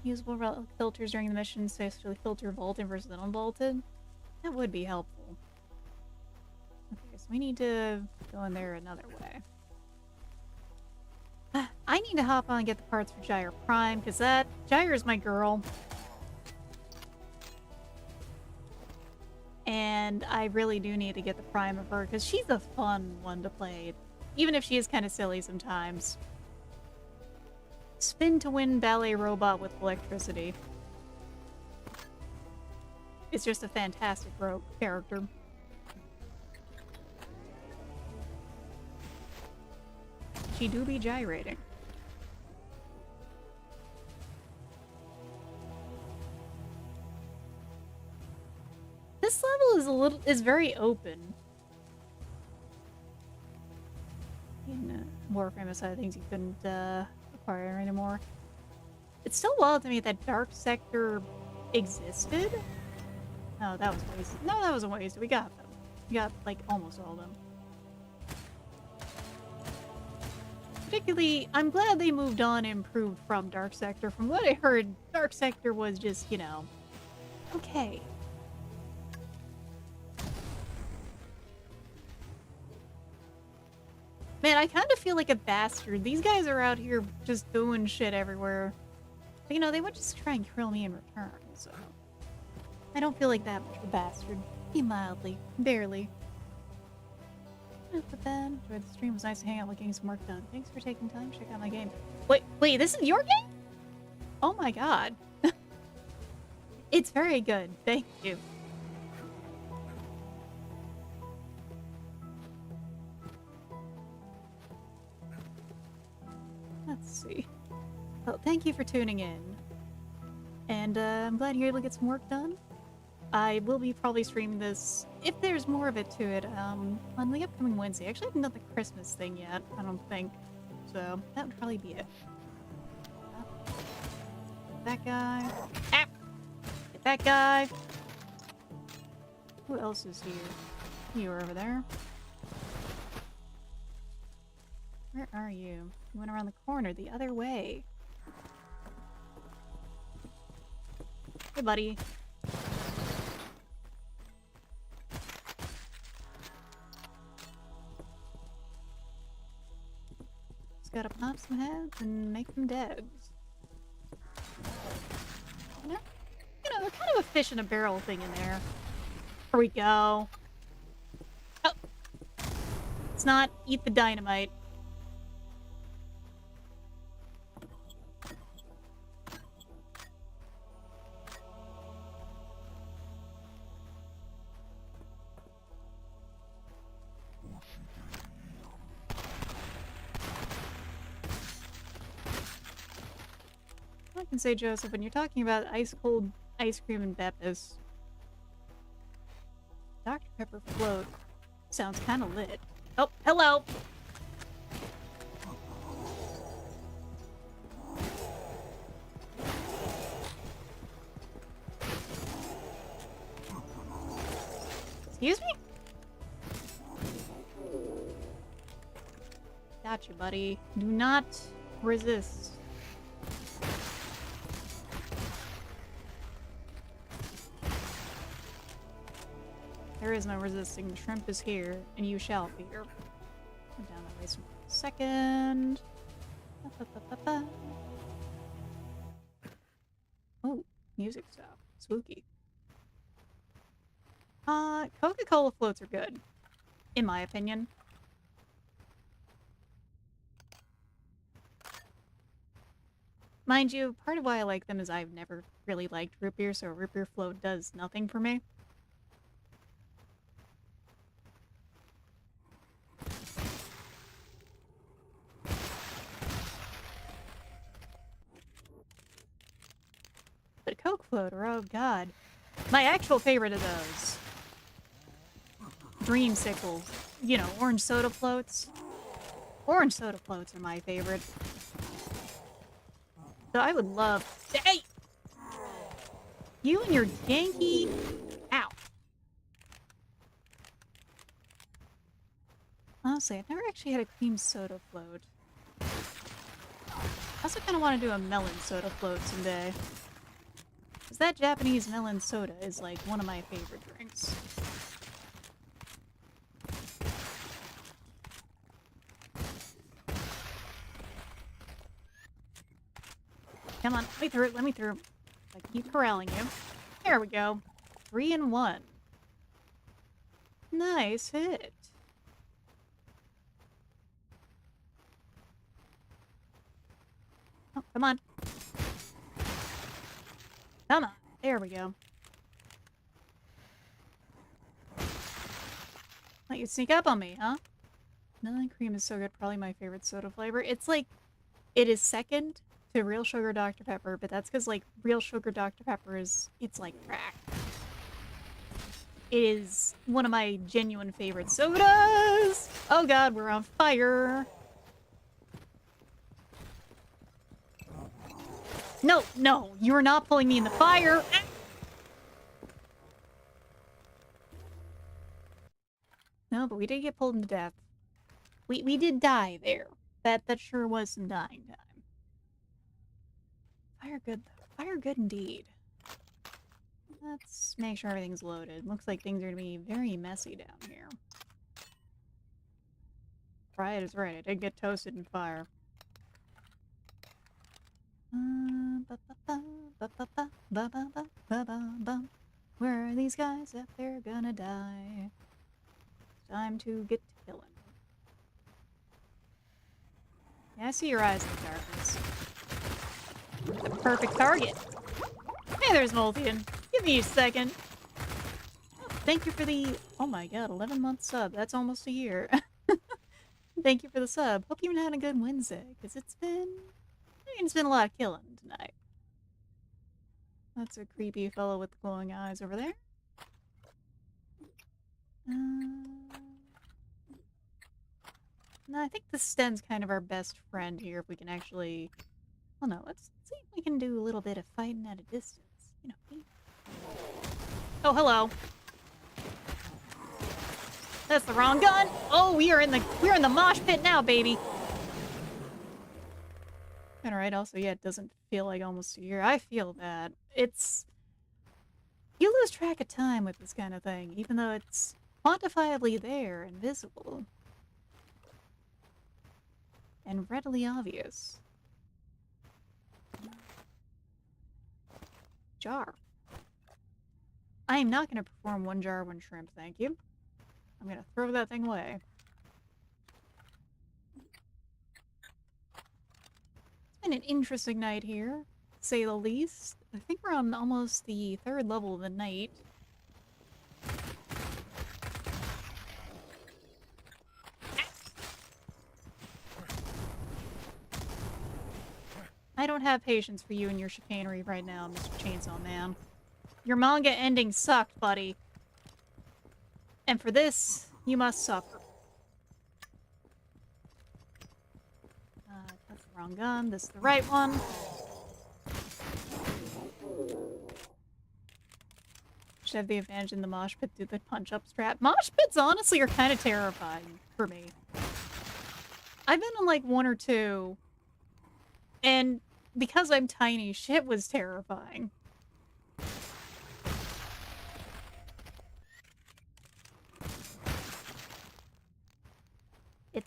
Usable filters during the mission, especially filter vaulted versus unvaulted. That would be helpful. Okay, so we need to go in there another way. I need to hop on and get the parts for Gyre Prime, because Gyre is my girl. And I really do need to get the Prime of her, because she's a fun one to play. Even if she is kind of silly sometimes. Spin to win ballet robot with electricity. It's just a fantastic character. She do be gyrating. This level is very open. In Warframe aside, things you couldn't acquire anymore. It's still wild to me that Dark Sector existed. No, that was wasted. No, that wasn't wasted. We got them. We got like almost all of them. Particularly, I'm glad they moved on and improved from Dark Sector. From what I heard, Dark Sector was just, you know, okay. Man, I kind of feel like a bastard. These guys are out here just doing shit everywhere. But, you know, they would just try and kill me in return, so... I don't feel like that much of a bastard. Be mildly. Barely. Not the bad. Enjoyed the stream. It was nice to hang out while getting some work done. Thanks for taking time to check out my game. Wait, this is your game? Oh my god. It's very good. Thank you. Let's see. Well, thank you for tuning in. And I'm glad you're able to get some work done. I will be probably streaming this, if there's more of it to it, on the upcoming Wednesday. Actually, I haven't done the Christmas thing yet, I don't think. So, that would probably be it. That guy. Ah! Get that guy. Who else is here? You are over there. Where are you? You went around the corner the other way. Hey, buddy. Just gotta pop some heads and make them dead. You know, kind of a fish in a barrel thing in there. Here we go. Oh! It's not eat the dynamite. I can say, Joseph, when you're talking about ice-cold ice cream and Beppis, Dr. Pepper float sounds kind of lit. Oh, hello! Excuse me? Gotcha, buddy. Do not resist. There is no resisting. The shrimp is here, and you shall fear. Come down that way for a second. Oh, music stuff. Spooky. Coca-Cola floats are good, in my opinion. Mind you, part of why I like them is I've never really liked root beer, so a root beer float does nothing for me. But a Coke floater, oh god. My actual favorite of those. Dreamsicles. You know, orange soda floats. Orange soda floats are my favorite. So I would love... Hey! You and your janky... Ow. Honestly, I've never actually had a cream soda float. I also kind of want to do a melon soda float someday. Because that Japanese melon soda is like one of my favorite drinks. Come on, let me through, let me through. I keep corralling you. There we go. 3 and 1. Nice hit. Oh, come on. Come on. There we go. Let you sneak up on me, huh? Melon cream is so good. Probably my favorite soda flavor. It's like, it is second to real sugar Dr. Pepper, but that's because, like, real sugar Dr. Pepper is, it's like crack. It is one of my genuine favorite sodas! Oh god, we're on fire! No, no, you are not pulling me in the fire! No, but we did get pulled into death. We did die there. That sure was some dying time. Fire good, though. Fire good indeed. Let's make sure everything's loaded. Looks like things are gonna be very messy down here. Right is right. I did get toasted in fire. Where are these guys if they're gonna die? Time to get to killing. Yeah, I see your eyes in the darkness. The perfect target. Hey, there's Molthian. Give me a second. Oh, thank you for the... Oh my god, 11-month sub. That's almost a year. Thank you for the sub. Hope you've had a good Wednesday, because it's been It's been a lot of killing tonight. That's a creepy fellow with the glowing eyes over there. No, I think the Sten's kind of our best friend here if we can actually... Well, no, let's see if we can do a little bit of fighting at a distance. You know. Oh, hello. That's the wrong gun. Oh, we're in the mosh pit now, baby. Alright, also, yeah, it doesn't feel like almost a year. I feel that. You lose track of time with this kind of thing, even though it's quantifiably there and visible. And readily obvious. Jar. I am not going to perform one jar, one shrimp, thank you. I'm going to throw that thing away. It's been an interesting night here, to say the least. I think we're on almost the 3rd level of the night. I don't have patience for you and your chicanery right now, Mr. Chainsaw Man. Your manga ending sucked, buddy. And for this, you must suffer. That's the wrong gun. This is the right one. Should have the advantage in the mosh pit through the punch-up strat. Mosh pits, honestly, are kind of terrifying for me. I've been on, like, 1 or 2. And because I'm tiny, shit was terrifying.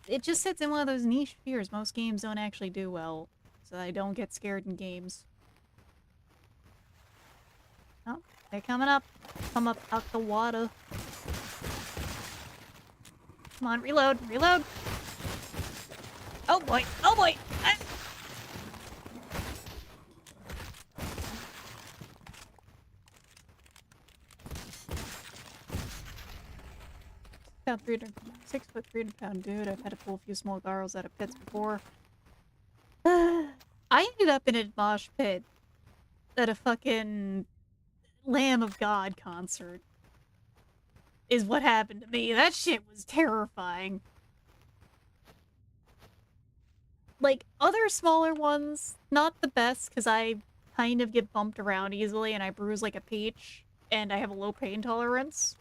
It just sits in one of those niche fears most games don't actually do well, so I don't get scared in games. Oh, they're coming up. Come up out the water. Come on, reload, reload! Oh boy, oh boy! Ah. About 6 foot 300 pound dude. I've had to pull a few small girls out of pits before. I ended up in a mosh pit at a fucking Lamb of God concert. Is what happened to me. That shit was terrifying. Like, other smaller ones, not the best, because I kind of get bumped around easily and I bruise like a peach, and I have a low pain tolerance.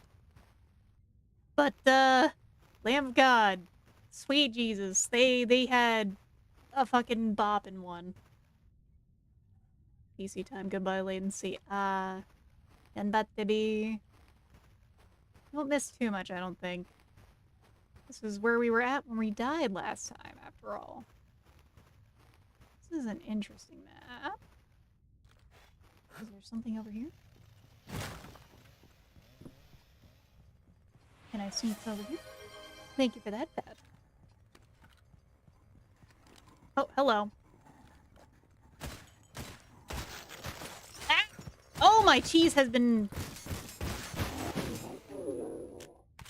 But, Lamb of God, sweet Jesus, they had a fucking boppin' one. PC time, goodbye latency. And battery. Won't miss too much, I don't think. This is where we were at when we died last time, after all. This is an interesting map. Is there something over here? Can I sneak over here? Thank you for that, Pat. Oh, hello. Ah! Oh, my cheese has been...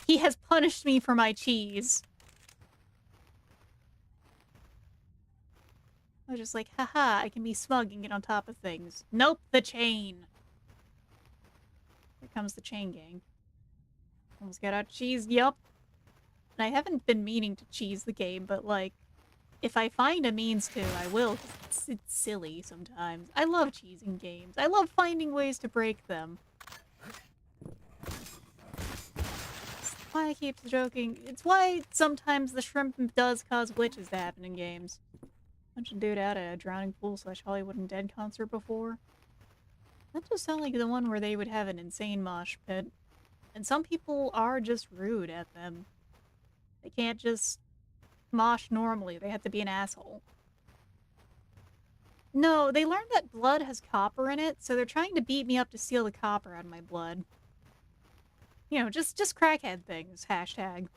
He has punished me for my cheese. I was just like, haha, I can be smug and get on top of things. Nope, the chain. Here comes the chain gang. Almost got out cheese, yup. And I haven't been meaning to cheese the game, but like, if I find a means to, I will, 'cause it's silly sometimes. I love cheesing games. I love finding ways to break them. That's why I keep joking. It's why sometimes the shrimp does cause glitches to happen in games. Bunch of dude out at a drowning pool / Hollywood and Dead concert before. That just sound like the one where they would have an insane mosh pit. And some people are just rude at them. They can't just mosh normally. They have to be an asshole. No, they learned that blood has copper in it, so they're trying to beat me up to steal the copper out of my blood. You know, just crackhead things, hashtag.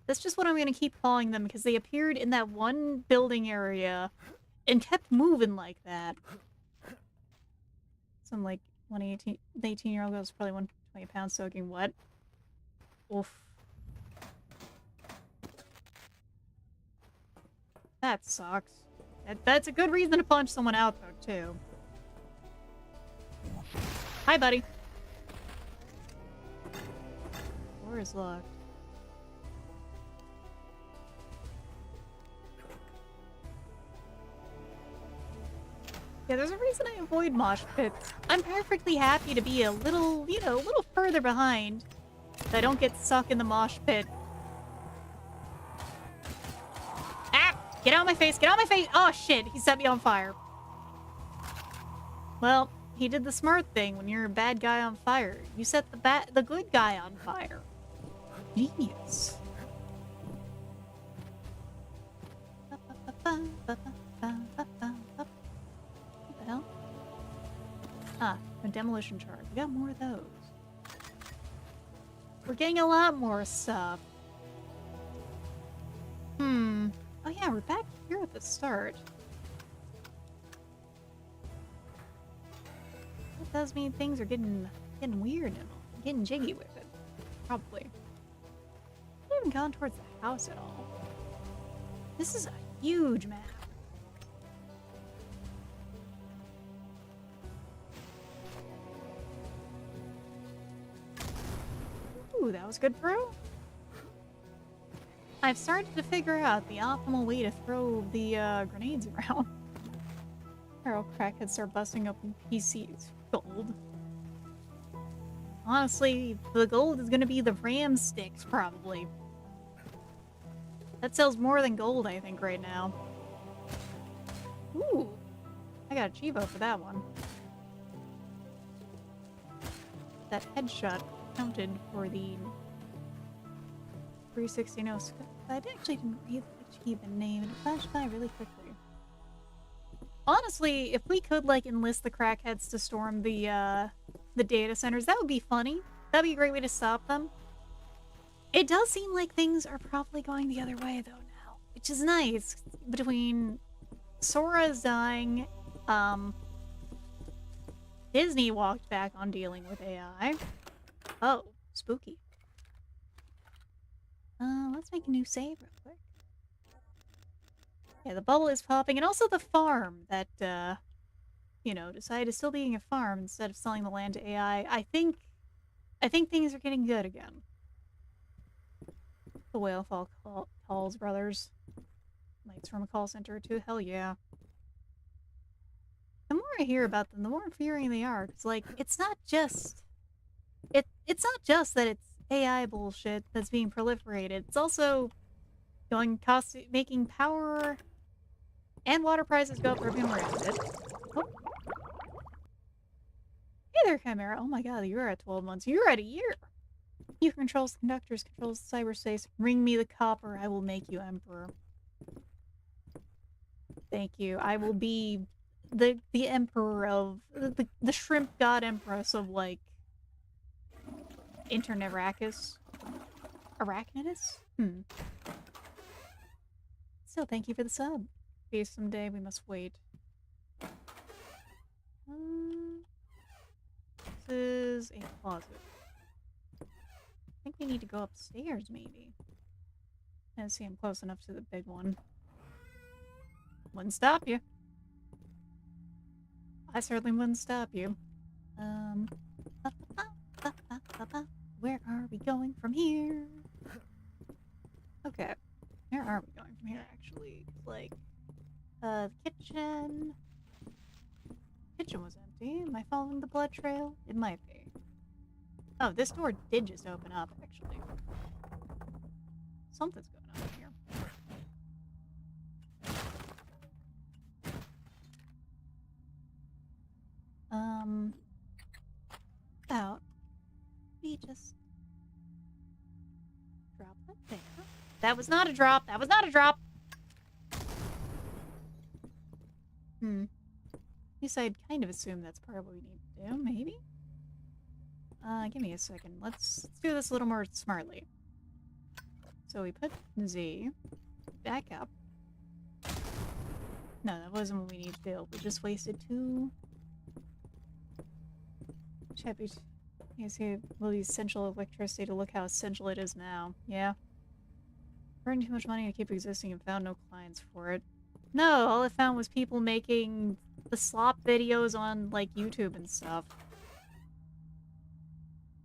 That's just what I'm gonna keep calling them, because they appeared in that one building area and kept moving like that. Some, like, 18-year-old girl's probably 120 pounds soaking wet. Oof. That sucks. That's a good reason to punch someone out, though, too. Hi, buddy. Door is locked. Yeah, there's a reason I avoid mosh pits. I'm perfectly happy to be a little, you know, a little further behind. So I don't get stuck in the mosh pit. Ah! Get out of my face! Get out of my face! Oh, shit! He set me on fire. Well, he did the smart thing when you're a bad guy on fire. You set the good guy on fire. Genius. What the hell? Ah, a demolition charge. We got more of those. We're getting a lot more stuff. Oh yeah, we're back here at the start. That does mean things are getting weird and getting jiggy with it. Probably. I haven't gone towards the house at all. This is a huge map. Ooh, that was good throw. I've started to figure out the optimal way to throw the grenades around. Feral crackheads start busting open PCs. Gold. Honestly, the gold is gonna be the ram sticks, probably. That sells more than gold, I think, right now. Ooh. I got a Chivo for that one. That headshot counted for the 360 no scope. I actually didn't read the achievement name. It flashed by really quickly. Honestly, if we could, like, enlist the crackheads to storm the data centers, that would be funny. That'd be a great way to stop them. It does seem like things are probably going the other way, though, now. Which is nice. Between Sora's dying, Disney walked back on dealing with AI. Oh, spooky. Let's make a new save real quick. Yeah, the bubble is popping, and also the farm that, you know, decided to still being a farm instead of selling the land to AI. I think things are getting good again. The whale fall calls, brothers. Lights from a call center too. Hell yeah. The more I hear about them, the more infuriating they are. It's like, it's not just it's not just that it's AI bullshit that's being proliferated. It's also making power and water prices go up for everyone around it. Oh. Hey there, Chimera. Oh my god, you're at 12 months. You're at a year. You controls conductors, controls cyberspace. Ring me the copper, I will make you emperor. Thank you. I will be the emperor of the shrimp god empress of, like, Arrakis? Still, thank you for the sub. Maybe someday we must wait. This is a closet. I think we need to go upstairs, maybe. Let's see, I'm close enough to the big one. Wouldn't stop you. I certainly wouldn't stop you. Where are we going from here? Okay. Where are we going from here, actually? Like, the kitchen. Kitchen was empty. Am I following the blood trail? It might be. Oh, this door did just open up, actually. Something's going on here. Out. We just drop it there. That was not a drop. That was not a drop. At least I'd kind of assume that's part of what we need to do, maybe? Give me a second. Let's do this a little more smartly. So we put Z back up. No, that wasn't what we need to do. We just wasted two chappies. You see, will use essential electricity to look how essential it is now. Yeah. Earned too much money to keep existing and found no clients for it. No, all I found was people making the slop videos on, like, YouTube and stuff.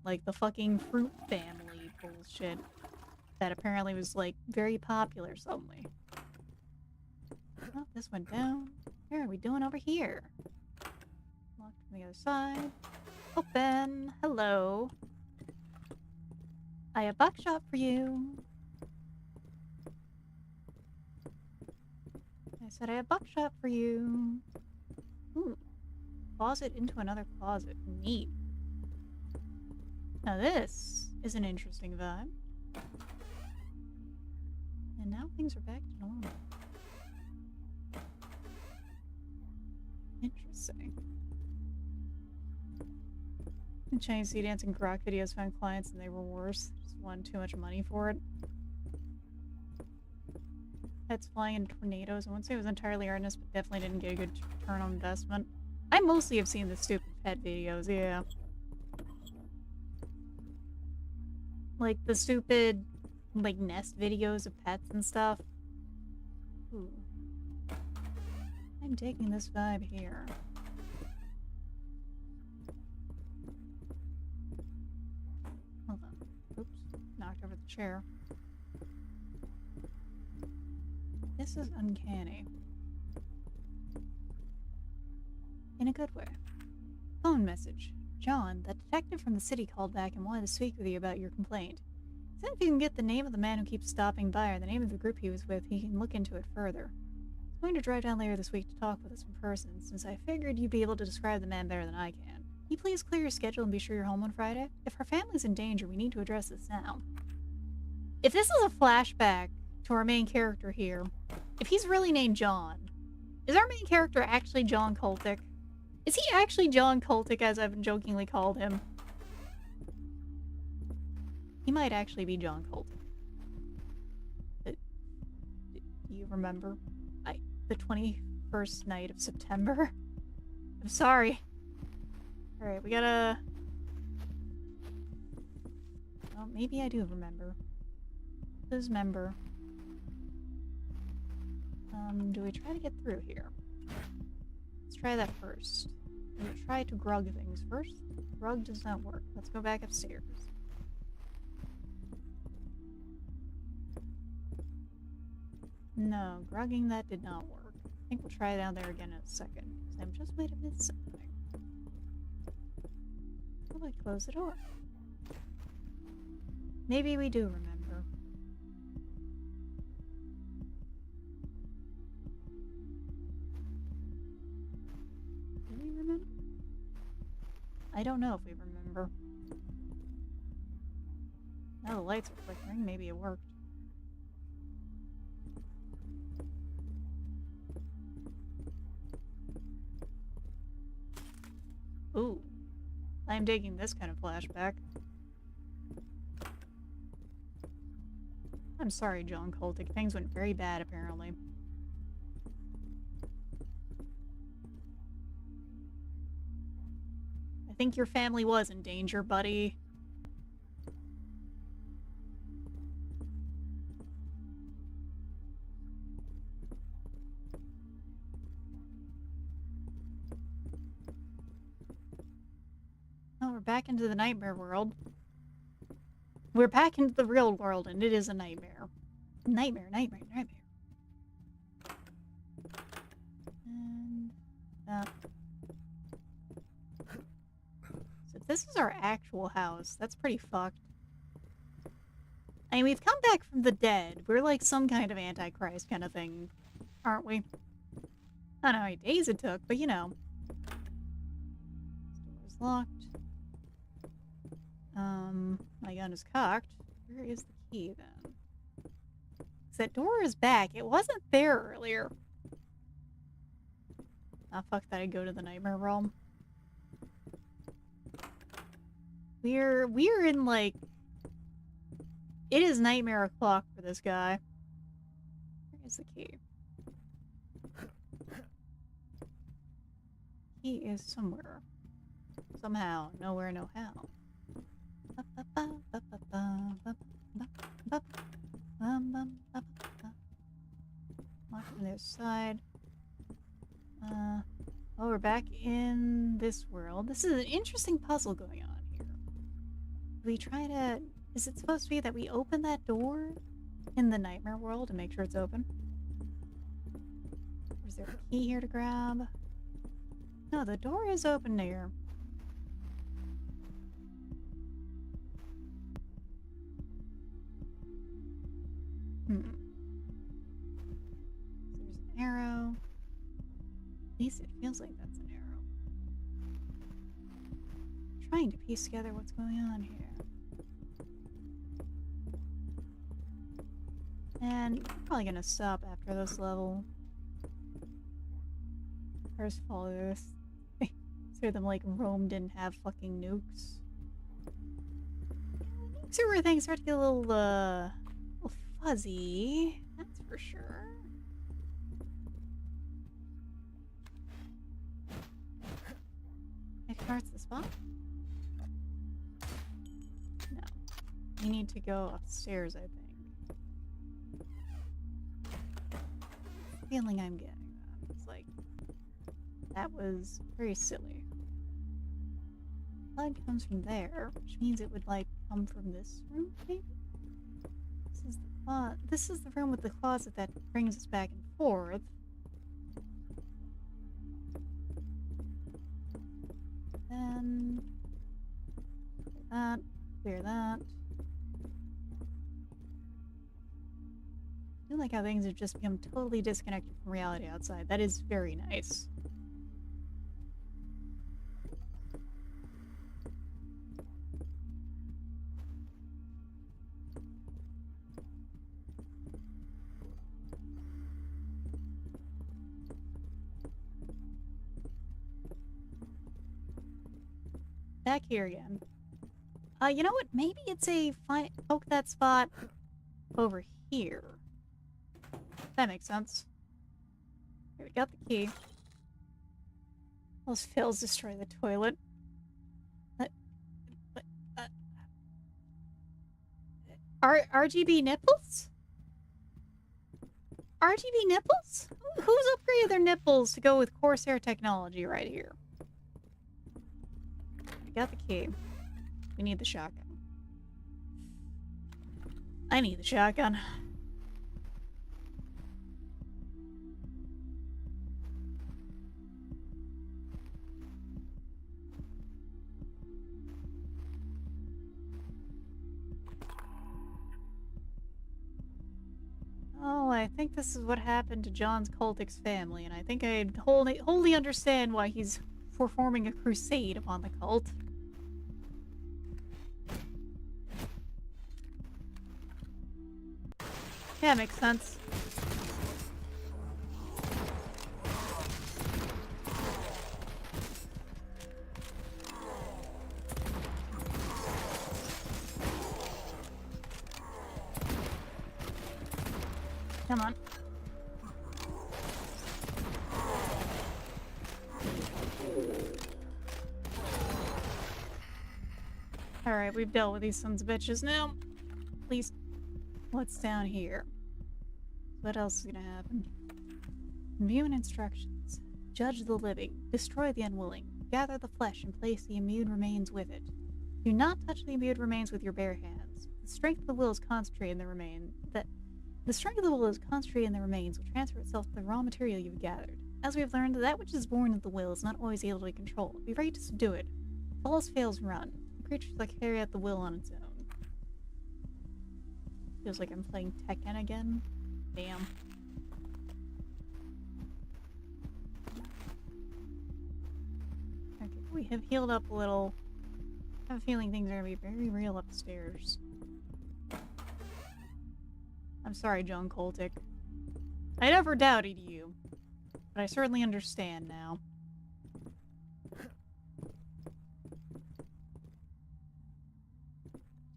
Like, the fucking Fruit Family bullshit. That apparently was, like, very popular suddenly. Oh, this went down. What are we doing over here? Locked from the other side. Open! Hello. I have a buckshot for you. I said I have a buckshot for you. Ooh. Closet into another closet. Neat. Now this is an interesting vibe. And now things are back to normal. Interesting. Chinese sea dancing grok videos found clients and they were worse. Just wanted too much money for it. Pets flying in tornadoes. I wouldn't say it was entirely earnest, but definitely didn't get a good return on investment. I mostly have seen the stupid pet videos, yeah. Like the stupid, like, nest videos of pets and stuff. Ooh. I'm taking this vibe here. Hold on. Oops. Knocked over the chair. This is uncanny. In a good way. Phone message. John, the detective from the city called back and wanted to speak with you about your complaint. He said if you can get the name of the man who keeps stopping by or the name of the group he was with, he can look into it further. He's going to drive down later this week to talk with us in person, since I figured you'd be able to describe the man better than I can. Can you please clear your schedule and be sure you're home on Friday? If our family's in danger, we need to address this now. If this is a flashback to our main character here, if he's really named John, is our main character actually John CULTIC? Is he actually John CULTIC, as I've jokingly called him? He might actually be John CULTIC. Do you remember? The 21st night of September? I'm sorry. Alright, we gotta... Well, maybe I do remember. Dismember. Do we try to get through here? Let's try that first. We'll try to grug things first. Grug does not work. Let's go back upstairs. No, grugging that did not work. I think we'll try down there again in a second. Because I'm just waiting to miss something. How do I close the door? Maybe we do remember. Do we remember? I don't know if we remember. Now the lights are flickering. Maybe it worked. Ooh. I'm digging this kind of flashback. I'm sorry, John CULTIC. Things went very bad, apparently. I think your family was in danger, buddy. Oh, we're back into the nightmare world. We're back into the real world, and it is a nightmare. Nightmare, nightmare, nightmare. And that. So if this is our actual house, that's pretty fucked. I mean, we've come back from the dead. We're like some kind of Antichrist kind of thing, aren't we? I don't know how many days it took, but you know. This door's locked. My gun is cocked. Where is the key, then? That door is back. It wasn't there earlier. Ah, fuck that. I go to the nightmare realm. We're in, like... It is nightmare o'clock for this guy. Where is the key? Key is somewhere. Somehow. Nowhere, no how. Lock from the other side. Well, we're back in this world. This is an interesting puzzle going on here. We try to... Is it supposed to be that we open that door in the nightmare world and make sure it's open? Or is there a key here to grab? No, the door is open here. There's an arrow. At least it feels like that's an arrow. I'm trying to piece together what's going on here. And I'm probably gonna stop after this level. First follow this. So them like roam didn't have fucking nukes. Nukes are where things start to get a little fuzzy. That's for sure. It starts the spot? No. You need to go upstairs, I think. Feeling I'm getting that. It's like that was very silly. Blood comes from there, which means it would like come from this room, maybe? This is the room with the closet that brings us back and forth. Then clear that. I feel like how things have just become totally disconnected from reality outside. That is very nice. Back here again. You know what? Maybe it's a poke that spot over here. That makes sense. Here, we got the key. Those fails destroy the toilet. RGB nipples? RGB nipples? Who's upgraded their nipples to go with Corsair technology right here? We got the key. We need the shotgun. I need the shotgun. Oh, I think this is what happened to John's cultic's family, and I think I wholly understand why he's performing a crusade upon the cult. Yeah, makes sense. Come on. Alright, we've dealt with these sons of bitches now. At least, what's down here? What else is gonna happen? Immune instructions. Judge the living. Destroy the unwilling. Gather the flesh and place the immune remains with it. Do not touch the immune remains with your bare hands. The strength of the will is concentrated in the remains. The strength of the will is concentrated in the remains, will transfer itself to the raw material you've gathered. As we have learned, that which is born of the will is not always able to be controlled. Be ready to subdue it. If all else fails, run. Creatures that carry out the will on its own. Feels like I'm playing Tekken again. Damn. Okay, we have healed up a little. I have a feeling things are gonna be very real upstairs. I'm sorry, John CULTIC. I never doubted you, but I certainly understand now. I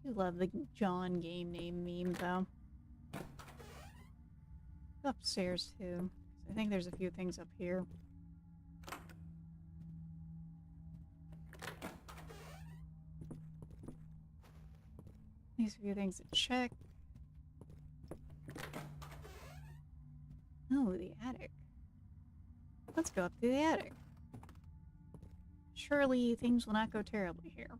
do love the John game name meme, though. Upstairs, too. I think there's a few things up here. These few things to check. Oh, the attic. Let's go up to the attic. Surely things will not go terribly here.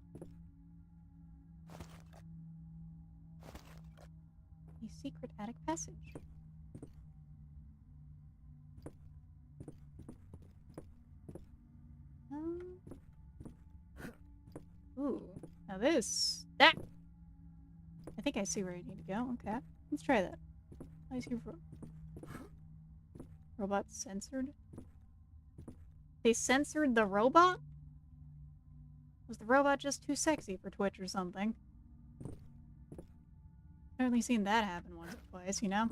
A secret attic passage. Ooh, now this. That! I think I see where I need to go. Okay, let's try that. I see robot censored. They censored the robot? Was the robot just too sexy for Twitch or something? I've only seen that happen once or twice, you know?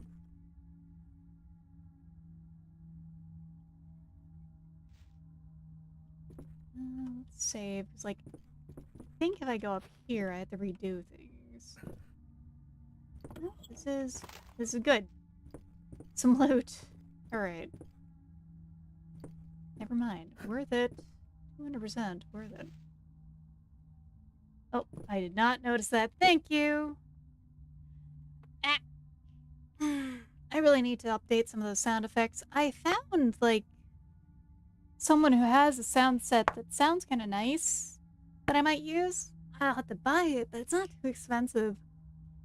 Let's save. It's like, I think if I go up here, I have to redo things. Oh, this is good. Some loot. Alright. Never mind. Worth it. 200% worth it. Oh, I did not notice that. Thank you! Ah. I really need to update some of those sound effects. I found, like, someone who has a sound set that sounds kind of nice that I might use. I'll have to buy it, but it's not too expensive.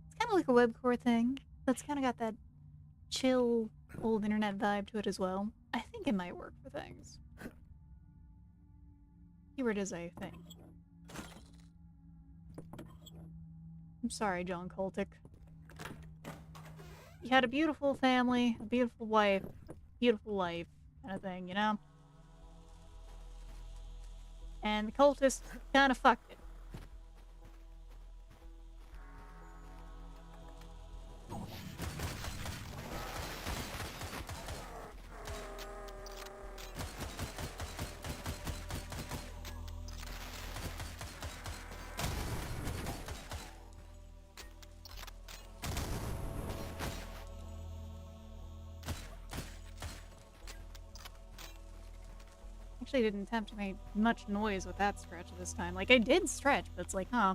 It's kind of like a webcore thing that's kind of got that chill old internet vibe to it as well. I think it might work for things. Keyword is I think. I'm sorry, John CULTIC. You had a beautiful family, a beautiful wife, beautiful life, kind of thing, you know? And the cultists kind of fucked it. Actually didn't attempt to make much noise with that stretch this time. Like, I did stretch, but it's like, huh.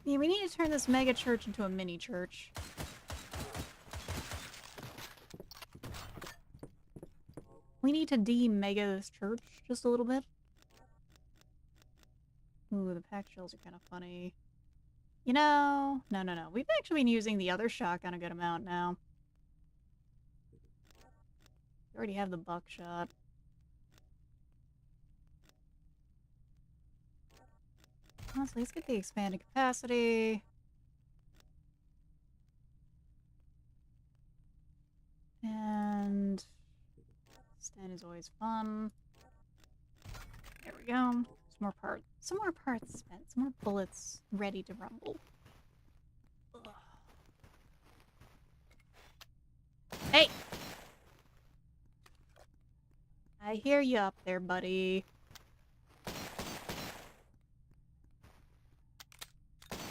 Yeah, we need to turn this mega church into a mini church. We need to de-mega this church just a little bit. Ooh, the pack shells are kind of funny. You know, no. We've actually been using the other shotgun a good amount now. We already have the buckshot. Honestly, let's get the expanded capacity. And stand is always fun. There we go. Some more parts. Some more parts spent. Some more bullets ready to rumble. Ugh. Hey! I hear you up there, buddy.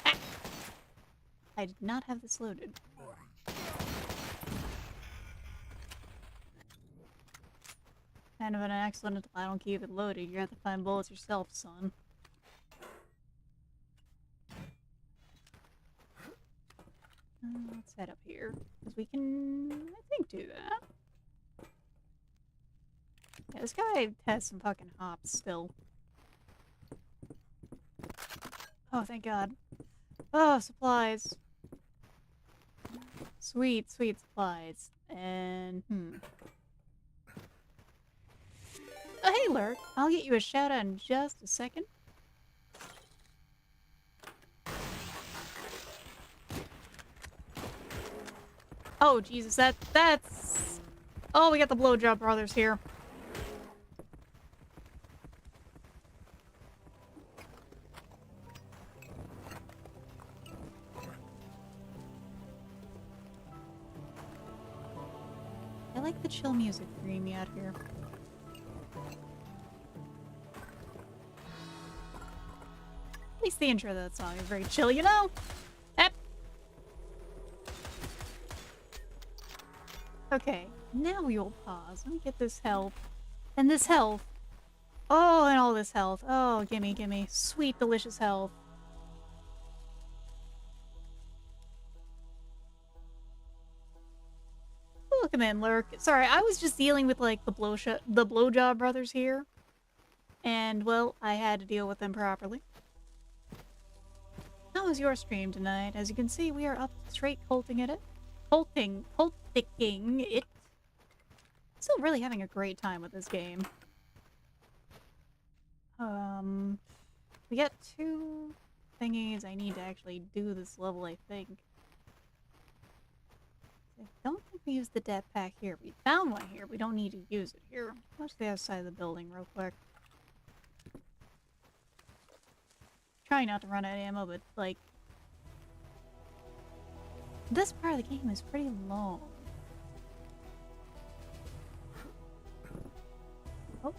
Ah! I did not have this loaded. Kind of an accident if I don't keep it loaded. You're gonna have to find bullets yourself, son. Let's head up here. Because we can, I think, do that. Yeah, this guy has some fucking hops still. Oh, thank God. Oh, supplies. Sweet, sweet supplies. And, Oh, hey, Lurk. I'll get you a shout out in just a second. Oh, Jesus, that's... Oh, we got the Blowjob Brothers here. I like the chill music bringing me out here. At least the intro of that song is very chill, you know? Yep. Okay, now we will pause. Let me get this health. And this health. Oh, and all this health. Oh, gimme, gimme. Sweet, delicious health. Oh, come in, Lurk. Sorry, I was just dealing with, like, the blowjob brothers here. And, well, I had to deal with them properly. How was your stream tonight? As you can see, we are up straight culting it. Culticking it. Still really having a great time with this game. We got 2 thingies. I need to actually do this level, I think. I don't think we used the death pack here. We found one here. We don't need to use it here. Let's go to the other side of the building real quick. Try not to run out of ammo, but, like... this part of the game is pretty long. Oh.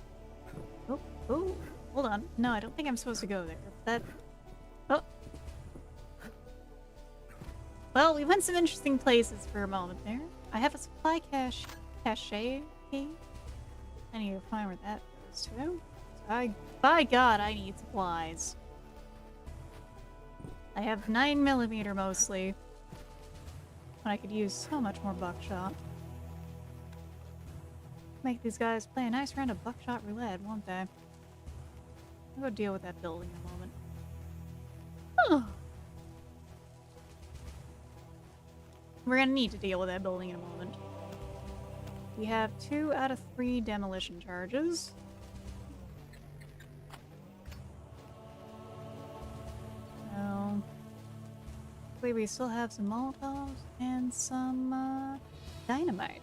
Oh. Oh. Hold on. No, I don't think I'm supposed to go there. That... oh. Well, we went some interesting places for a moment there. I have a supply cache key. I need to find where that goes to. By God, I need supplies. I have 9mm mostly. But I could use so much more buckshot. Make these guys play a nice round of buckshot roulette, won't they? I'll go deal with that building in a moment. Oh. We're gonna need to deal with that building in a moment. We have 2 out of 3 demolition charges. So... wait, we still have some Molotovs and some, dynamite.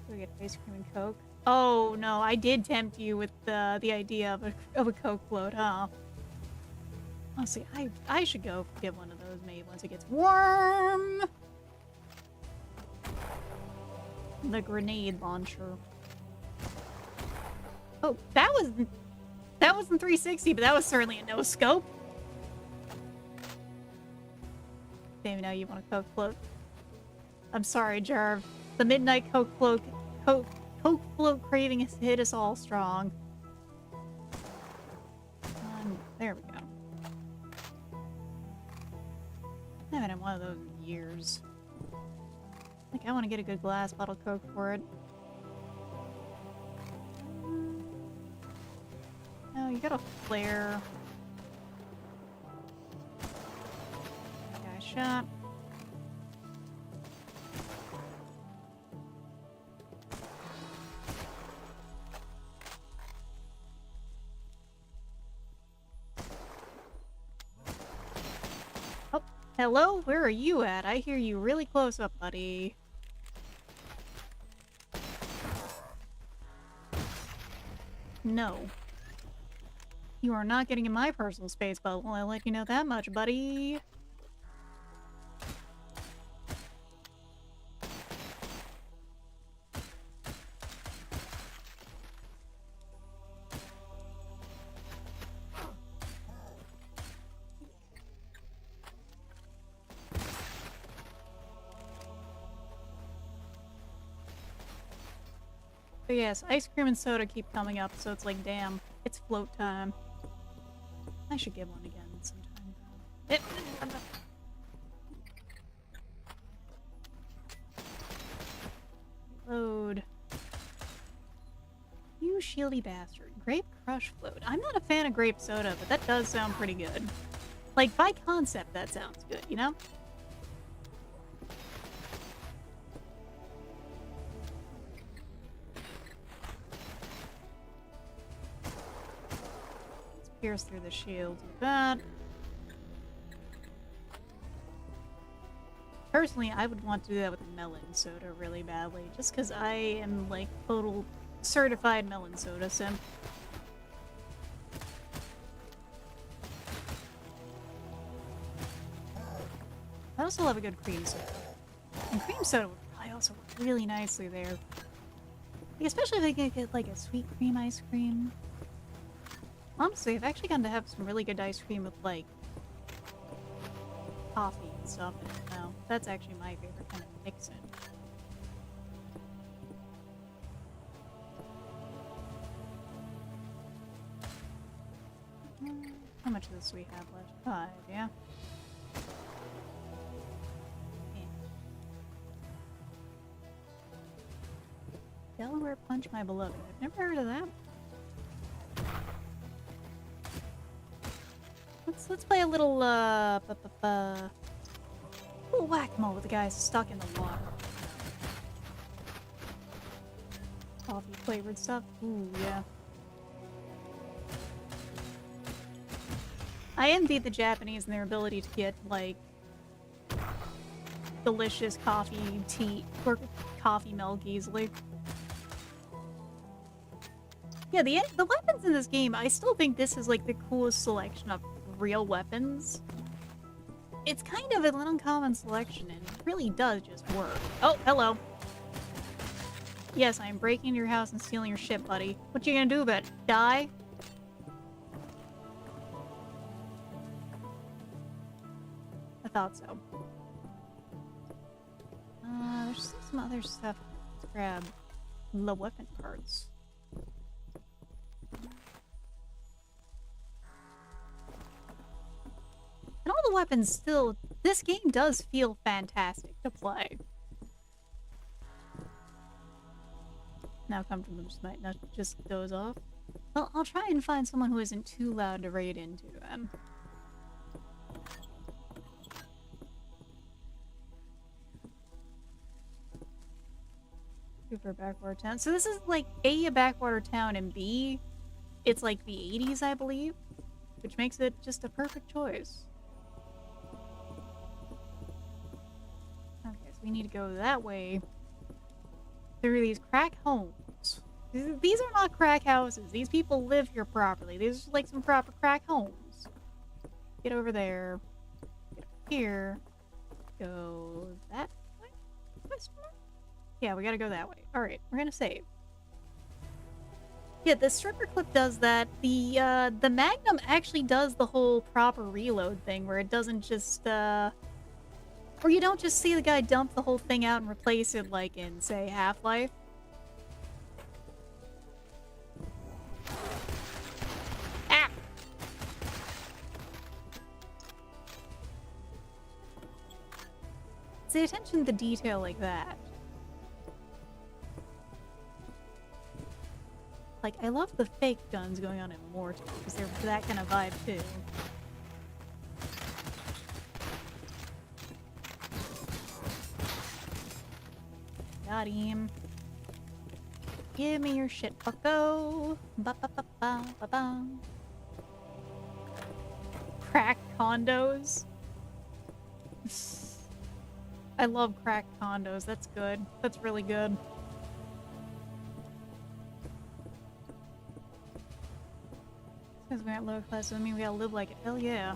We get ice cream and Coke. Oh, no, I did tempt you with the idea of a Coke float, huh? Honestly, I should go get one of those maybe once it gets warm! The grenade launcher. Oh, that wasn't 360, but that was certainly a no-scope. Damn, now you want a Coke float. I'm sorry, Jarv. The midnight Coke float craving has hit us all strong. There we go. I haven't had one of those in years. Like, I want to get a good glass bottle Coke for it. Oh, you got a flare. Guy shot. Oh, hello? Where are you at? I hear you really close up, buddy. No. You are not getting in my personal space bubble, I'll let you know that much, buddy. But yes, ice cream and soda keep coming up, so it's like, damn, it's float time. I should get one again sometime. Load. You shieldy bastard. Grape crush float. I'm not a fan of grape soda, but that does sound pretty good. Like, by concept, that sounds good, you know? Pierce through the shield with that. Personally, I would want to do that with a melon soda really badly, just because I am, like, total certified melon soda simp. I also love a good cream soda. And cream soda would probably also work really nicely there. Like, especially if they could get, like, a sweet cream ice cream. Honestly, I've actually gotten to have some really good ice cream with, like, coffee and stuff. Now, that's actually my favorite kind of mix-in. How much of this do we have left? 5, yeah. Delaware Punch My Beloved. I've never heard of that. Let's play a little little whack-a-mole with the guys stuck in the water. Coffee flavored stuff. Ooh, yeah. I envy the Japanese and their ability to get like delicious coffee, tea, or coffee milk easily. Yeah, the weapons in this game, I still think this is like the coolest selection of real weapons. It's kind of an uncommon selection and it really does just work. Oh, hello. Yes, I'm breaking into your house and stealing your shit, buddy. What you gonna do about it? Die? I thought so. There's still some other stuff. Let's grab the weapon cards. And all the weapons still... This game does feel fantastic to play. Now comfortable just might not just doze off. Well, I'll try and find someone who isn't too loud to raid into then. Super backwater town. So this is like A, backwater town, and B, it's like the 80s, I believe, which makes it just a perfect choice. Okay, so we need to go that way through these crack homes. These are not crack houses. These people live here properly. These are like some proper crack homes. Get over there. Get up here. Go that way? Question mark? Yeah, we gotta go that way. Alright, we're gonna save. Yeah, the stripper clip does that. The Magnum actually does the whole proper reload thing where it doesn't just, where you don't just see the guy dump the whole thing out and replace it like in, say, Half-Life. Ah! It's the attention to detail like that. Like, I love the fake guns going on in Mortal, because they're that kind of vibe, too. Got him. Give me your shit, bucko. Ba-ba-ba-ba-ba-ba. Crack condos. I love crack condos. That's good. That's really good. Because we're at low class, so I mean we gotta live like it. Hell yeah.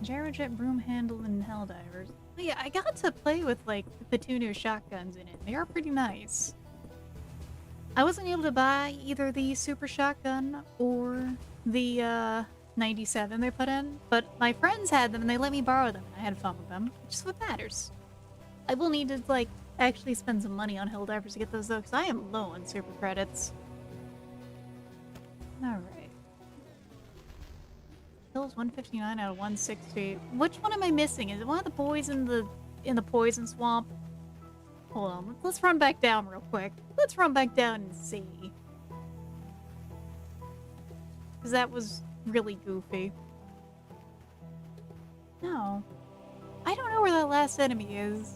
Gyrojet, broom handle, and helldivers. Oh yeah, I got to play with like the 2 new shotguns in it. They are pretty nice. I wasn't able to buy either the super shotgun or the 97 they put in, but my friends had them and they let me borrow them and I had fun with them, which is what matters. I will need to like actually spend some money on helldivers to get those though, because I am low on super credits. Alright. Kills 159 out of 160. Which one am I missing? Is it one of the boys in the poison swamp? Hold on, let's run back down real quick. Let's run back down and see. Because that was really goofy. No. I don't know where that last enemy is.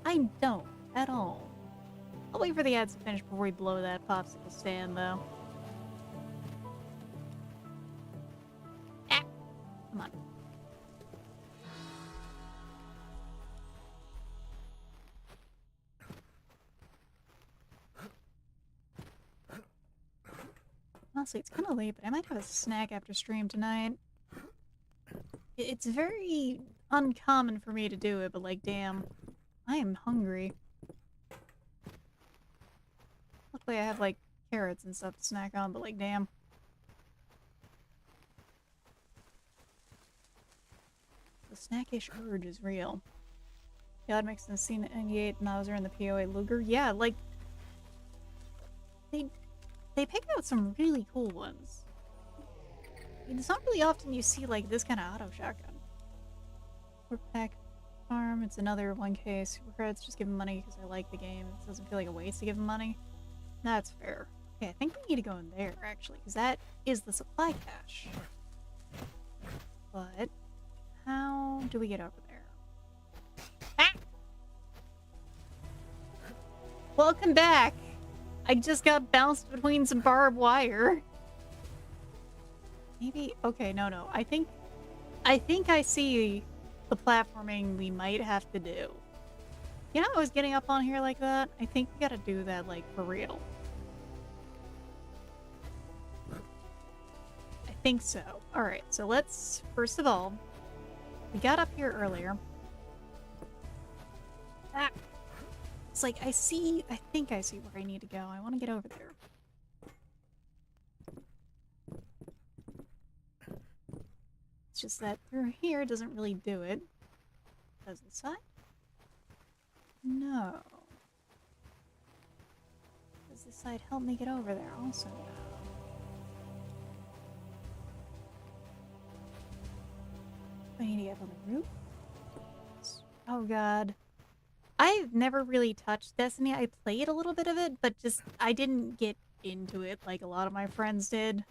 I don't, at all. I'll wait for the ads to finish before we blow that popsicle stand, though. Come on. Honestly, it's kind of late, but I might have a snack after stream tonight. It's very uncommon for me to do it, but like, damn, I am hungry. Luckily I have like carrots and stuff to snack on, but like, damn. The snackish urge is real. God makes the scene 98 Mauser and the POA Luger. Yeah, like they pick out some really cool ones. mean, it's not really often you see, like, this kind of auto shotgun. Work pack farm, it's another 1K super credits, just give him money because I like the game. It doesn't feel like a waste to give him money. That's fair. Okay, I think we need to go in there, actually, because that is the supply cache. But how do we get over there? Ah! Welcome back! I just got bounced between some barbed wire. Maybe... Okay, no. I think I see the platforming we might have to do. You know, I was getting up on here like that. I think we gotta do that, like, for real. I think so. Alright, so let's... First of all, we got up here earlier. Ah! It's like, I think I see where I need to go. I want to get over there. It's just that through here doesn't really do it. Does this side? No. Does this side help me get over there? Also no. I need to get on the roof? Oh god. I've never really touched Destiny. I played a little bit of it, but just, I didn't get into it like a lot of my friends did.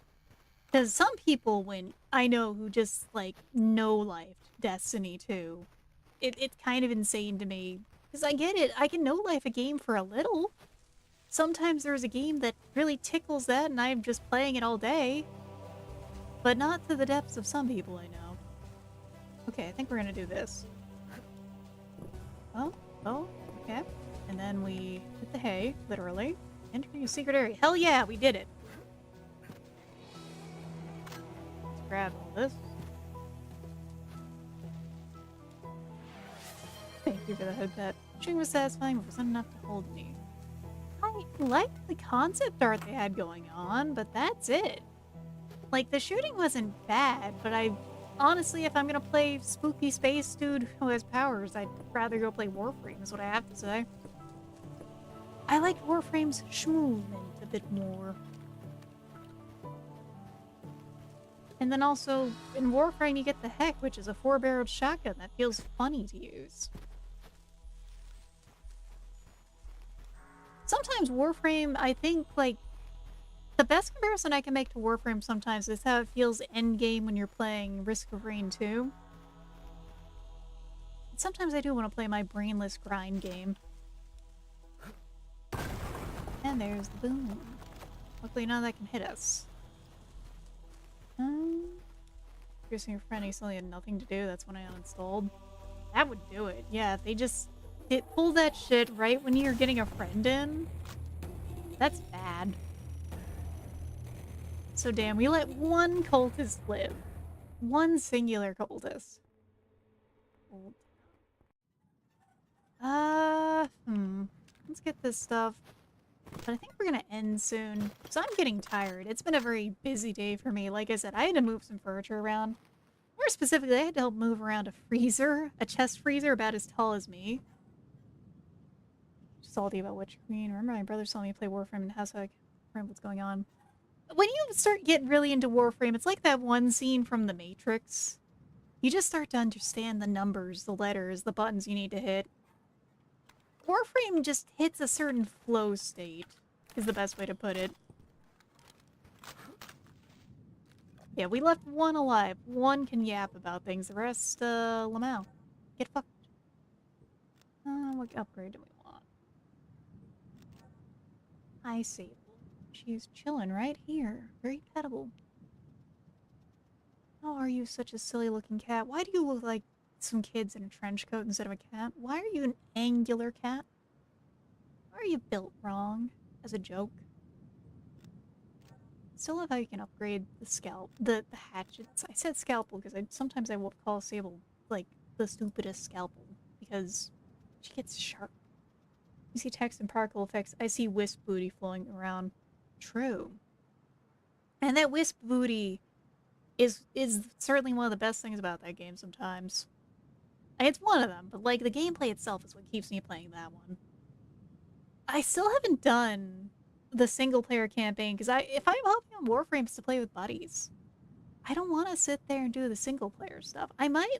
Because some people I know who just, like, no-lifed Destiny 2. It's kind of insane to me. Because I get it, I can no-life a game for a little. Sometimes there's a game that really tickles that and I'm just playing it all day. But not to the depths of some people I know. Okay, I think we're gonna do this. Oh, okay. And then we hit the hay, literally. Entering a secret area. Hell yeah, we did it! Let's grab all this. Thank you for the head pet. Shooting was satisfying, but wasn't enough to hold me. I liked the concept art they had going on, but that's it. Like, the shooting wasn't bad, but honestly, if I'm gonna play spooky space dude who has powers, I'd rather go play Warframe, is what I have to say. I liked Warframe's schmoovement a bit more. And then also, in Warframe you get the Heck, which is a 4-barreled shotgun that feels funny to use. Sometimes Warframe, I think, like, the best comparison I can make to Warframe sometimes is how it feels endgame when you're playing Risk of Rain 2. And sometimes I do want to play my brainless grind game. And there's the boom. Luckily none of that can hit us. Piercing your friend, he suddenly had nothing to do, that's when I uninstalled. That would do it. Yeah, if they just pull that shit right when you're getting a friend in. That's bad. So damn, we let one cultist live. One singular cultist. Let's get this stuff. But I think we're gonna end soon. So I'm getting tired. It's been a very busy day for me. Like I said, I had to move some furniture around. More specifically, I had to help move around a freezer. A chest freezer about as tall as me. Salty about Witcher Queen. Remember my brother saw me play Warframe and has like, remember what's going on. When you start getting really into Warframe, it's like that one scene from The Matrix. You just start to understand the numbers, the letters, the buttons you need to hit. Warframe just hits a certain flow state, is the best way to put it. Yeah, we left one alive. One can yap about things. The rest, Lamau. Get fucked. What upgrade do we want? I see. She's chilling right here. Very petable. How are you such a silly looking cat? Why do you look like some kids in a trench coat instead of a cat? Why are you an angular cat? Why are you built wrong? As a joke. Still love how you can upgrade the the hatchets. I said scalpel because sometimes I will call Sable like the stupidest scalpel because she gets sharp. You see text and particle effects. I see wisp booty flowing around. True. And that wisp booty is certainly one of the best things about that game sometimes. It's one of them, but like the gameplay itself is what keeps me playing that one. I still haven't done the single player campaign because if I'm hopping on Warframes to play with buddies. I don't want to sit there and do the single player stuff. It might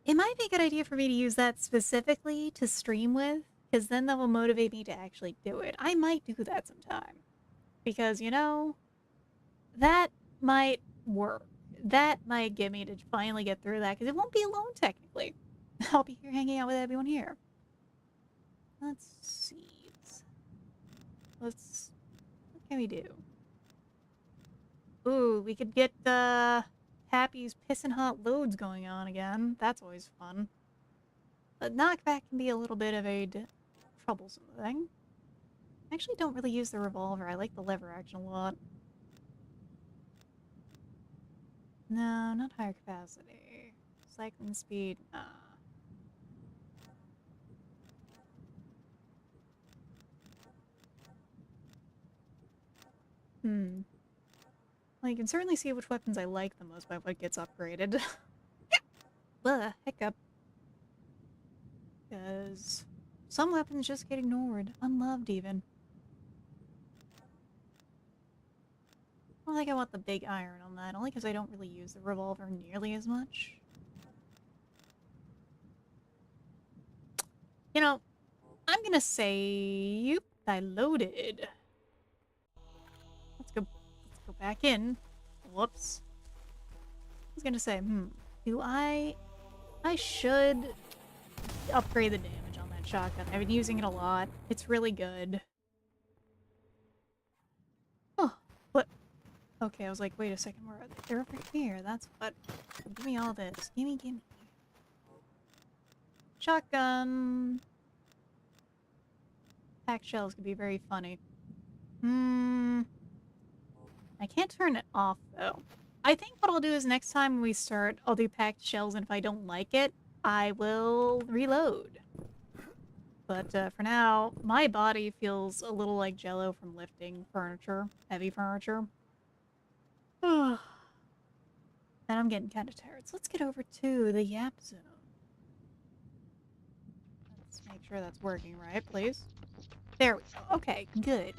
be a good idea for me to use that specifically to stream with, because then that will motivate me to actually do it. I might do that sometime. Because, you know, that might work. That might get me to finally get through that, because it won't be alone, technically. I'll be here hanging out with everyone here. Let's see. What can we do? Ooh, we could get, Happy's pissing hot loads going on again. That's always fun. But knockback can be a little bit of a troublesome thing. I actually don't really use the revolver. I like the lever action a lot. No, not higher capacity. Cycling speed, nah. Well, you can certainly see which weapons I like the most by what gets upgraded. Blah, hiccup. Because some weapons just get ignored. Unloved, even. I don't think I want the big iron on that, only because I don't really use the revolver nearly as much. You know, I'm gonna say, yep, I loaded. Let's go back in. Whoops. I was gonna say, do I should upgrade the damage on that shotgun. I've been using it a lot. It's really good. Oh, what? Okay, I was like, wait a second, they're over here. That's what. Give me all this. Gimme. Shotgun. Packed shells could be very funny. I can't turn it off, though. I think what I'll do is next time when we start, I'll do packed shells, and if I don't like it, I will reload. But for now, my body feels a little like Jello from lifting furniture, heavy furniture. And I'm getting kind of tired, so let's get over to the Yap Zone. Let's make sure that's working right, please. There we go. Okay, good.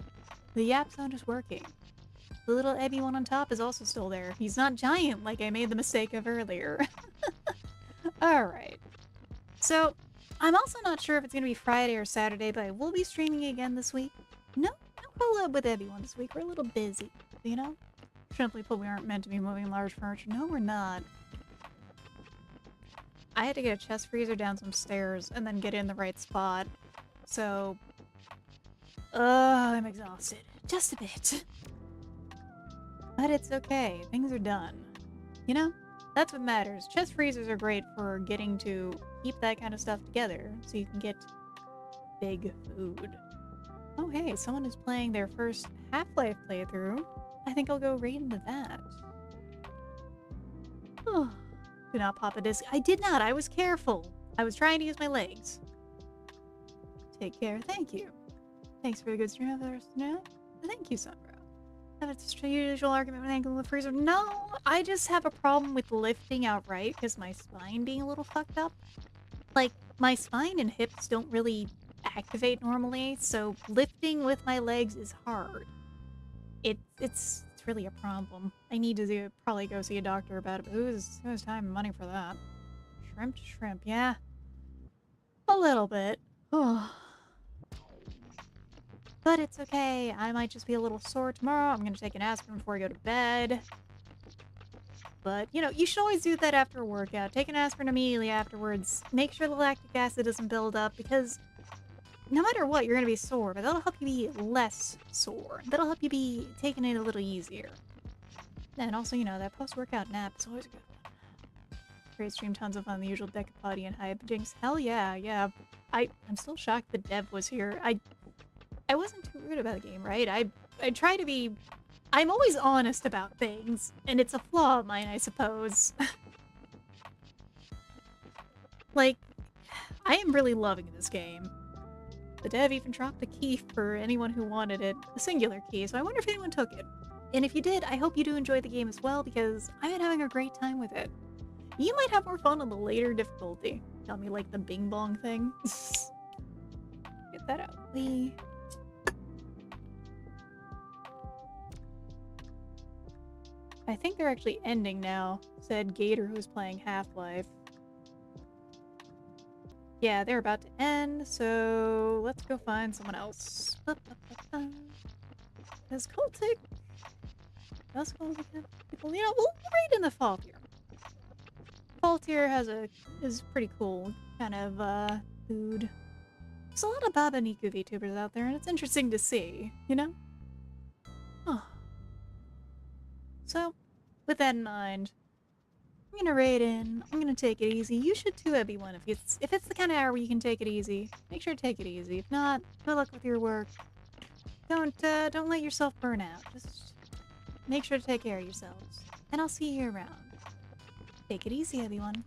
The Yap Zone is working. The little Ebby one on top is also still there. He's not giant like I made the mistake of earlier. Alright. So, I'm also not sure if it's going to be Friday or Saturday, but I will be streaming again this week. No collab with Ebby one this week. We're a little busy, you know? Simply put, we aren't meant to be moving large furniture. No, we're not. I had to get a chest freezer down some stairs and then get in the right spot. So, I'm exhausted. Just a bit. But it's okay. Things are done. You know? That's what matters. Chest freezers are great for getting to keep that kind of stuff together so you can get big food. Oh hey, someone is playing their first Half-Life playthrough. I think I'll go right into that. Oh, do not pop a disc. I did not. I was careful. I was trying to use my legs. Take care. Thank you. Thanks for the good stream of the rest of the night. Thank you, Sunbro. Have a usual argument with ankle with freezer. No, I just have a problem with lifting outright because my spine being a little fucked up. Like, my spine and hips don't really activate normally, so lifting with my legs is hard. It's really a problem. I need to probably go see a doctor about it, but who's time and money for that? Shrimp to shrimp, yeah. A little bit. Oh. But it's okay. I might just be a little sore tomorrow. I'm gonna take an aspirin before I go to bed. But, you know, you should always do that after a workout. Take an aspirin immediately afterwards. Make sure the lactic acid doesn't build up, because no matter what, you're gonna be sore, but that'll help you be less sore. That'll help you be taking it a little easier. And also, you know, that post-workout nap is always a good one. Great stream, tons of fun, the usual Decapody and hype. Jinx, hell yeah, yeah. I'm still shocked the dev was here. I wasn't too rude about the game, right? I try to be... I'm always honest about things, and it's a flaw of mine, I suppose. Like, I am really loving this game. The dev even dropped a key for anyone who wanted it, a singular key, so I wonder if anyone took it. And if you did, I hope you do enjoy the game as well, because I've been having a great time with it. You might have more fun on the later difficulty. Tell me, like, the bing bong thing. Get that out. I think they're actually ending now, said Gator, who's playing Half-Life. Yeah, they're about to end, so let's go find someone else. Does CULTIC? Does CULTIC have people? You know, we'll read in the fall tier. Fall tier is pretty cool kind of food. There's a lot of Baba Niku VTubers out there, and it's interesting to see, you know? Oh. So, with that in mind, I'm gonna raid in. I'm gonna take it easy. You should too, everyone. If it's the kind of hour where you can take it easy, make sure to take it easy. If not, good luck with your work. Don't let yourself burn out. Just make sure to take care of yourselves. And I'll see you around. Take it easy, everyone.